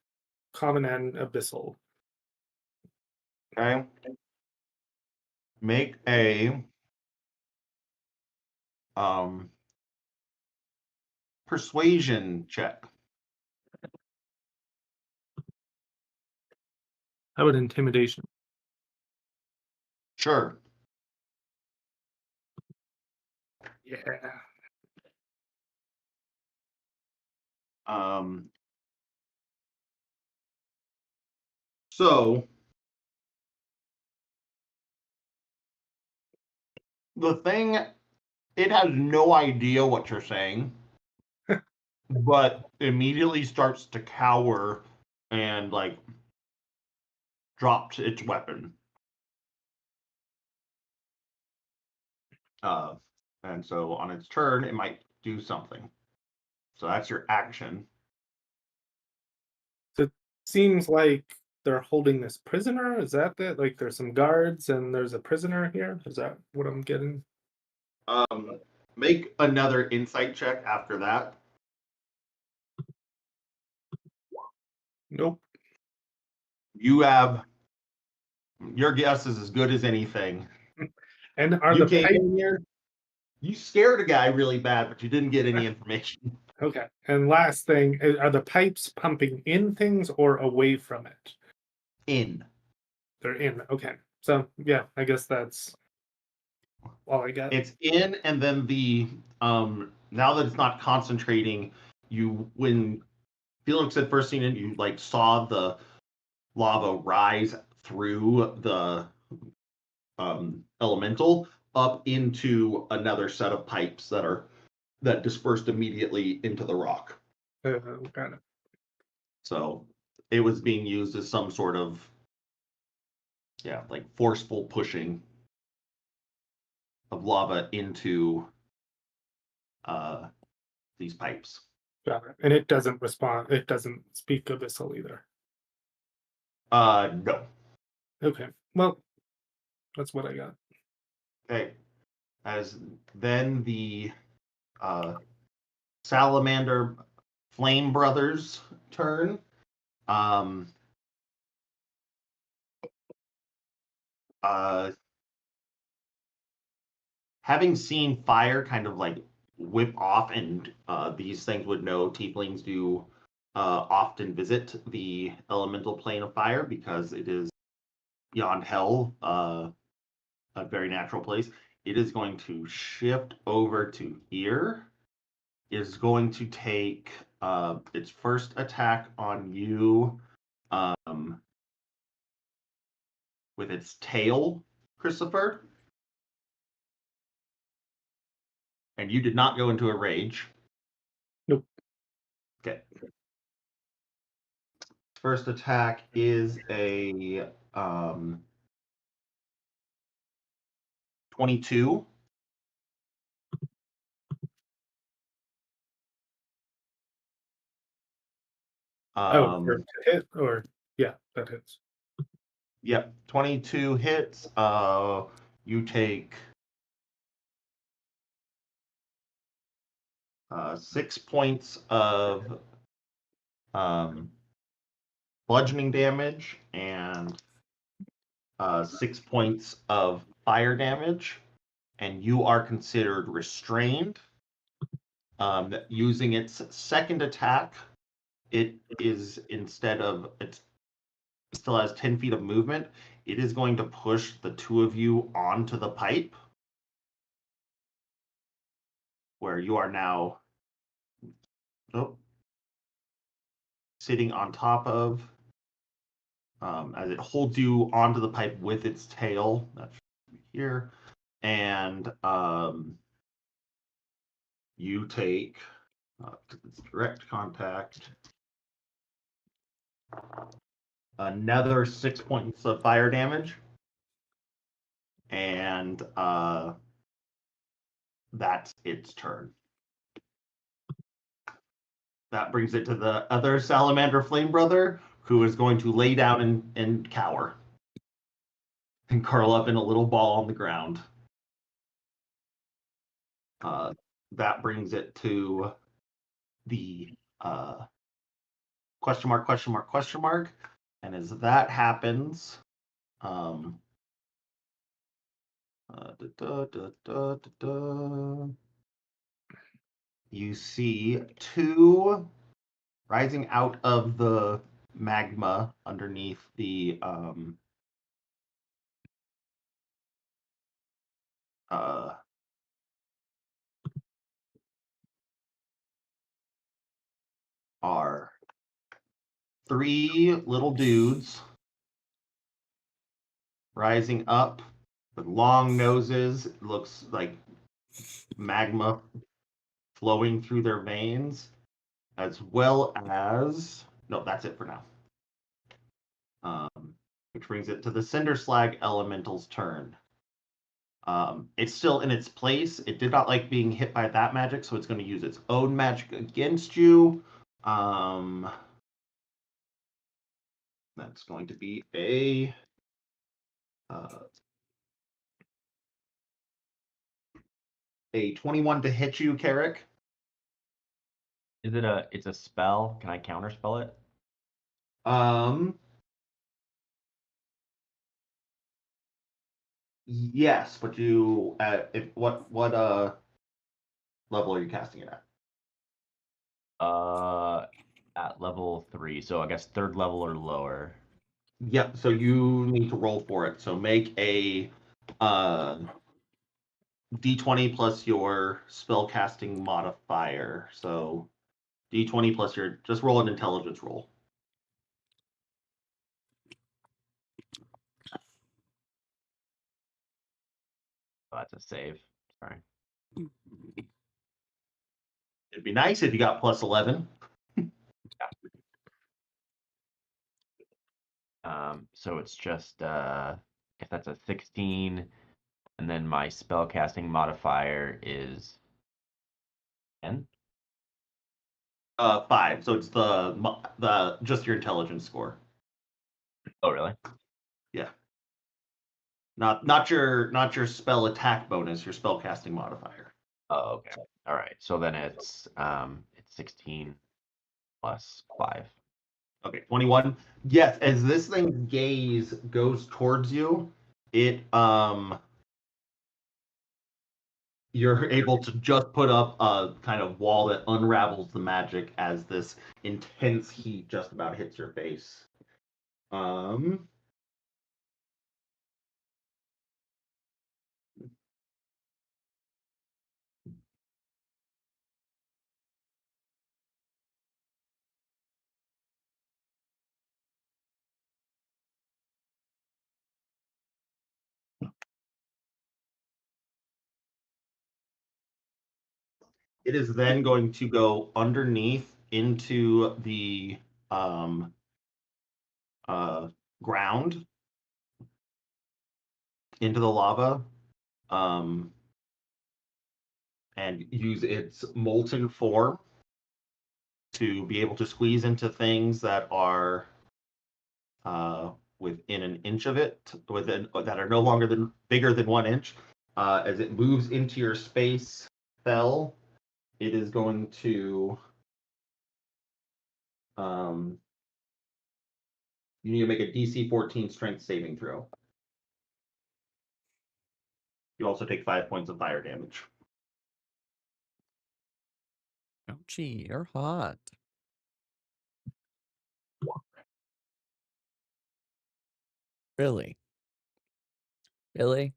common and abyssal. okay. Make a persuasion check. How about intimidation? Sure. Yeah. So the thing, it has no idea what you're saying, but immediately starts to cower and like drops its weapon. And so on its turn, it might do something. So that's your action. So it seems like they're holding this prisoner. Is that it? Like there's some guards and there's a prisoner here? Is that what I'm getting? Make another insight check after that. Nope. You have your guess is as good as anything. And are You the came pipes in here, you scared a guy really bad, but you didn't get any information. okay? And last thing, are the pipes pumping in things or away from it? In. They're in. Okay. So yeah, I guess that's all I got. It's in, and then the now that it's not concentrating, you when Felix had first seen it, you like saw the lava rise through the elemental up into another set of pipes that dispersed immediately into the rock. Got it. So it was being used as some sort of like forceful pushing of lava into these pipes. Got it. And it doesn't respond. It doesn't speak abyssal either. No. Okay. Well, that's what I got. Okay. As then the Salamander Flame Brothers turn. Having seen fire kind of like whip off, and these things would know tieflings do often visit the elemental plane of fire because it is beyond hell, a very natural place. It is going to shift over to here. It is going to take its first attack on you with its tail, Christopher. And you did not go into a rage. Nope. Okay. First attack is a 22. For to hit or yeah, that hits. Yep, 22 hits. You take 6 points of bludgeoning damage and 6 points of fire damage, and you are considered restrained. Using its second attack, it is instead of it still has 10 feet of movement. It is going to push the two of you onto the pipe, where you are now sitting on top of. As it holds you onto the pipe with its tail, that's here, and you take it's direct contact, another 6 points of fire damage, and that's its turn. that brings it to the other salamander flame brother, who is going to lay down and cower and curl up in a little ball on the ground. That brings it to the question mark, question mark, question mark. And as that happens, you see two rising out of the magma underneath the are three little dudes rising up with long noses. It looks like magma flowing through their veins, as well as no, that's it for now. Which brings it to the Cinder Slag Elemental's turn. It's still in its place. It did not like being hit by that magic, so it's going to use its own magic against you. That's going to be a a 21 to hit you, Carrick. Is it it's a spell? Can I counterspell it? Yes, but you what level are you casting it at? At level 3, so I guess 3rd level or lower. Yep, so you need to roll for it. So make a d20 plus your spell casting modifier. So d20 plus your, just roll an intelligence roll. Oh, that's a save. Sorry. It'd be nice if you got plus 11. So it's just if that's a 16, and then my spell casting modifier is 10. 5. So it's the just your intelligence score. Oh, really? Yeah. Not your spell attack bonus, your spell casting modifier. Oh, okay. All right. So then it's 16 plus 5. Okay, 21. Yes, as this thing's gaze goes towards you, it you're able to just put up a kind of wall that unravels the magic as this intense heat just about hits your face. It is then going to go underneath into the ground, into the lava, and use its molten form to be able to squeeze into things that are within an inch of it, that are no longer bigger than 1 inch. As it moves into your space spell, it is going to you need to make a DC 14 strength saving throw. You also take 5 points of fire damage. Ouchie, you're hot. Really? Really?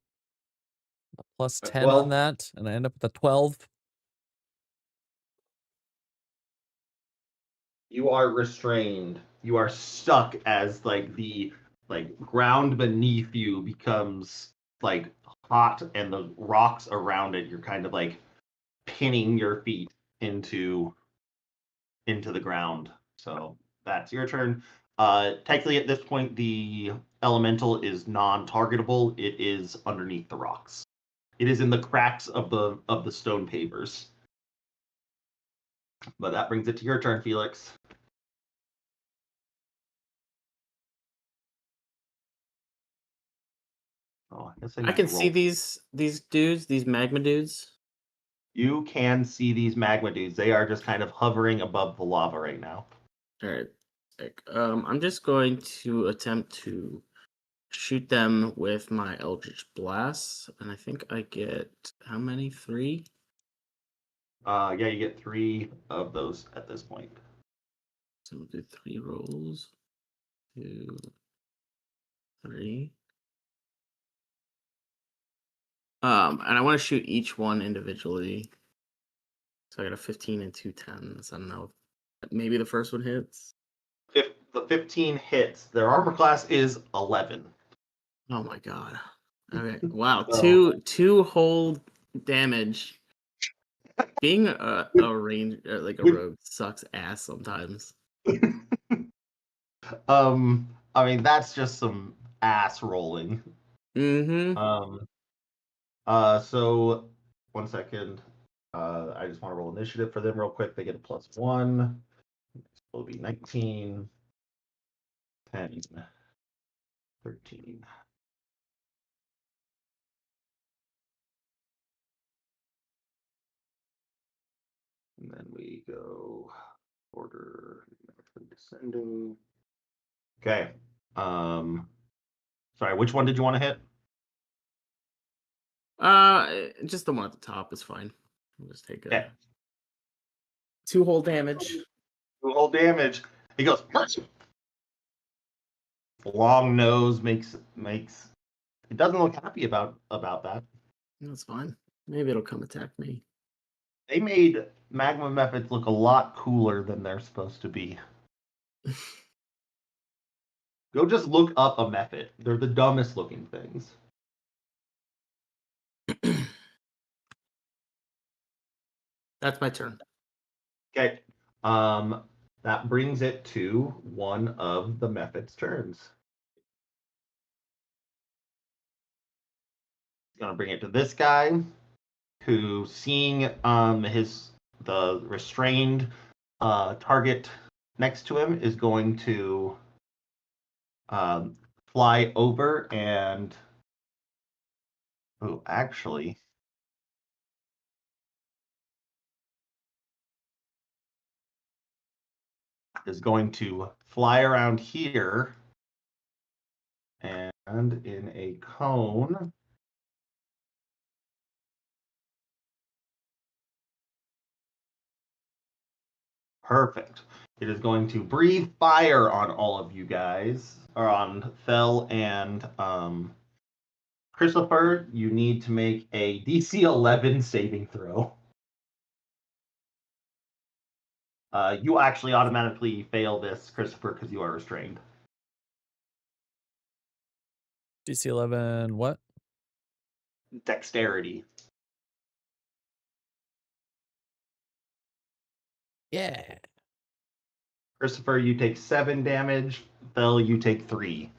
A plus 10 Well, on that, and I end up with a 12? You are restrained. You are stuck as the ground beneath you becomes like hot, and the rocks around it, you're kind of like pinning your feet into the ground. So that's your turn. Technically at this point the elemental is non-targetable. It is underneath the rocks. It is in the cracks of the stone pavers. But that brings it to your turn, Felix. Oh, I guess I need can to see roll. these dudes, these magma dudes. You can see these magma dudes. They are just kind of hovering above the lava right now. All right. Sick. I'm just going to attempt to shoot them with my Eldritch Blast, and I think I get how many? 3? Yeah, you get 3 of those at this point. So we'll do 3 rolls. 2, 3. And I want to shoot each one individually. So I got a 15 and 2 10s. I don't know. Maybe the first one hits. The 15 hits. Their armor class is 11. Oh my god. Okay. Wow. So- Two whole damage. Being a range like a Would- rogue sucks ass sometimes. I mean that's just some ass rolling. Mm-hmm. So 1 second. I just want to roll initiative for them real quick. They get a +1. It'll be 19, 10, 13. And then we go order descending. Okay. Sorry, which one did you want to hit? Just the one at the top is fine. I'll just take Okay. 2 whole damage. 2 whole damage. He goes. Long nose makes. He doesn't look happy about that. That's fine. Maybe it'll come attack me. They made magma methods look a lot cooler than they're supposed to be. Go just look up a method. They're the dumbest looking things. That's my turn. Okay. That brings it to one of the method's turns. Gonna bring it to this guy, who seeing the restrained target next to him is going to fly over and actually is going to fly around here and in a cone. Perfect. It is going to breathe fire on all of you guys, or on Fel and Christopher. You need to make a DC 11 saving throw. You actually automatically fail this, Christopher, because you are restrained. DC 11, what? Dexterity. Yeah. Christopher, you take 7 damage. Fel, you take 3.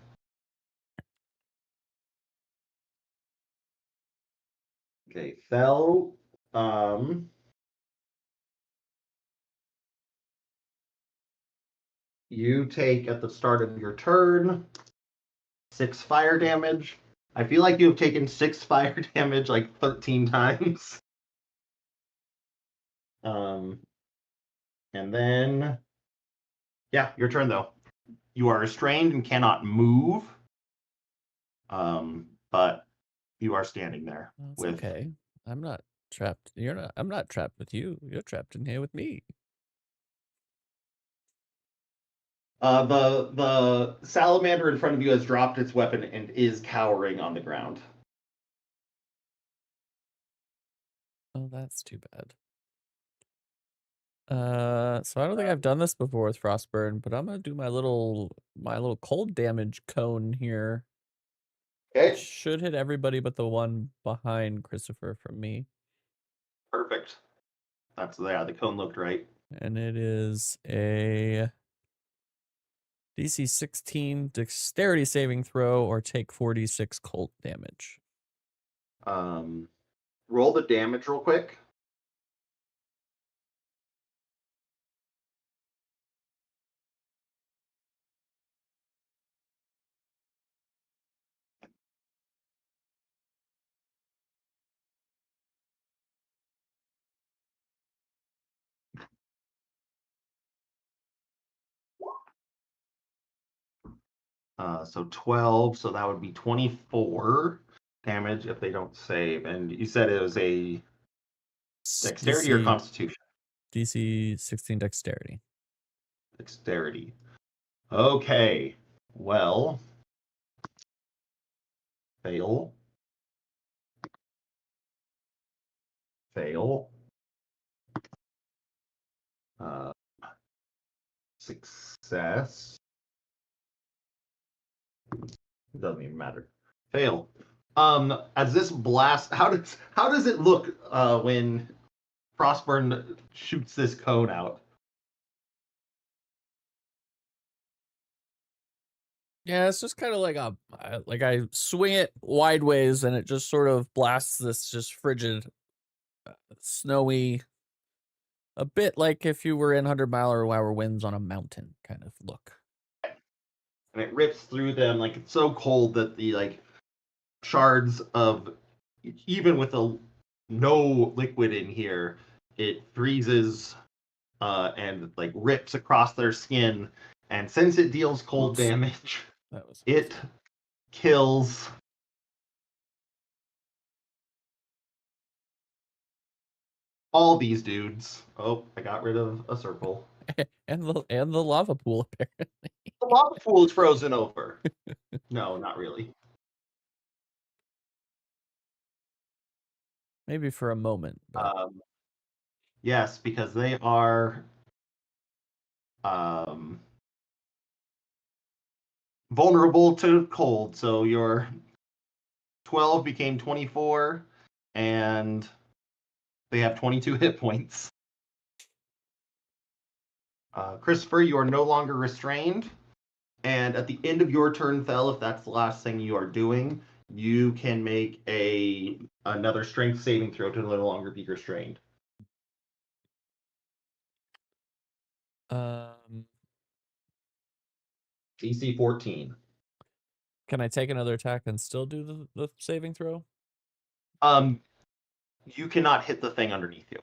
Okay, Fel. You take at the start of your turn 6 fire damage. I feel like you have taken 6 fire damage like 13 times. And then, yeah, your turn though. You are restrained and cannot move. But you are standing there. That's with okay. I'm not trapped. You're not. I'm not trapped with you. You're trapped in here with me. the salamander in front of you has dropped its weapon and is cowering on the ground. Oh, that's too bad. So I don't think I've done this before with Frostburn, but I'm gonna do my little cold damage cone here. Okay, It should hit everybody but the one behind Christopher from me. perfect. That's the cone looked right. And it is a DC 16 dexterity saving throw or take 46 cold damage. Roll the damage real quick. So 12, so that would be 24 damage if they don't save. And you said it was a dexterity or constitution? DC 16 dexterity. Dexterity. Okay. Well, fail. Fail. Success. It doesn't even matter. Fail. As this blast, how does it look when Frostburn shoots this cone out? Yeah, it's just kind of like like I swing it wideways and it just sort of blasts this just frigid, snowy, a bit like if you were in 100-mile-per-hour winds on a mountain kind of look. And it rips through them. Like, it's so cold that the like shards of, even with no liquid in here, it freezes and like rips across their skin. And since it deals cold damage, it kills all these dudes. Oh, I got rid of a circle. and the lava pool apparently. The lava pool is frozen over. No, not really. Maybe for a moment. But... yes, because they are vulnerable to cold. So your 12 became 24, and they have 22 hit points. Christopher, you are no longer restrained. And at the end of your turn, Fel, if that's the last thing you are doing, you can make another strength saving throw to no longer be restrained. DC 14. Can I take another attack and still do the saving throw? You cannot hit the thing underneath you.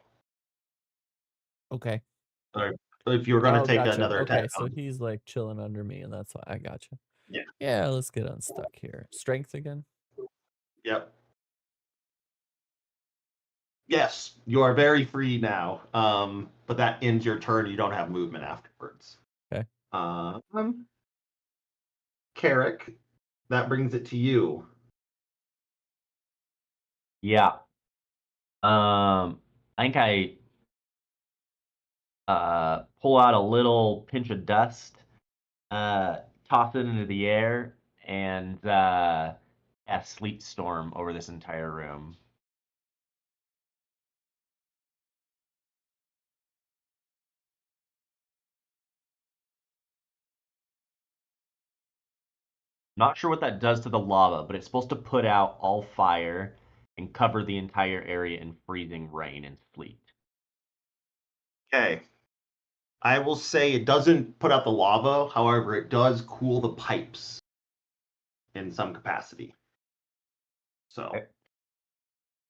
Okay. Or if you're going to take gotcha. another okay, attack. so he's like chilling under me, and that's why I gotcha. Yeah. Yeah, let's get unstuck here. Strength again? Yep. Yes, you are very free now. But that ends your turn. You don't have movement afterwards. Okay. Carrick, that brings it to you. Yeah. I think I pull out a little pinch of dust, toss it into the air, and cast sleet storm over this entire room. Not sure what that does to the lava, but it's supposed to put out all fire and cover the entire area in freezing rain and sleet. Okay. I will say it doesn't put out the lava, however, it does cool the pipes in some capacity. So,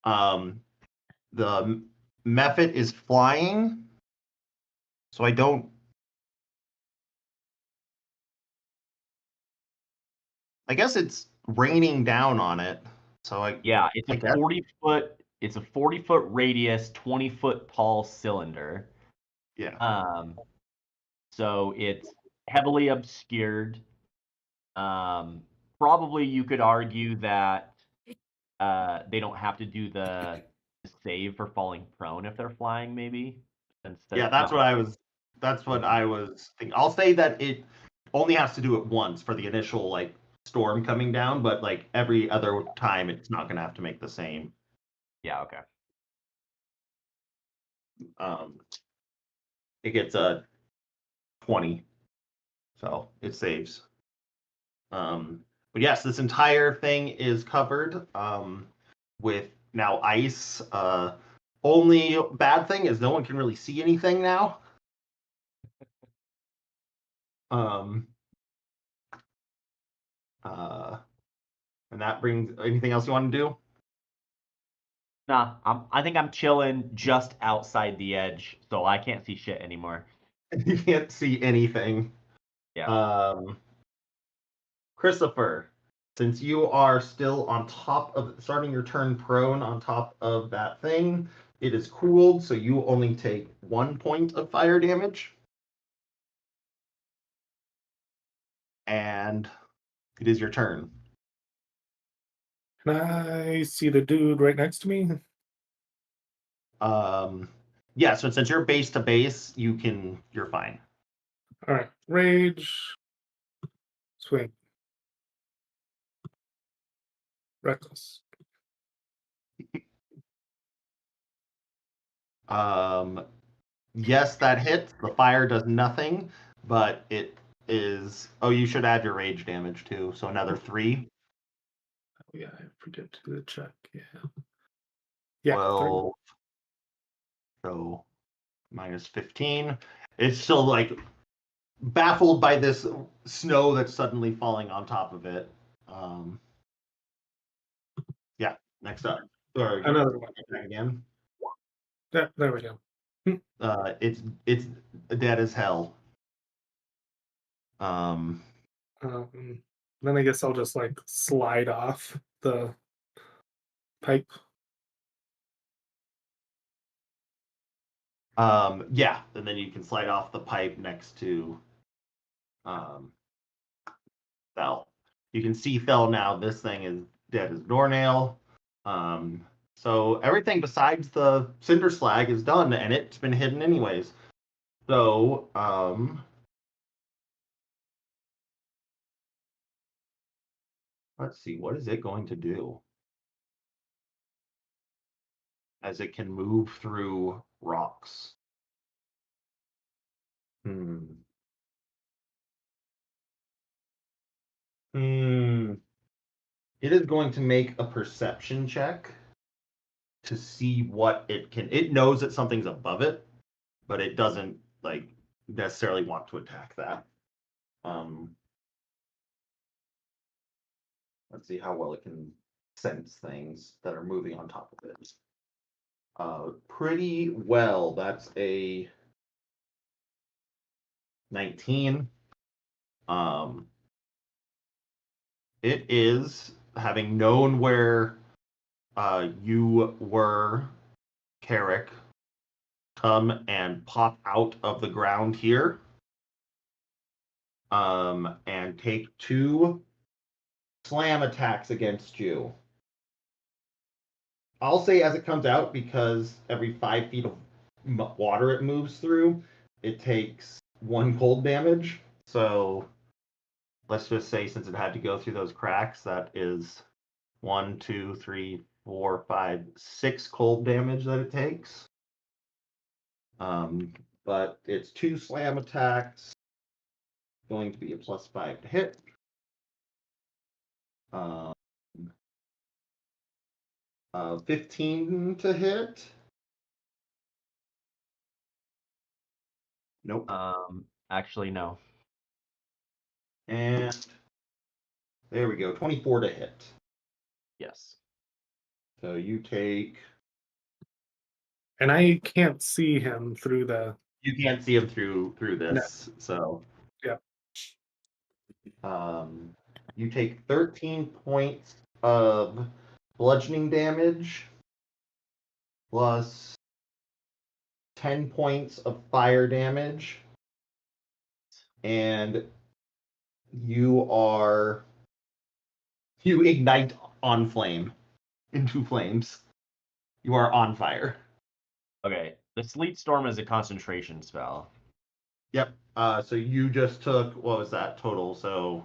the Mephit is flying, so I guess it's raining down on it. So it's a 40-foot. It's a 40-foot radius, 20-foot tall cylinder. Yeah. So it's heavily obscured. Probably you could argue that they don't have to do the save for falling prone if they're flying, maybe. Yeah, that's what I was thinking. I'll say that it only has to do it once for the initial like storm coming down, but like every other time it's not gonna have to make the same. Yeah, okay. It gets a 20. So it saves. But yes, this entire thing is covered with now ice. Only bad thing is no one can really see anything now. And that brings anything else you want to do? Nah, I think I'm chilling just outside the edge, so I can't see shit anymore. You can't see anything. Yeah. Christopher, since you are still on top of starting your turn prone on top of that thing, it is cooled, so you only take 1 point of fire damage. And it is your turn. Can I see the dude right next to me? Yeah, so since you're base to base, you're fine. All right, rage, swing, reckless. Yes, that hits. The fire does nothing, but it is. Oh, you should add your rage damage too. So another 3. Oh, yeah, I forget to do the check. Yeah. Yeah. 12. So minus 15. It's still like baffled by this snow that's suddenly falling on top of it. Yeah, next up. Or Another one. again. Yeah, there we go. It's dead as hell. Then I guess I'll just like slide off the pipe. Yeah, and then you can slide off the pipe next to Fel. You can see Fel now. This thing is dead as doornail. So everything besides the cinder slag is done, and it's been hidden anyways. So let's see, what is it going to do? As it can move through rocks. It is going to make a perception check to see what it can. It knows that something's above it, but it doesn't like necessarily want to attack that. Let's see how well it can sense things that are moving on top of it. Pretty well. That's a 19. It is, having known where you were, Carrick, come and pop out of the ground here. And take 2 slam attacks against you. I'll say as it comes out, because every 5 feet of water it moves through, it takes 1 cold damage. So let's just say, since it had to go through those cracks, that is 1, 2, 3, 4, 5, 6 cold damage that it takes. But it's 2 slam attacks, going to be a +5 to hit. 15 to hit. Nope. Actually, no. And there we go. 24 to hit. Yes. So you take. And I can't see him through the. You can't see him through this. So. Yep. You take 13 points of bludgeoning damage plus 10 points of fire damage, and you ignite on flame into flames. You are on fire. Okay. The sleet storm is a concentration spell. Yep. So you just took, what was that total? So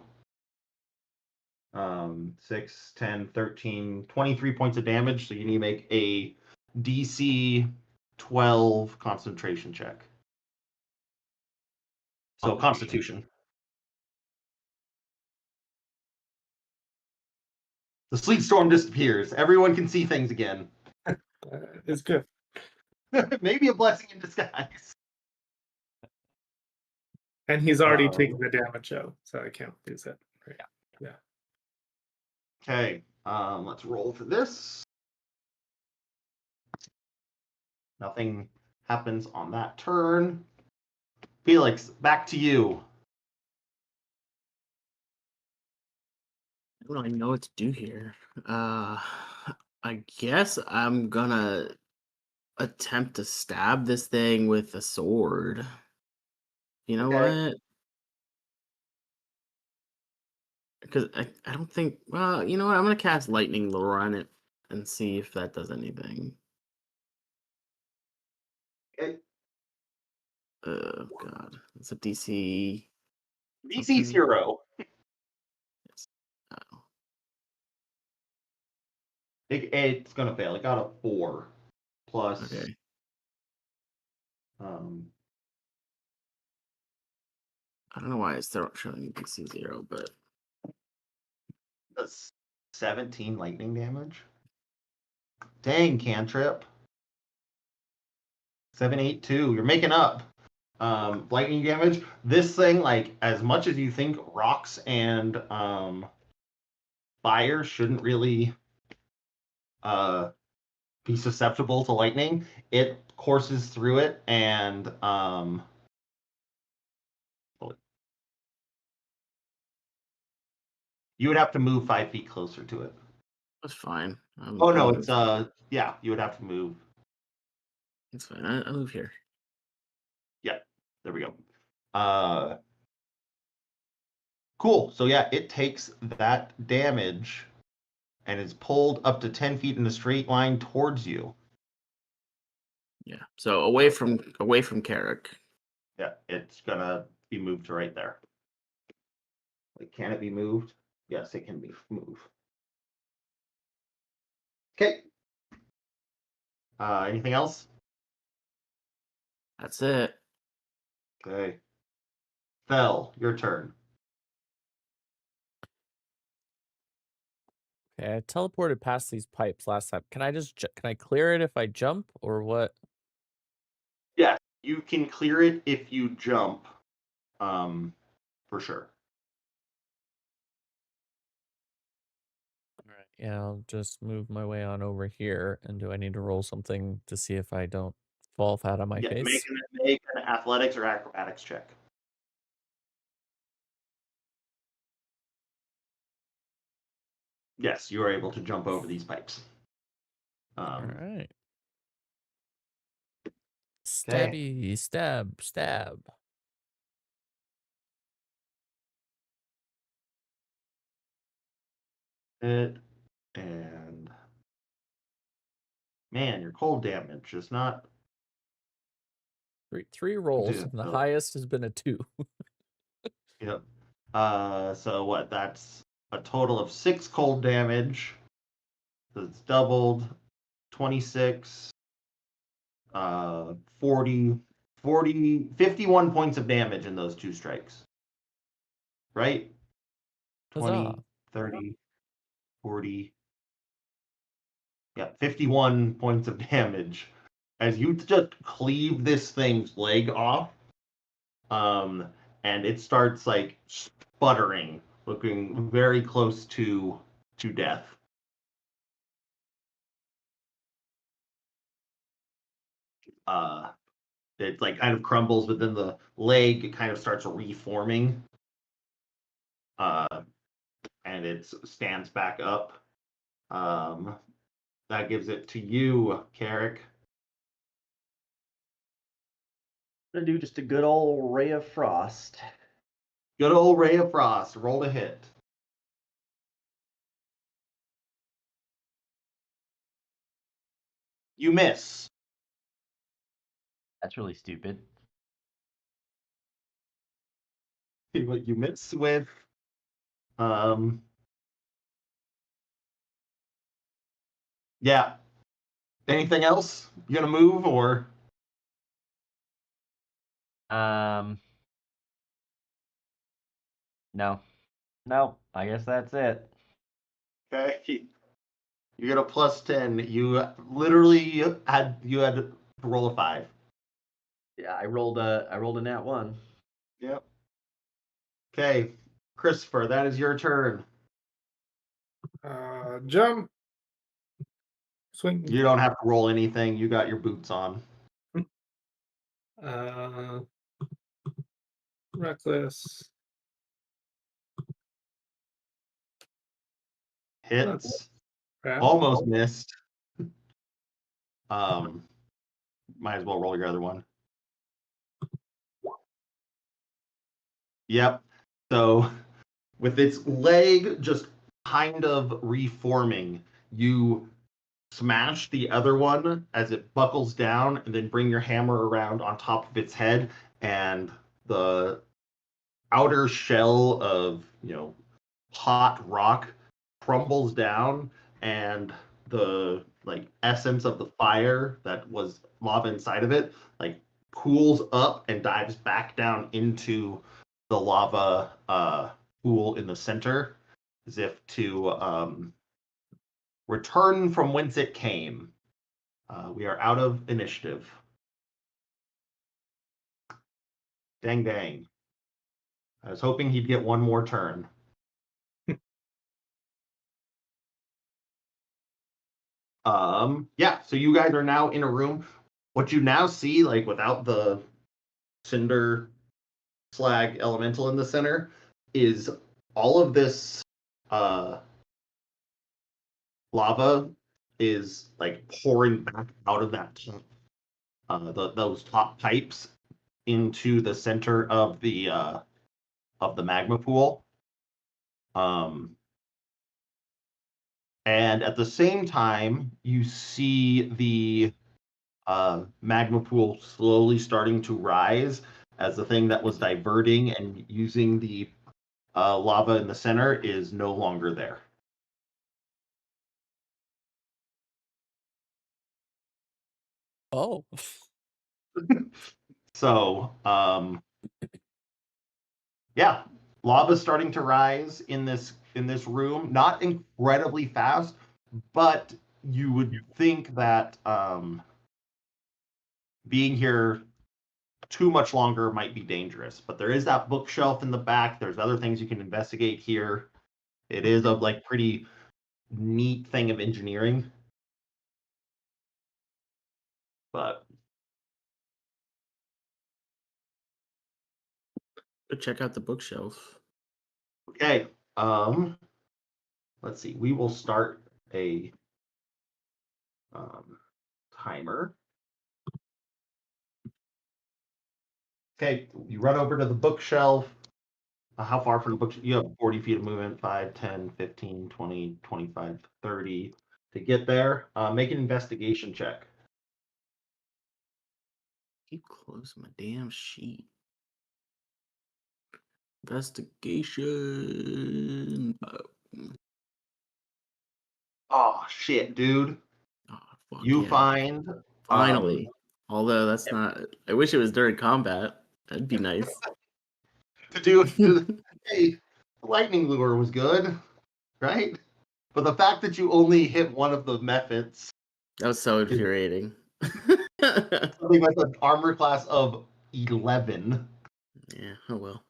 6, 10, 13, 23 points of damage. So you need to make a DC 12 concentration check. So Constitution. The sleet storm disappears. Everyone can see things again. It's good. Maybe a blessing in disguise. And he's already taken the damage out, so I can't use it. Right. Yeah. Okay. Let's roll for this. Nothing happens on that turn. Felix, back to you. I don't really know what to do here. I guess I'm gonna attempt to stab this thing with a sword. You know Okay. what? Because I don't think. Well, you know what? I'm gonna cast lightning lure on it and see if that does anything. Okay. Oh God, it's a DC. DC something. 0. Oh, It's gonna fail. It got a 4 plus. okay. I don't know why it's still showing me DC 0, but That's 17 lightning damage. Dang, cantrip. 782. You're making up. Lightning damage. This thing, like, as much as you think rocks and fire shouldn't really be susceptible to lightning, it courses through it and you would have to move 5 feet closer to it. that's fine. Oh no, I'll it's move. yeah, you would have to move. It's fine. I'll move here. Yeah, there we go. Cool. So yeah, it takes that damage and is pulled up to 10 feet in a straight line towards you. Yeah. So away from Carrick. Yeah, it's gonna be moved to right there. Like, can it be moved? Yes, it can be moved. Okay. Anything else? That's it. Okay. Fel, your turn. Okay, I teleported past these pipes last time. Can I just can I clear it if I jump or what? Yeah, you can clear it if you jump. For sure. All right. Yeah, I'll just move my way on over here. And do I need to roll something to see if I don't fall flat on my Yeah, face? make an athletics or acrobatics check. Yes, you are able to jump over these pipes. All right. Okay. Stabby, stab, stab. And man, your cold damage is not. Three rolls, Dude, and the oh, highest has been a 2. yep. So what? That's a total of 6 cold damage. So it's doubled. 26, 40, 51 points of damage in those 2 strikes. Right? 20, Huzzah. 30, 40. Yeah, 51 points of damage as you just cleave this thing's leg off. And it starts like sputtering, looking very close to death. It like kind of crumbles, but then the leg kind of starts reforming. And it stands back up. That gives it to you, Carrick. I'm gonna do just a good old ray of frost. Good old Ray of Frost. Roll to hit. You miss. That's really stupid. What you miss with. Yeah. Anything else? You gonna move or? No. No, I guess that's it. Okay. You get a +10. You literally had to roll a 5. Yeah, I rolled a nat 1. Yep. Okay, Christopher, that is your turn. Jump. Swing. You don't have to roll anything. You got your boots on. Reckless. hits. Yeah. Almost missed. Might as well roll your other one. Yep. So with its leg just kind of reforming, you smash the other one as it buckles down, and then bring your hammer around on top of its head, and the outer shell of, hot rock crumbles down, and the essence of the fire that was lava inside of it cools up and dives back down into the lava pool in the center, as if to return from whence it came. We are out of initiative. Dang dang. I was hoping he'd get one more turn. Yeah, so you guys are now in a room. What you now see, without the cinder slag elemental in the center, is all of this lava is pouring back out of that those top pipes into the center of the magma pool. And at the same time, you see the magma pool slowly starting to rise, as the thing that was diverting and using the lava in the center is no longer there. Oh. So, yeah, lava's starting to rise in this room, not incredibly fast, but you would think that being here too much longer might be dangerous. But there is that bookshelf in the back. There's other things you can investigate here. It is a pretty neat thing of engineering. But Go check out the bookshelf. okay, let's see. We will start a timer. Okay, you run over to the bookshelf. How far from the bookshelf? You have 40 feet of movement, 5, 10, 15, 20, 25, 30 to get there. Make an investigation check. Keep closing my damn sheet. Investigation. Oh, shit, dude. Oh, fuck You yeah. find... Finally. Although that's not... I wish it was during combat. That'd be nice. Hey, lightning lure was good, right? But the fact that you only hit one of the methods... That was so infuriating. Something like an armor class of 11. Yeah, oh well.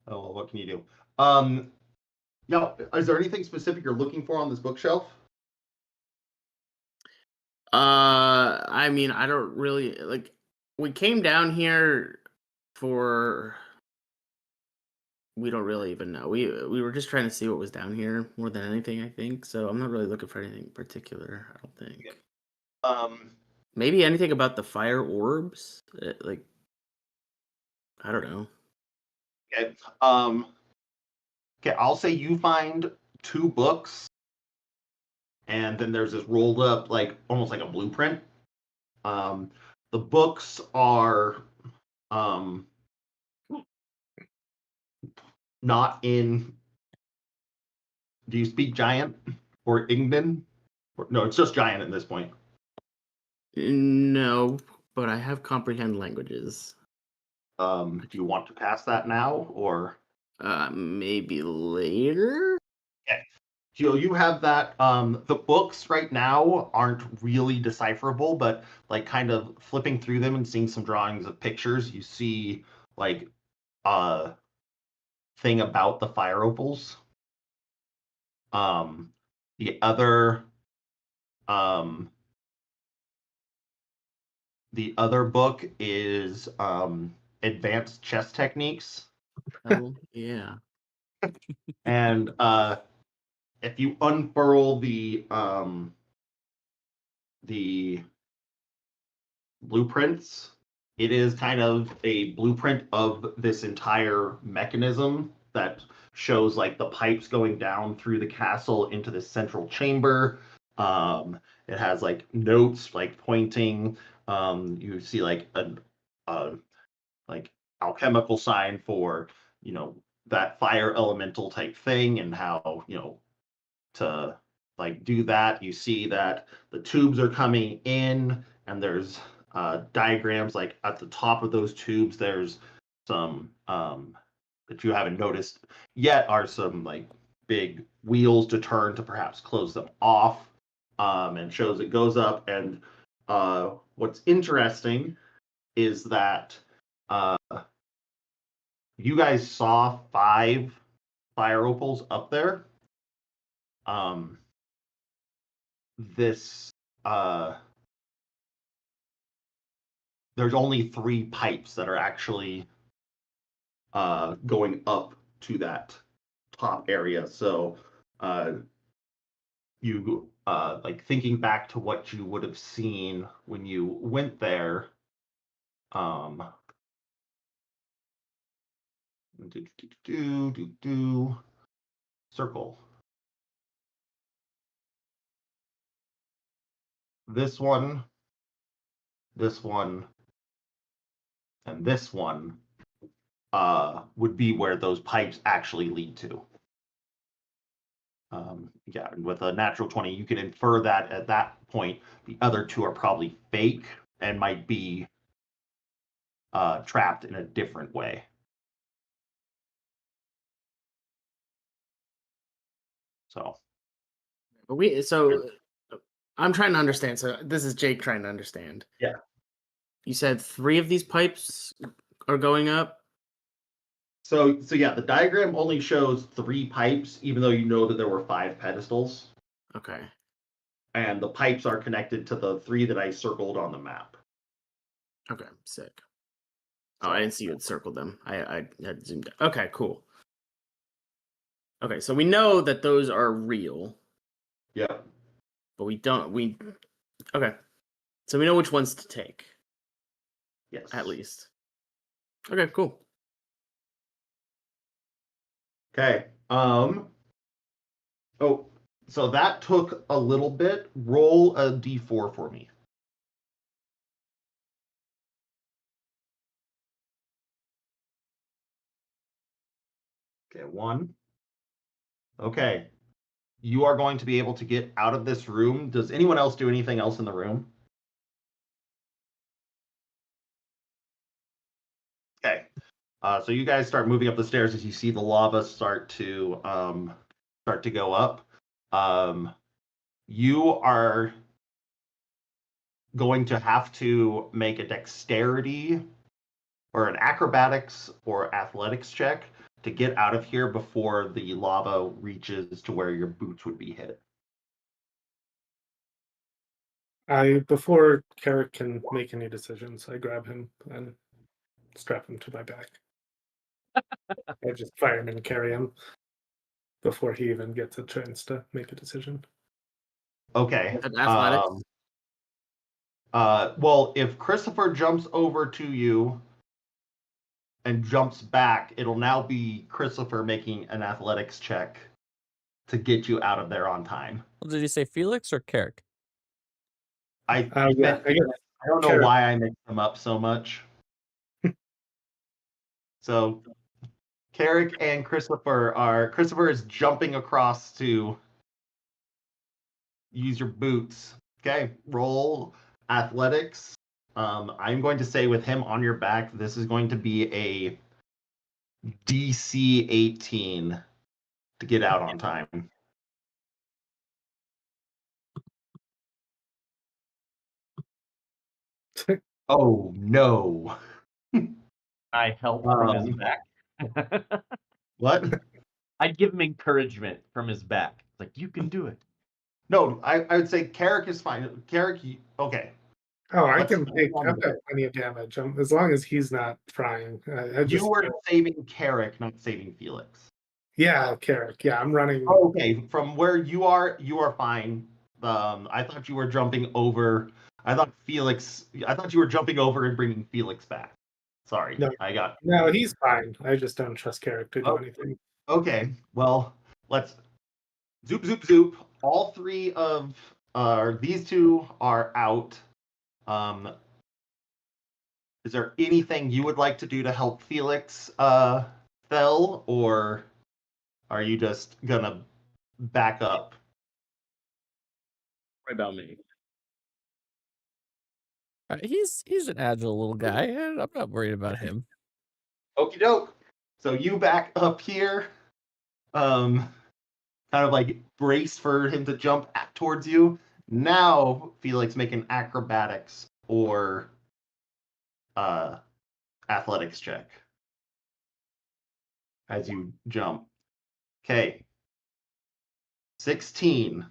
Oh, well, what can you do? Now, is there anything specific you're looking for on this bookshelf? I mean, I don't really we came down here for we don't really even know. We were just trying to see what was down here more than anything, I think. So I'm not really looking for anything particular, I don't think. Maybe anything about the fire orbs? I don't know. Okay. Okay, I'll say you find 2 books, and then there's this rolled up, almost like a blueprint. The books are not in... Do you speak Giant or Ignan? No, it's just Giant at this point. No, but I have comprehend languages. Do you want to pass that now, or Maybe later? okay? You have that. The books right now aren't really decipherable, but kind of flipping through them and seeing some drawings of pictures, you see a thing about the fire opals. The other book is advanced chess techniques. Oh, yeah. And if you unfurl the blueprints, it is kind of a blueprint of this entire mechanism that shows like the pipes going down through the castle into the central chamber. It has like notes like pointing. You see like a like alchemical sign for that fire elemental type thing, and how to like do that. You see that the tubes are coming in, and there's diagrams like at the top of those tubes. There's some that you haven't noticed yet are some like big wheels to turn to perhaps close them off, and shows it goes up. And what's interesting is that you guys saw 5 fire opals up there. This there's only 3 pipes that are actually going up to that top area. So you like thinking back to what you would have seen when you went there. Circle. This one, and this one would be where those pipes actually lead to. Yeah, with a natural 20, you can infer that at that point the other 2 are probably fake and might be trapped in a different way. So I'm trying to understand. So this is Jake trying to understand. Yeah. You said 3 of these pipes are going up? So yeah, the diagram only shows 3 pipes, even though you know that there were 5 pedestals. Okay. And the pipes are connected to the 3 that I circled on the map. Okay, sick. Oh, I didn't see you had circled them. I had zoomed out. Okay, cool. Okay, so we know that those are real. Yep. But okay. So we know which ones to take. Yes. At least. Okay, cool. Okay. Oh, so that took a little bit. Roll a d4 for me. Okay, 1. Okay. You are going to be able to get out of this room. Does anyone else do anything else in the room? Okay. So you guys start moving up the stairs as you see the lava start to go up. You are going to have to make a dexterity or an acrobatics or athletics check to get out of here before the lava reaches to where your boots would be hit. Before Carrick can make any decisions, I grab him and strap him to my back. I just fire him and carry him before he even gets a chance to make a decision. Okay. Athletics? Well, if Christopher jumps over to you and jumps back, it'll now be Christopher making an athletics check to get you out of there on time. Well, did you say Felix or Carrick? I don't know Carrick. why I mix them up so much. So Carrick and Christopher is jumping across to use your boots. Okay, roll athletics. I'm going to say with him on your back, this is going to be a DC 18 to get out on time. Oh no. I help from his back. What? I'd give him encouragement from his back. Like, you can do it. No, I would say Carrick is fine. Carrick, okay. Oh, I Let's can move take on I've to got it. plenty of damage as long as he's not trying. You were saving Carrick, not saving Felix. Yeah, Carrick. Yeah, I'm running. Okay, from where you are fine. I thought you were jumping over. I thought you were jumping over and bringing Felix back. Sorry, No. No, he's fine. I just don't trust Carrick to do anything. Okay, well, let's zoop, zoop, zoop. All three of these two are out. Is there anything you would like to do to help Felix fell, or are you just gonna back up? What about me? He's an agile little guy, and I'm not worried about him. Okie doke. So you back up here, kind of like brace for him to jump towards you. Now Felix, make an acrobatics or athletics check as you jump. Okay. 16.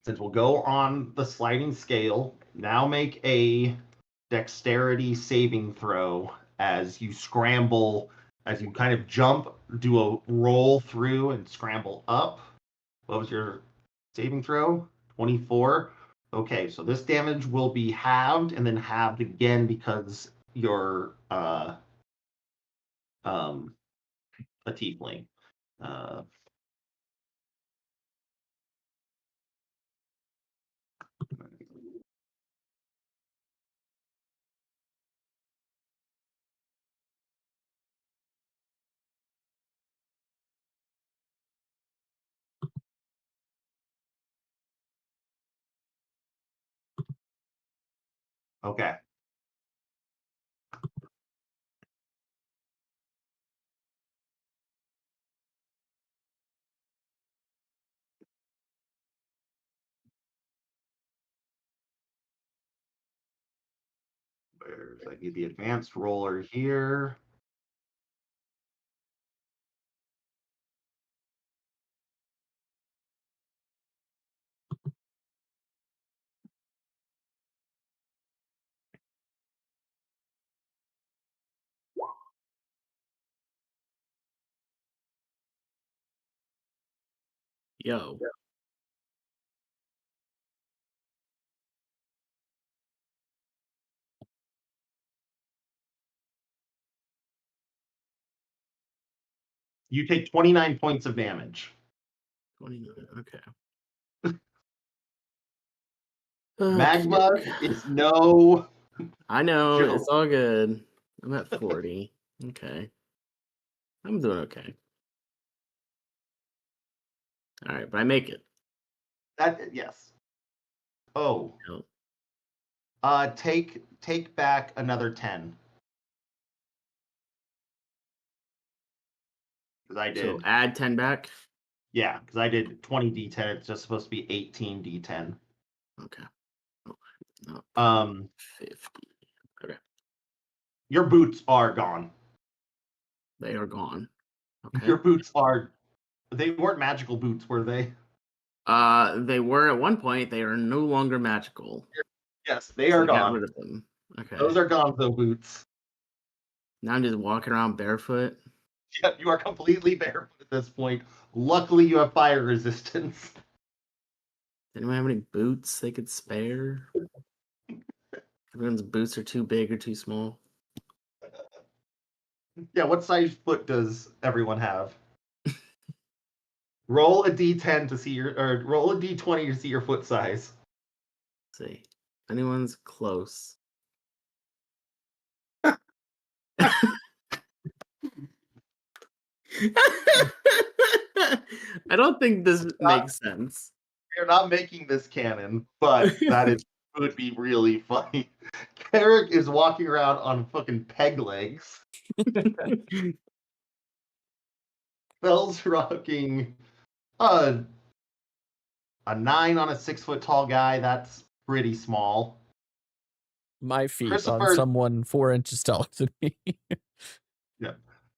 Since we'll go on the sliding scale, now make a dexterity saving throw as you scramble, as you kind of jump, do a roll through and scramble up. What was your saving throw? 24. Okay, so this damage will be halved and then halved again because you're a tiefling. Okay. Where's I need the advanced roller here. Yo. You take 29 points of damage. 29. Okay. Magma is no. I know, joke. it's all good. I'm at 40. Okay. I'm doing okay. All right, but I make it. Yes. Oh. No. Take back another 10. Because I did. So add 10 back. Yeah, because I did 20 d10. It's just supposed to be 18 d10. Okay. Oh, no. 50. Okay. Your boots are gone. They are gone. Okay. Your boots are. They weren't magical boots, were they? They were at one point. They are no longer magical. Yes, they So are I got gone. rid of them. Okay. Those are Gonzo boots. Now I'm just walking around barefoot. Yeah, you are completely barefoot at this point. Luckily, you have fire resistance. Does anyone have any boots they could spare? Everyone's boots are too big or too small. Yeah, what size foot does everyone have? Roll a d10 to see or roll a d20 to see your foot size. Let's see. Anyone's close. I don't think this makes sense. You're not making this canon, but would be really funny. Carrick is walking around on fucking peg legs. Bell's rocking a 9 on a 6 foot tall guy. That's pretty small. My feet Christopher- on someone 4 inches taller than me.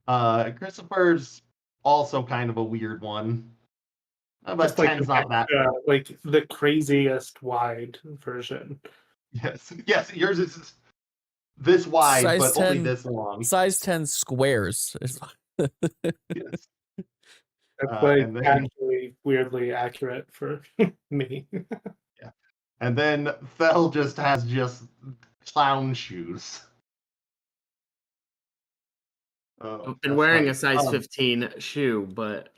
Christopher's also kind of a weird one. But Just like 10's not that. like the craziest wide version. Yes, yours is this wide, Size but only 10 this long. Size 10 squares. Yes. That's like and then actually weirdly accurate for me. and then Fel just has clown shoes. Oh, I've been that's wearing funny. a size 15 shoe, but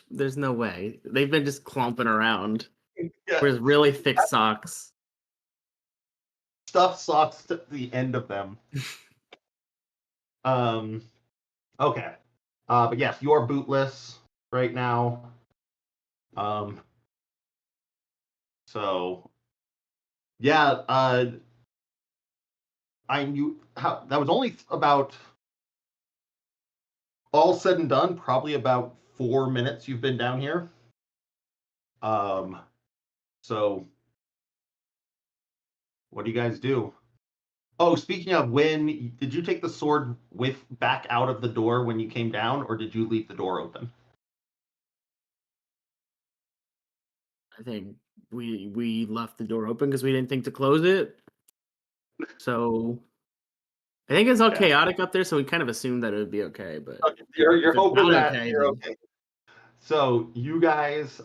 there's no way. They've been just clumping around Yeah, with really thick socks. stuff socks to the end of them. Okay. But yes, you're bootless right now. So yeah, that was only about, all said and done, probably about 4 minutes you've been down here. So what do you guys do? Oh, speaking of, did you take the sword back out of the door when you came down, or did you leave the door open? I think we left the door open because we didn't think to close it. So I think it's all Yeah. chaotic up there, so we kind of assumed that it would be okay. But You're if it's hoping not that okay, you're then- okay. So you guys,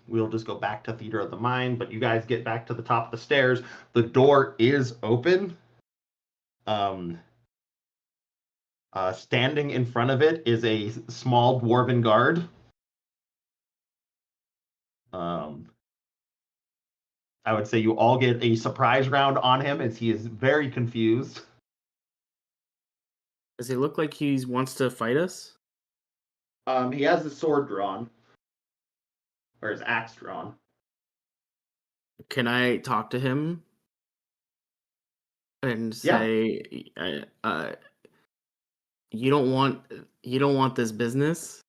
we'll just go back to Theater of the Mind, but you guys get back to the top of the stairs. The door is open. Standing in front of it is a small dwarven guard. I would say you all get a surprise round on him as he is very confused. Does he look like he wants to fight us? He has his sword drawn, or his axe drawn. Can I talk to him and say, you don't want this business?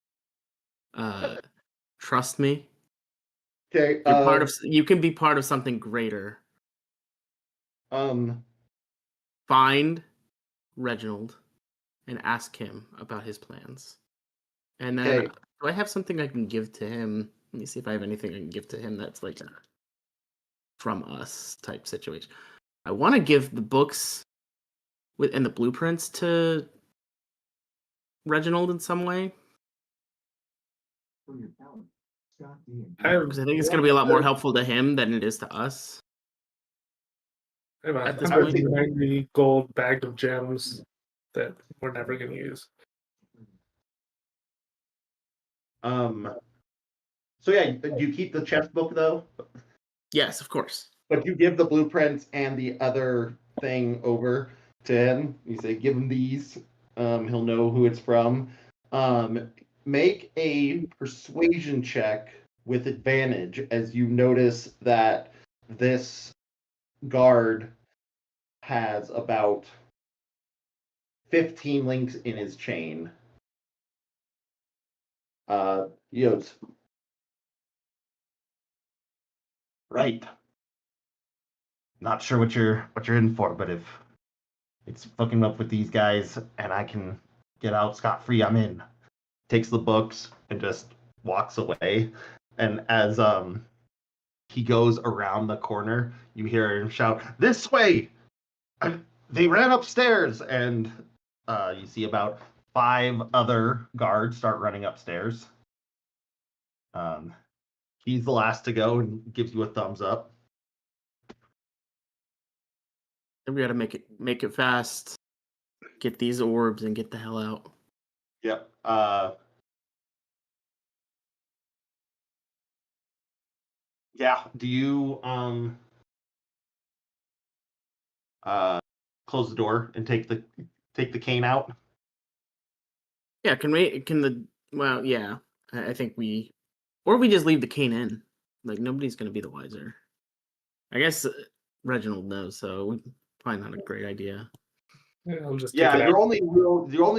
Trust me. Okay. You can be part of something greater. Um. Find Reginald and ask him about his plans. And then, Okay. do I have something I can give to him? Let me see if I have anything I can give to him that's like a from us type situation. I want to give the books and the blueprints to Reginald in some way. Because I think it's going to be a lot more helpful to him than it is to us. I have At this 190 gold bag of gems that we're never going to use. So yeah, you keep the chest book though, Yes, of course. but you give the blueprints and the other thing over to him. You say, "Give him these. He'll know who it's from." Make a persuasion check with advantage as you notice that this guard has about 15 links in his chain. Yodes. Right. Not sure what you're in for, but if it's fucking up with these guys and I can get out scot-free, I'm in. Takes the books and just walks away. And as he goes around the corner, you hear him shout, "This way!" They ran upstairs, and you see about 5 other guards start running upstairs. He's the last to go and gives you a thumbs up. We got to make it fast. Get these orbs and get the hell out. Yep. Yeah. Do you close the door and take the cane out? Yeah, yeah. I think we just leave the cane in. Like nobody's gonna be the wiser. I guess Reginald knows, so probably not a great idea. Yeah, I'll just Yeah, take it your out. only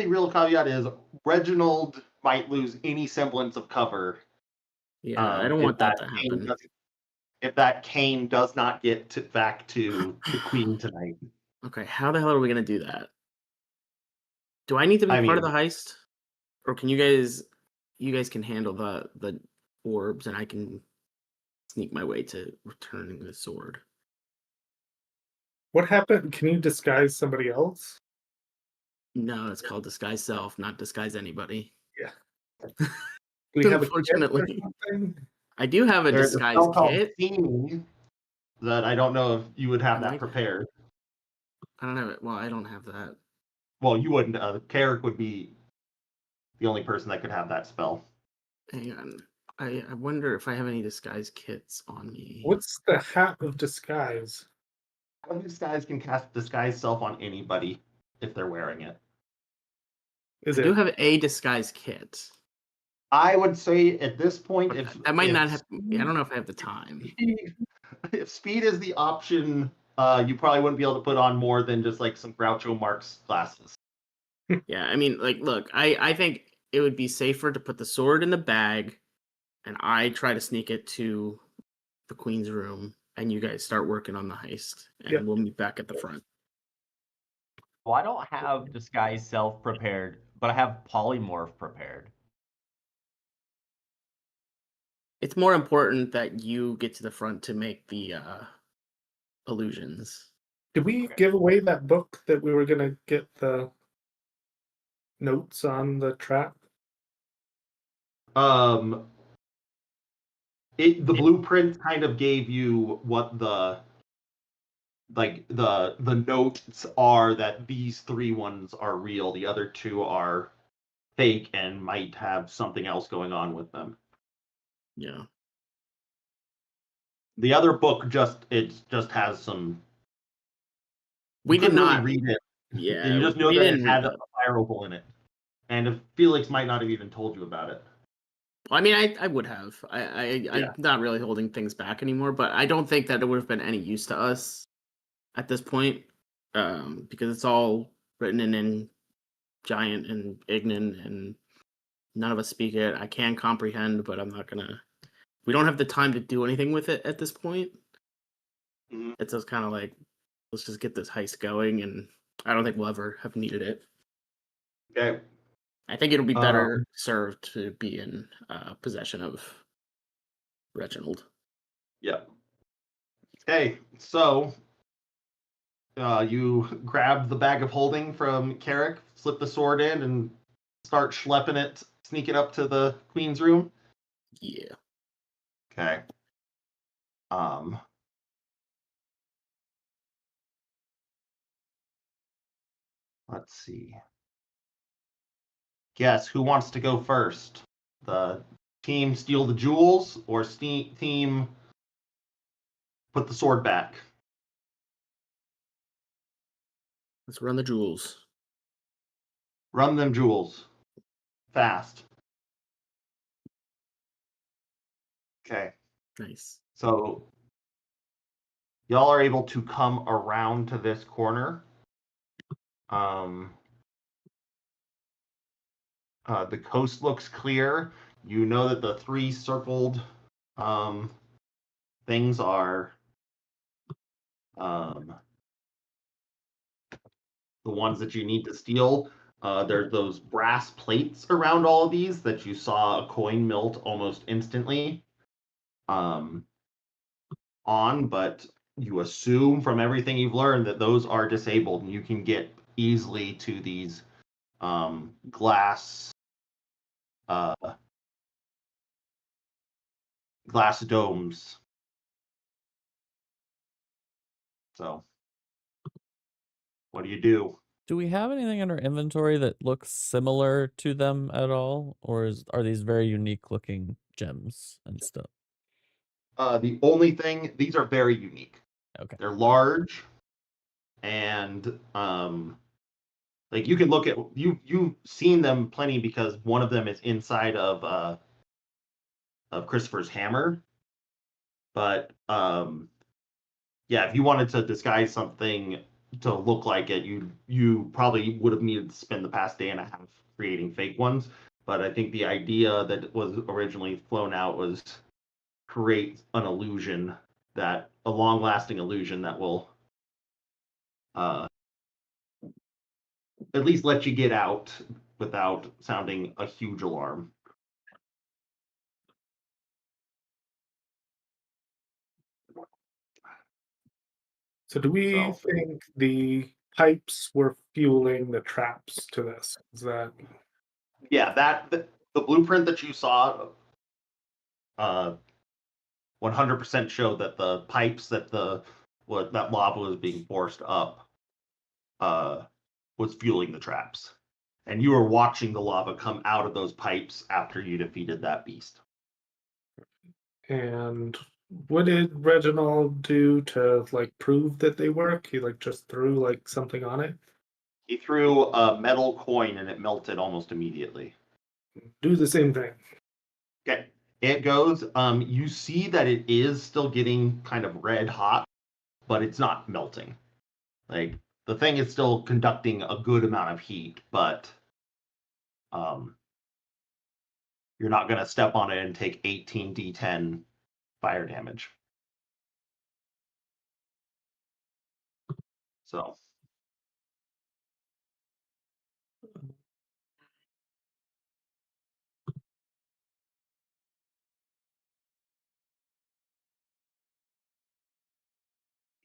real caveat is Reginald might lose any semblance of cover. Yeah, I don't want that to cane happen. if that cane does not get back to the Queen tonight. Okay, how the hell are we gonna do that? Do I need to be part of the heist, or can you guys can handle the orbs, and I can sneak my way to returning the sword? What happened? Can you disguise somebody else? No, it's called disguise self, not disguise anybody. Do we have a kit or Unfortunately. something? I do have a There's a disguise spell called kit. Theming that I don't know if you would have I that might- prepared. I don't have it. Well, I don't have that. Well, you wouldn't. Carrick would be the only person that could have that spell. Hang on. I wonder if I have any disguise kits on me. What's the hat of disguise? One of these guys can cast disguise self on anybody if they're wearing it. Is I do it have a disguise kit. I would say at this point, But if I might if not have. I don't know if I have the time. if speed is the option, you probably wouldn't be able to put on more than just like some Groucho Marx glasses. Yeah, I mean, like, look, I think it would be safer to put the sword in the bag, and I try to sneak it to the queen's room, and you guys start working on the heist, and Yep. we'll meet back at the front. Well, I don't have disguise self prepared, but I have polymorph prepared. It's more important that you get to the front to make the illusions. Did we give away that book that we were gonna get the notes on the trap? The blueprint kind of gave you what the notes are, that these 3 ones are real, the other 2 are fake and might have something else going on with them. Yeah. The other book just has some. We you did couldn't not. really read it. Yeah. You just know we that didn't it read had that. a fire opal in it, and if Felix might not have even told you about it. I mean, I would have. Yeah. I'm not really holding things back anymore, but I don't think that it would have been any use to us at this point, because it's all written in Giant and Ignan, and none of us speak it. I can comprehend, but I'm not gonna. We don't have the time to do anything with it at this point. Mhm. It's just kind of like, let's just get this heist going, and I don't think we'll ever have needed it. Okay. I think it'll be better served to be in possession of Reginald. Yep. Okay, so you grab the bag of holding from Carrick, slip the sword in, and start schlepping it, sneak it up to the queen's room. Yeah. Okay. Let's see. Guess who wants to go first? The team steal the jewels, or team put the sword back? Let's run the jewels. Run them jewels. Fast. Okay. Nice. So y'all are able to come around to this corner. The coast looks clear. You know that the 3 circled things are the ones that you need to steal. There's those brass plates around all of these that you saw a coin melt almost instantly on, but you assume from everything you've learned that those are disabled, and you can get easily to these glass domes. So what do you do? Do we have anything in our inventory that looks similar to them at all, or are these very unique looking gems and stuff? The only thing, these are very unique. Okay. They're large, and like you can look at you've seen them plenty, because one of them is inside of Christopher's hammer. But yeah, if you wanted to disguise something to look like it, you probably would have needed to spend the past day and a half creating fake ones. But I think the idea that was originally flown out was create an illusion, a long-lasting illusion that will at least let you get out without sounding a huge alarm. So do we So- think the pipes were fueling the traps to this. Is that Yeah, the blueprint that you saw 100% showed that the pipes that that lava was being forced up was fueling the traps. And you were watching the lava come out of those pipes after you defeated that beast. and what did Reginald do to like prove that they work? He like just threw like something on it. He threw a metal coin and it melted almost immediately. Do the same thing. Okay. It goes, you see that it is still getting kind of red hot, but it's not melting. Like, the thing is still conducting a good amount of heat, but you're not going to step on it and take 18 d10 fire damage. So.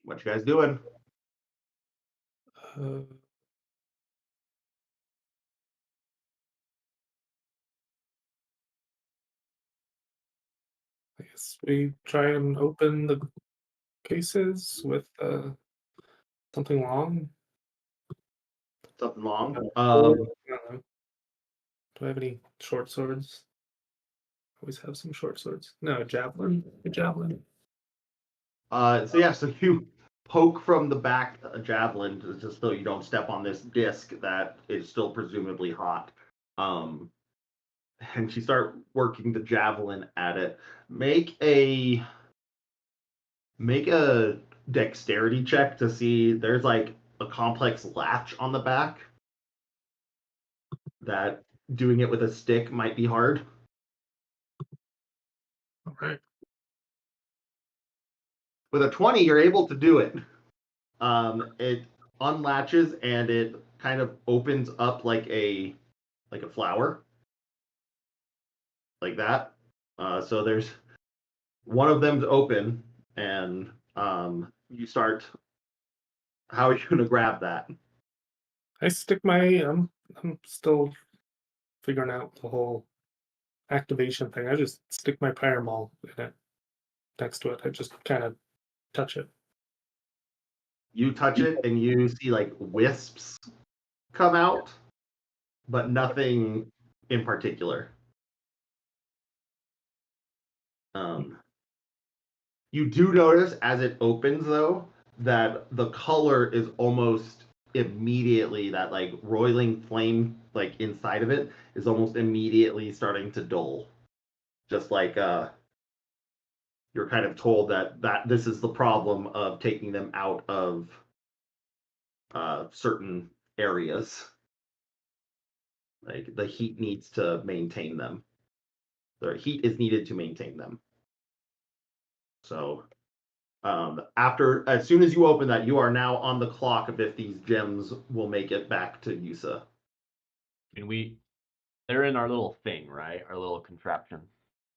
What you guys doing? I guess we try and open the cases with something long. Something long. I don't know. Do I have any short swords? Always have some short swords. No, a javelin. A javelin. So you poke from the back a javelin just so you don't step on this disc that is still presumably hot. And you start working the javelin at it. Make a dexterity check to see there's like a complex latch on the back that doing it with a stick might be hard. Okay. With a 20, you're able to do it. It unlatches and it kind of opens up like a flower, like that. So there's one of them's open, and you start. How are you gonna grab that? I stick my. I'm still figuring out the whole activation thing. I just stick my pyramol in it next to it. I just kind of touch it. You touch it, and you see like wisps come out, but nothing in particular. You do notice as it opens, though, that the color is almost immediately, that like roiling flame like inside of it is almost immediately starting to dull. Just like you're kind of told that this is the problem of taking them out of certain areas. Like the heat needs to maintain them. The heat is needed to maintain them. So as soon as you open that, you are now on the clock of if these gems will make it back to Yusa. They're in our little thing, right? Our little contraption.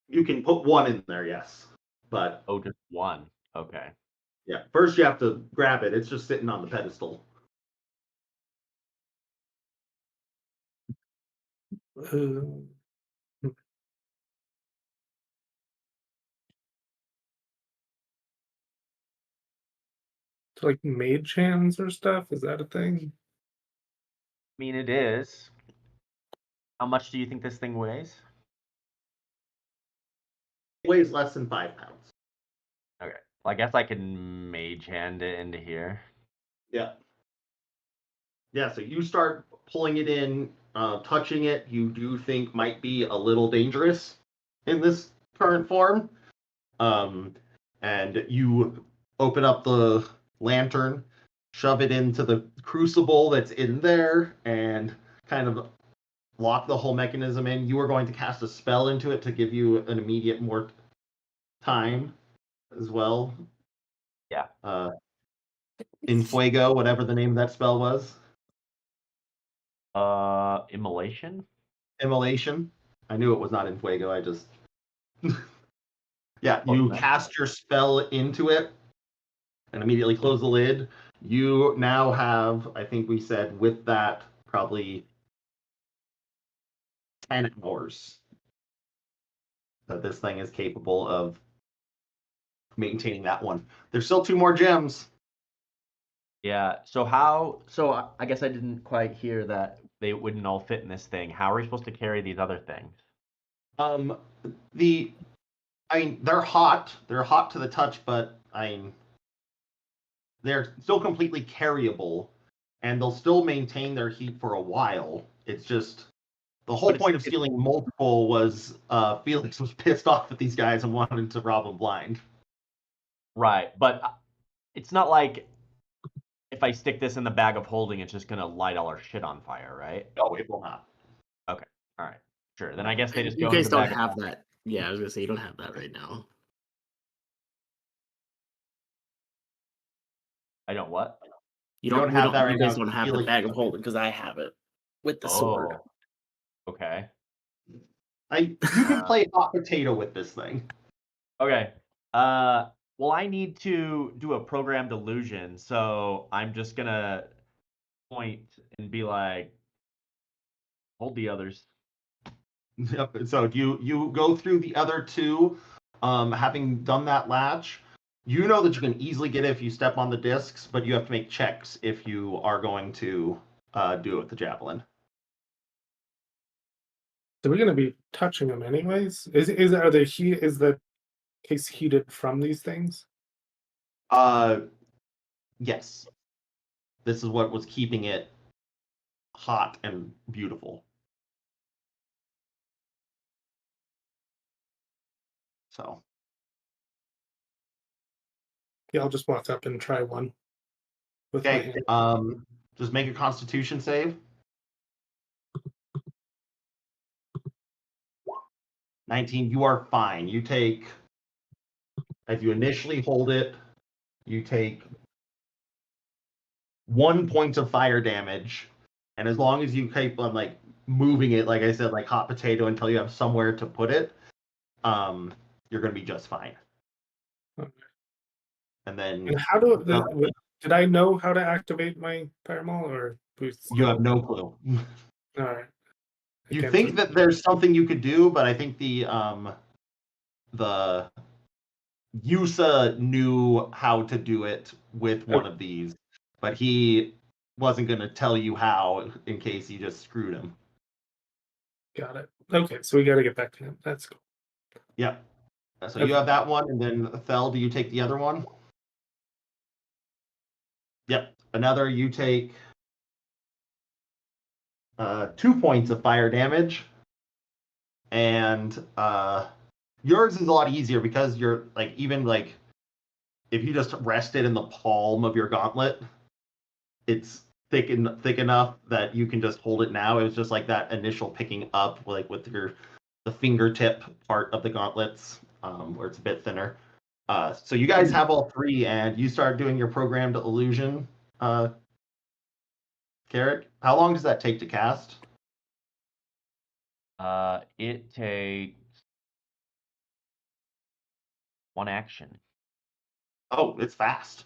You can put one in there, yes. But just one. Okay. yeah, first you have to grab it. It's just sitting on the pedestal. Like mage hands or stuff? Is that a thing? I mean, it is. How much do you think this thing weighs? It weighs less than 5 pounds. Okay. Well, I guess I can mage hand it into here. Yeah. Yeah, so you start pulling it in, touching it. You do think might be a little dangerous in this current form. And you open up the lantern, shove it into the crucible that's in there, and kind of lock the whole mechanism in. You are going to cast a spell into it to give you an immediate more time as well. Yeah. In Fuego, whatever the name of that spell was. Immolation? Immolation. I knew it was not in Fuego. I just. Yeah, you cast your spell into it and immediately close the lid. You now have, I think we said with that, probably 10 hours that this thing is capable of maintaining that one. There's still 2 more gems. Yeah. So I guess I didn't quite hear that they wouldn't all fit in this thing. How are we supposed to carry these other things? They're hot. They're hot to the touch, but they're still completely carryable, and they'll still maintain their heat for a while. It's just the whole point of stealing multiple was Felix was pissed off at these guys and wanted to rob them blind. Right, but it's not like if I stick this in the bag of holding, it's just gonna light all our shit on fire, right? No, it will not. Okay, all right, sure. Then I guess they just You go guys into the don't bag of have holding. that. Yeah, I was gonna say you don't have that right now. I don't what? You don't have that right You guys now. don't have the Felix bag of does. holding because I have it with the sword. Oh, okay. You can play hot potato with this thing. Okay. Well, I need to do a programmed illusion, so I'm just gonna point and be like, hold the others. Yep. So you go through the other 2, having done that latch. You know that you can easily get it if you step on the discs, but you have to make checks if you are going to do it with the javelin. So we're going to be touching them anyways. Is the case heated from these things? Yes. This is what was keeping it hot and beautiful. So Yeah, I'll just walk up and try one with my okay, hand. just make a Constitution save. 19. You are fine. You take, if you initially hold it, you take 1 point of fire damage, and as long as you keep on like moving it, like I said, like hot potato until you have somewhere to put it, you're gonna be just fine. Okay. And then And did I know how to activate my thermal, or you have no clue. All right. You Again, think that there's something you could do, but I think the Yusa knew how to do it with one of these, but he wasn't going to tell you how in case you just screwed him. Got it. Okay, so we got to get back to him. That's cool. Yep. So Okay. you have that one, and then Thel, do you take the other one? Yep. Another, you take 2 points of fire damage, and yours is a lot easier because you're like, even like if you just rest it in the palm of your gauntlet, it's thick enough that you can just hold it now. It was just like that initial picking up, like with the fingertip part of the gauntlets, where it's a bit thinner. So you guys have all 3, and you start doing your programmed illusion. Carrick, how long does that take to cast? It takes 1 action. Oh, it's fast.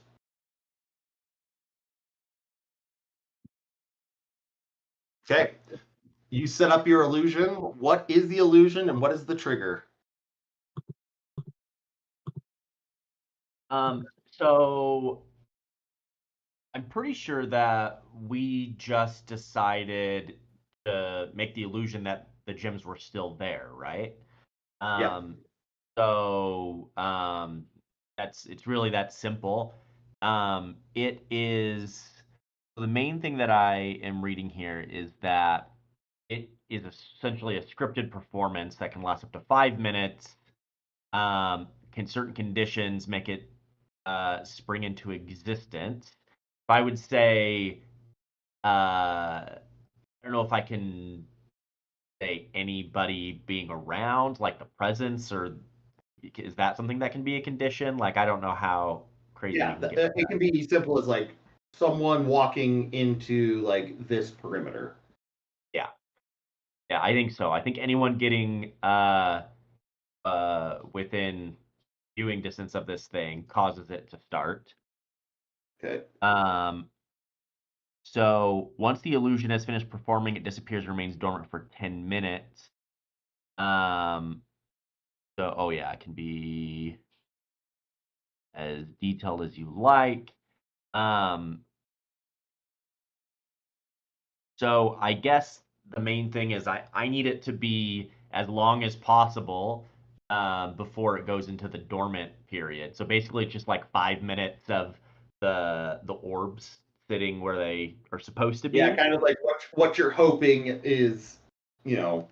Okay. You set up your illusion. What is the illusion and what is the trigger? So I'm pretty sure that we just decided to make the illusion that the gems were still there, right? Yeah. So it's really that simple. It is the main thing that I am reading here is that it is essentially a scripted performance that can last up to 5 minutes. Can certain conditions make it spring into existence? I would say, I don't know if I can say anybody being around, like the presence, or is that something that can be a condition? Like, I don't know how crazy we Yeah, can get with it that. can be simple as like someone walking into like this perimeter. Yeah. Yeah, I think so. I think anyone getting within viewing distance of this thing causes it to start. Okay. So once the illusion has finished performing, it disappears and remains dormant for 10 minutes. So yeah, it can be as detailed as you like. So I guess the main thing is I need it to be as long as possible before it goes into the dormant period. So basically, it's just like 5 minutes of the orbs sitting where they are supposed to be. Yeah, kind of like what you're hoping is, you know,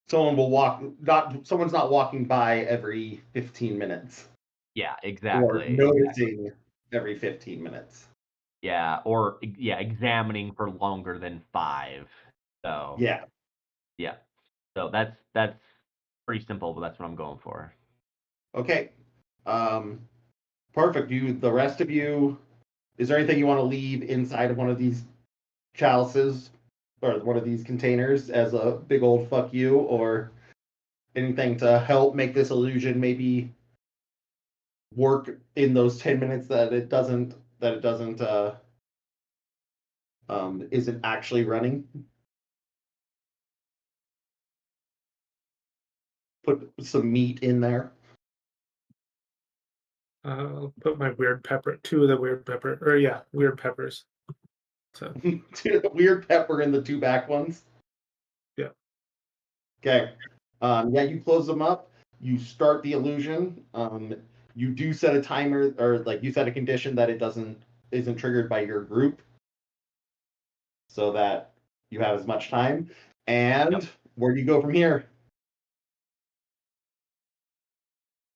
someone's not walking by every 15 minutes. Yeah, Or exactly. noticing every 15 minutes. Yeah, or examining for longer than 5. So Yeah. yeah. So that's pretty simple, but that's what I'm going for. Okay. Perfect. The rest of you, is there anything you want to leave inside of one of these chalices or one of these containers as a big old fuck you, or anything to help make this illusion maybe work in those 10 minutes that it doesn't isn't actually running? Put some meat in there. I'll put my weird pepper, weird peppers. So Weird pepper in the 2 back ones. Yeah. Okay. Yeah, you close them up. You start the illusion. You do set a timer, or like you set a condition that it isn't triggered by your group, so that you have as much time. And where do you go from here?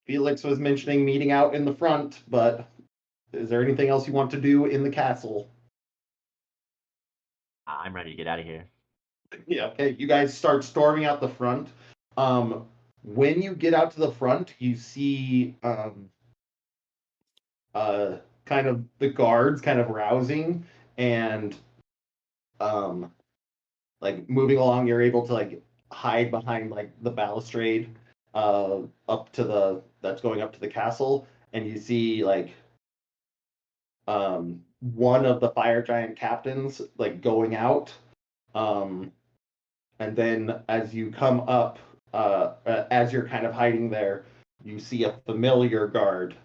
Felix was mentioning meeting out in the front, but is there anything else you want to do in the castle? I'm ready to get out of here. Yeah, okay. You guys start storming out the front. When you get out to the front, you see kind of the guards kind of rousing and like moving along. You're able to like hide behind like the balustrade up to that's going up to the castle, and you see like one of the fire giant captains like going out. And then as you come up, as you're kind of hiding there, you see a familiar guard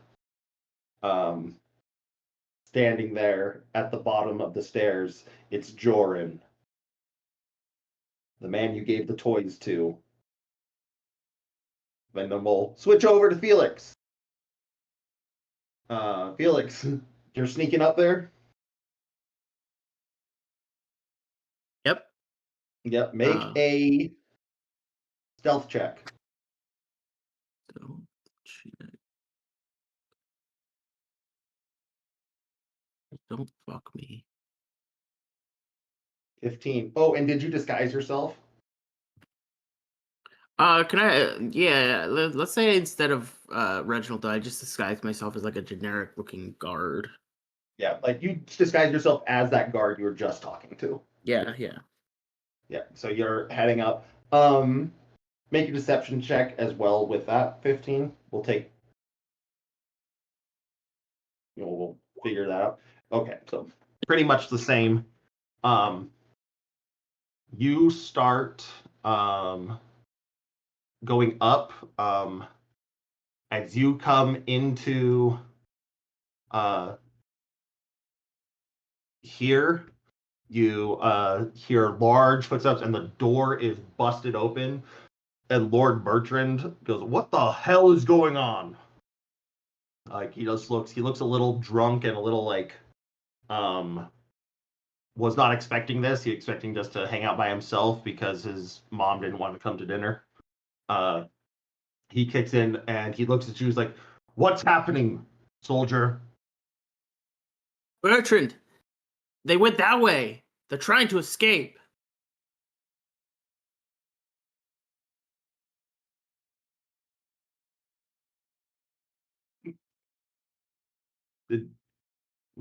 standing there at the bottom of the stairs. It's Joran, the man you gave the toys to. And then we'll switch over to Felix. Felix, you're sneaking up there? Yep. Yep. Make a stealth check. Don't fuck me. 15. Oh, and did you disguise yourself? Can I? Yeah. Let's say instead of Reginald, I just disguise myself as like a generic looking guard. Yeah, like you disguise yourself as that guard you were just talking to. Yeah. Yeah, so you're heading up. Make a deception check as well with that 15. We'll figure that out. Okay, so pretty much the same. You start going up as you come into here. You hear large footsteps, and the door is busted open. And Lord Bertrand goes, "What the hell is going on?" Like he looks a little drunk and a little like was not expecting this. He expecting just to hang out by himself because his mom didn't want to come to dinner. He kicks in and he looks at you. He's like, "What's happening, soldier?" Bertrand, they went that way. They're trying to escape.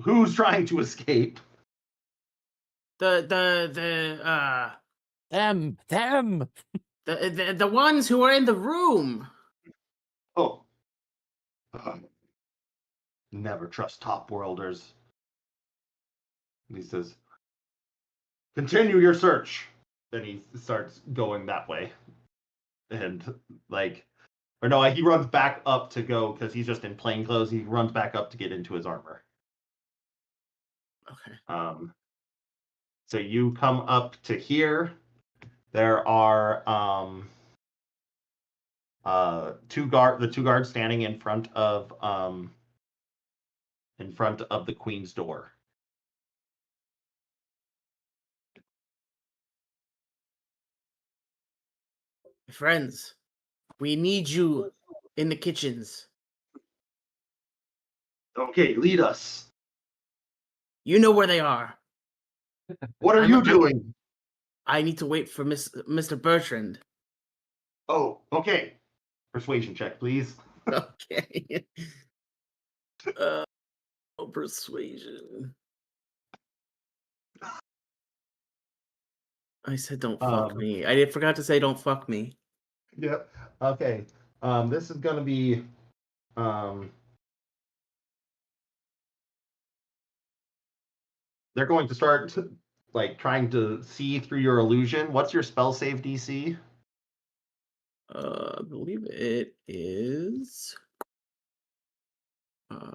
Who's trying to escape? Them. The ones who are in the room. Oh. Never trust top worlders. And he says, "Continue your search." Then he starts going that way. And like, or no, he runs back up to go because he's just in plain clothes. He runs back up to get into his armor. Okay. So you come up to here. There are the two guards standing in front of the queen's door. Friends, we need you in the kitchens. Okay, lead us. You know where they are. What are you doing? I need to wait for Mr. Bertrand. Oh, okay. Persuasion check, please. Okay. Persuasion. I said don't fuck me. I forgot to say don't fuck me. Yep. Okay. This is gonna be they're going to start like trying to see through your illusion. What's your spell save DC? I believe it is. Oh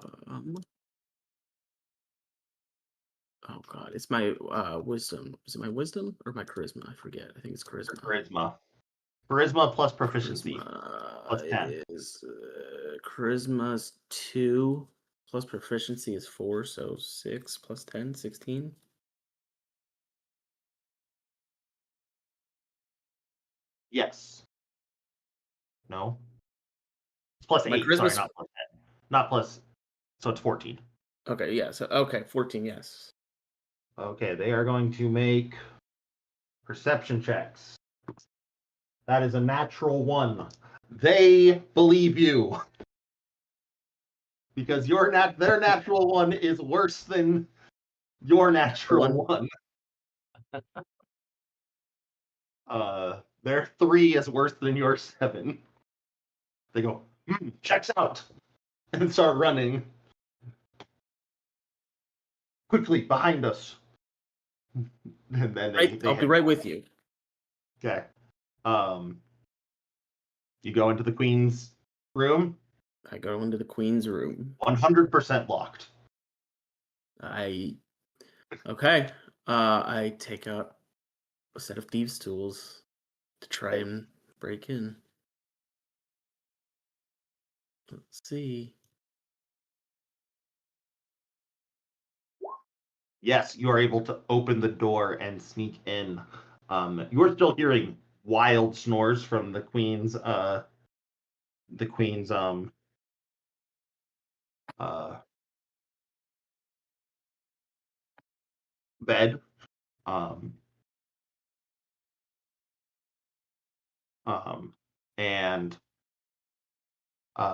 god, it's my wisdom. Is it my wisdom or my charisma? I forget. I think it's charisma. Charisma plus proficiency. Charisma, Plus 10. it is charisma's 2 plus proficiency is 4, so 6 plus 10, 16. Yes. No. It's plus My 8. Sorry, charisma's- not plus 10. Not plus. So it's 14. Okay, yeah. So okay, 14. Yes. Okay, they are going to make perception checks. That is a natural 1. They believe you. Because their natural 1 is worse than your natural 1. Their 3 is worse than your 7. They go, checks out, and start running. Quickly, behind us. And then they I'll be right with you. Okay. You go into the queen's room. I go into the queen's room. 100% locked. Okay. I take out a set of thieves' tools to try and break in. Let's see. Yes, you are able to open the door and sneak in. You're still hearing wild snores from the queen's bed. And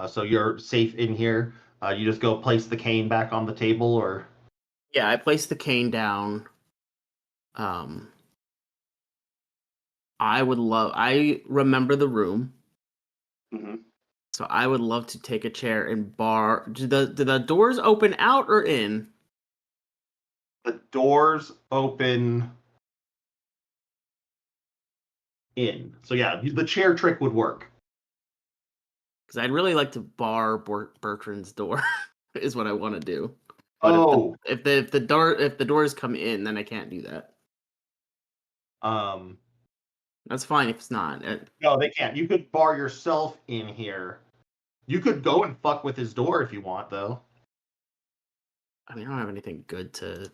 so you're safe in here. You just go place the cane back on the table, or Yeah, I place the cane down. I remember the room. Mhm. So I would love to take a chair and bar. Do the doors open out or in? The doors open in. So yeah, the chair trick would work. Because I'd really like to bar Bertrand's door. Is what I want to do. But if the doors come in, then I can't do that. That's fine if it's not. No, they can't. You could bar yourself in here. You could go and fuck with his door if you want, though. I mean, I don't have anything good to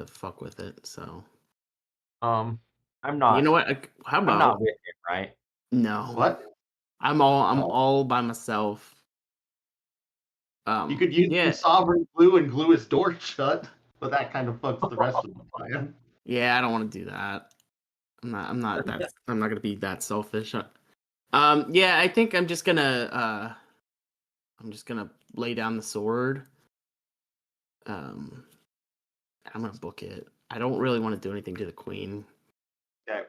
fuck with it, so. I'm not. You know what? How about? I'm not with it, right? No. What? I'm all by myself. You could use the sovereign glue and glue his door shut, but that kind of fucks the rest of the plan. Yeah, I don't want to do that. I'm not gonna be that selfish. Yeah, I think I'm just gonna lay down the sword. I'm gonna book it. I don't really want to do anything to the queen. Okay.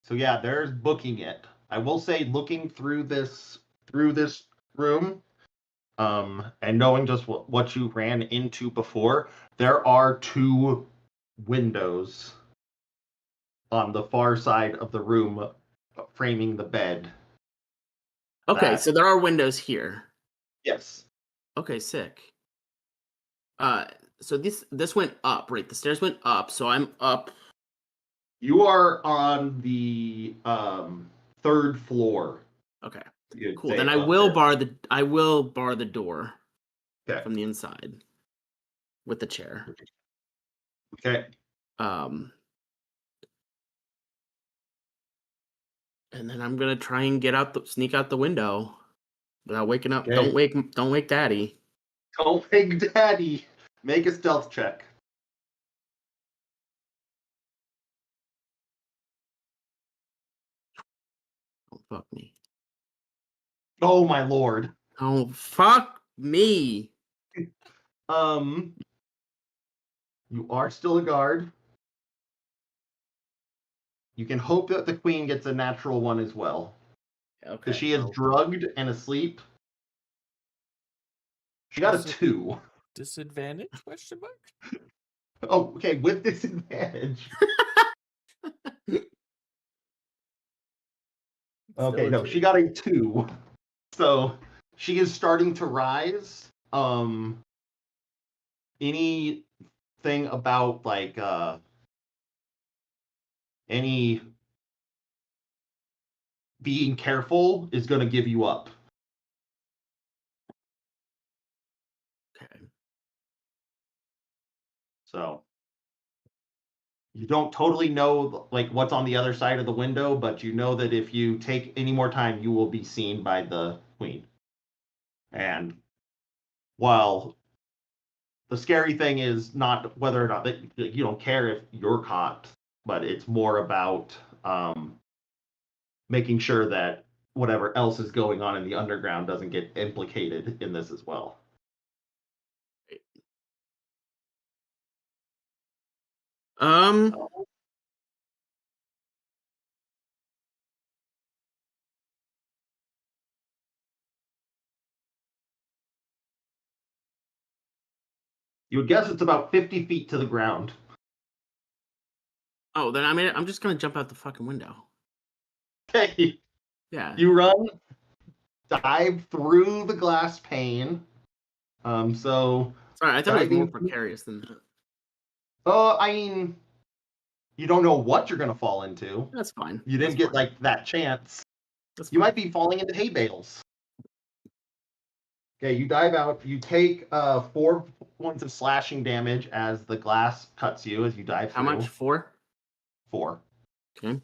So yeah, there's booking it. I will say, looking through this room, and knowing just what you ran into before, there are 2 windows on the far side of the room framing the bed. Okay, That- so there are windows here. Yes. Okay, sick. So this went up, right? The stairs went up, so I'm up. You are on the 3rd floor. Okay, You'd cool. say, Then I of will this. bar the door Okay. from the inside with the chair. Okay. And then I'm gonna try and sneak out the window without waking up. Okay. Don't wake Daddy. Don't wake Daddy. Make a stealth check. Don't fuck me. Oh my lord. Oh fuck me. You are still a guard. You can hope that the queen gets a natural one as well. Okay. Because she is drugged and asleep. She got a 2. Disadvantage? Question mark. Oh, okay, with disadvantage. Okay, no, she got a 2. So she is starting to rise. Anything about like any being careful is going to give you up. Okay. So you don't totally know like what's on the other side of the window, but you know that if you take any more time, you will be seen by the queen. And while the scary thing is not whether or not that you don't care if you're caught, but it's more about making sure that whatever else is going on in the underground doesn't get implicated in this as well. You would guess it's about 50 feet to the ground. Oh, then I'm just gonna jump out the fucking window. Okay. Yeah. You run, dive through the glass pane. So Sorry, I thought it was more diving- precarious than that. I mean, you don't know what you're gonna fall into. That's fine. You didn't That's get fine. like that chance. That's You fine. might be falling into hay bales. Okay, you dive out. You take 4 points of slashing damage as the glass cuts you as you dive How through. much? 4? 4. Okay.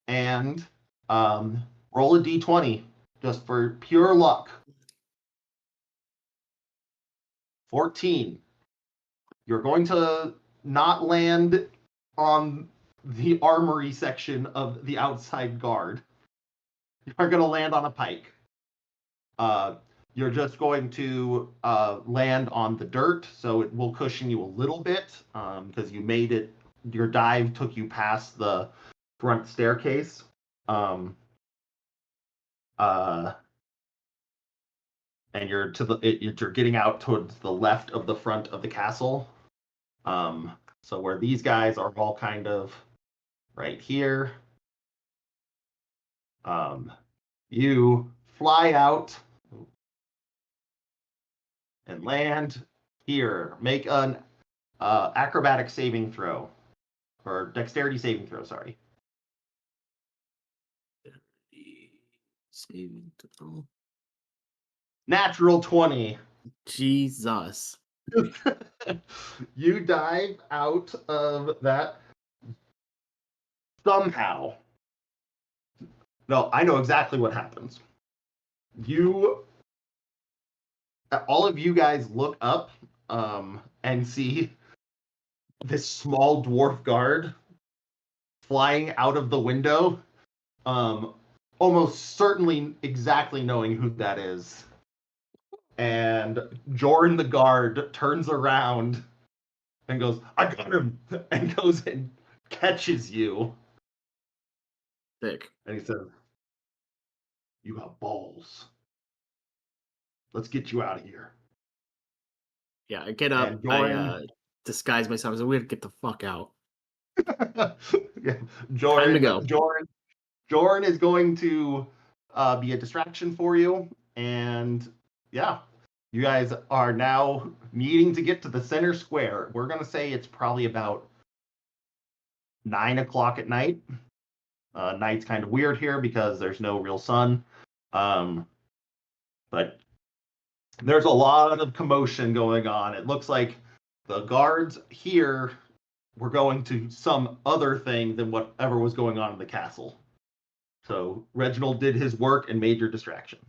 And roll a d20 just for pure luck. 14. You're going to not land on the armory section of the outside guard. You're going to land on a pike. You're just going to land on the dirt, so it will cushion you a little bit because you made it. Your dive took you past the front staircase. And you're you're getting out towards the left of the front of the castle. So where these guys are all kind of right here. You fly out and land here. Make an acrobatic saving throw. Or dexterity saving throw, sorry. Saving throw. Natural 20. Jesus. You dive out of that somehow. No, I know exactly what happens. All of you guys look up and see this small dwarf guard flying out of the window, almost certainly exactly knowing who that is. And Jordan the guard turns around and goes, "I got him," and goes and catches you. Thick. And he says, "You got balls. let's get you out of here. Yeah, I get up. And I Jordan- disguise myself. I was like, we gotta get the fuck out. Yeah, Time to go. Jordan is going to be a distraction for you, and yeah, you guys are now needing to get to the center square. We're gonna say it's probably about 9 o'clock at night. Night's kind of weird here because there's no real sun, but there's a lot of commotion going on. It looks like the guards here were going to some other thing than whatever was going on in the castle. So Reginald did his work and made your distraction.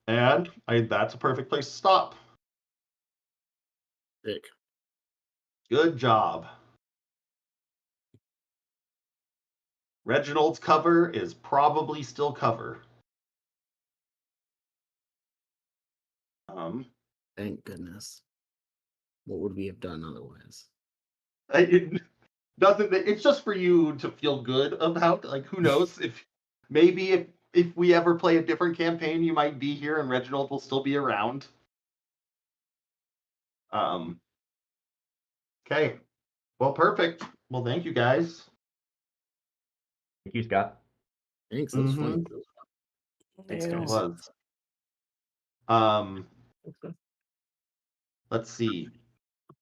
And that's a perfect place to stop. Dick. Good job. Reginald's cover is probably still cover. Thank goodness. What would we have done otherwise? It's just for you to feel good about. Like, who knows? If we ever play a different campaign, you might be here and Reginald will still be around. Okay. Well, perfect. Well, thank you guys. Thank you, Scott. Thanks. That was fun. Thanks, It guys. was. Let's see.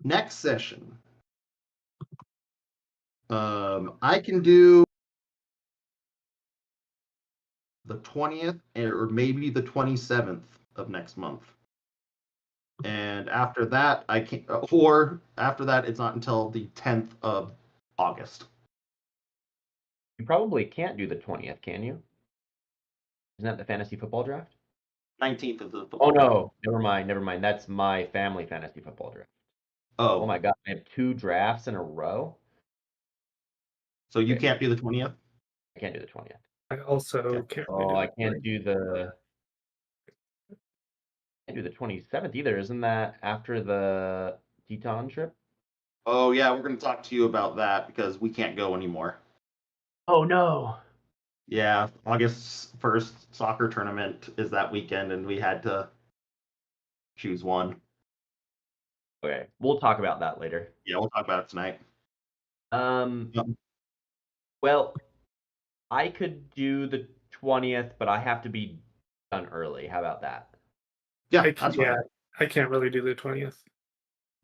Next session. I can do the 20th or maybe the 27th of next month. And after that, I can't, or after that, it's not until the 10th of August. You probably can't do the 20th, can you? Isn't that the fantasy football draft? 19th of the Oh football draft. no, never mind. That's my family fantasy football draft. Oh, Oh my god, I have 2 drafts in a row. so you Okay. can't do the 20th? I can't do the 20th. I also can't. Oh, I can't do the 27th either. Isn't that after the Teton trip? Oh, yeah, we're going to talk to you about that because we can't go anymore. Oh no. Yeah, August 1st soccer tournament is that weekend, and we had to choose one. Okay, we'll talk about that later. Yeah, we'll talk about it tonight. Yep. Well, I could do the 20th, but I have to be done early. How about that? Yeah, I that's can't, fine. I can't really do the 20th.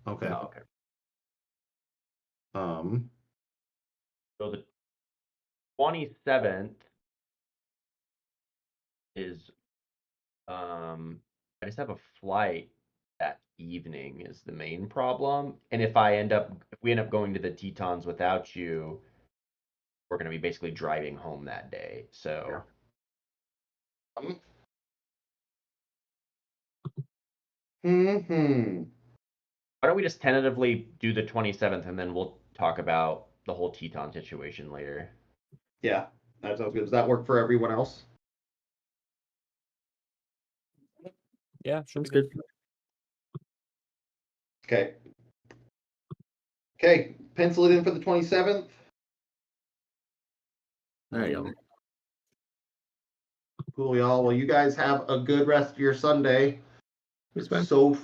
Okay. Oh, okay. So the 27th is I just have a flight that evening is the main problem. And if we end up going to the Tetons without you, we're gonna be basically driving home that day. So why don't we just tentatively do the 27th and then we'll talk about the whole Teton situation later. Yeah, that sounds good. Does that work for everyone else? Yeah, sure. Sounds good. Okay. Okay, pencil it in for the 27th. There you go. Cool, y'all. Well, you guys have a good rest of your Sunday. Thanks, It's man. so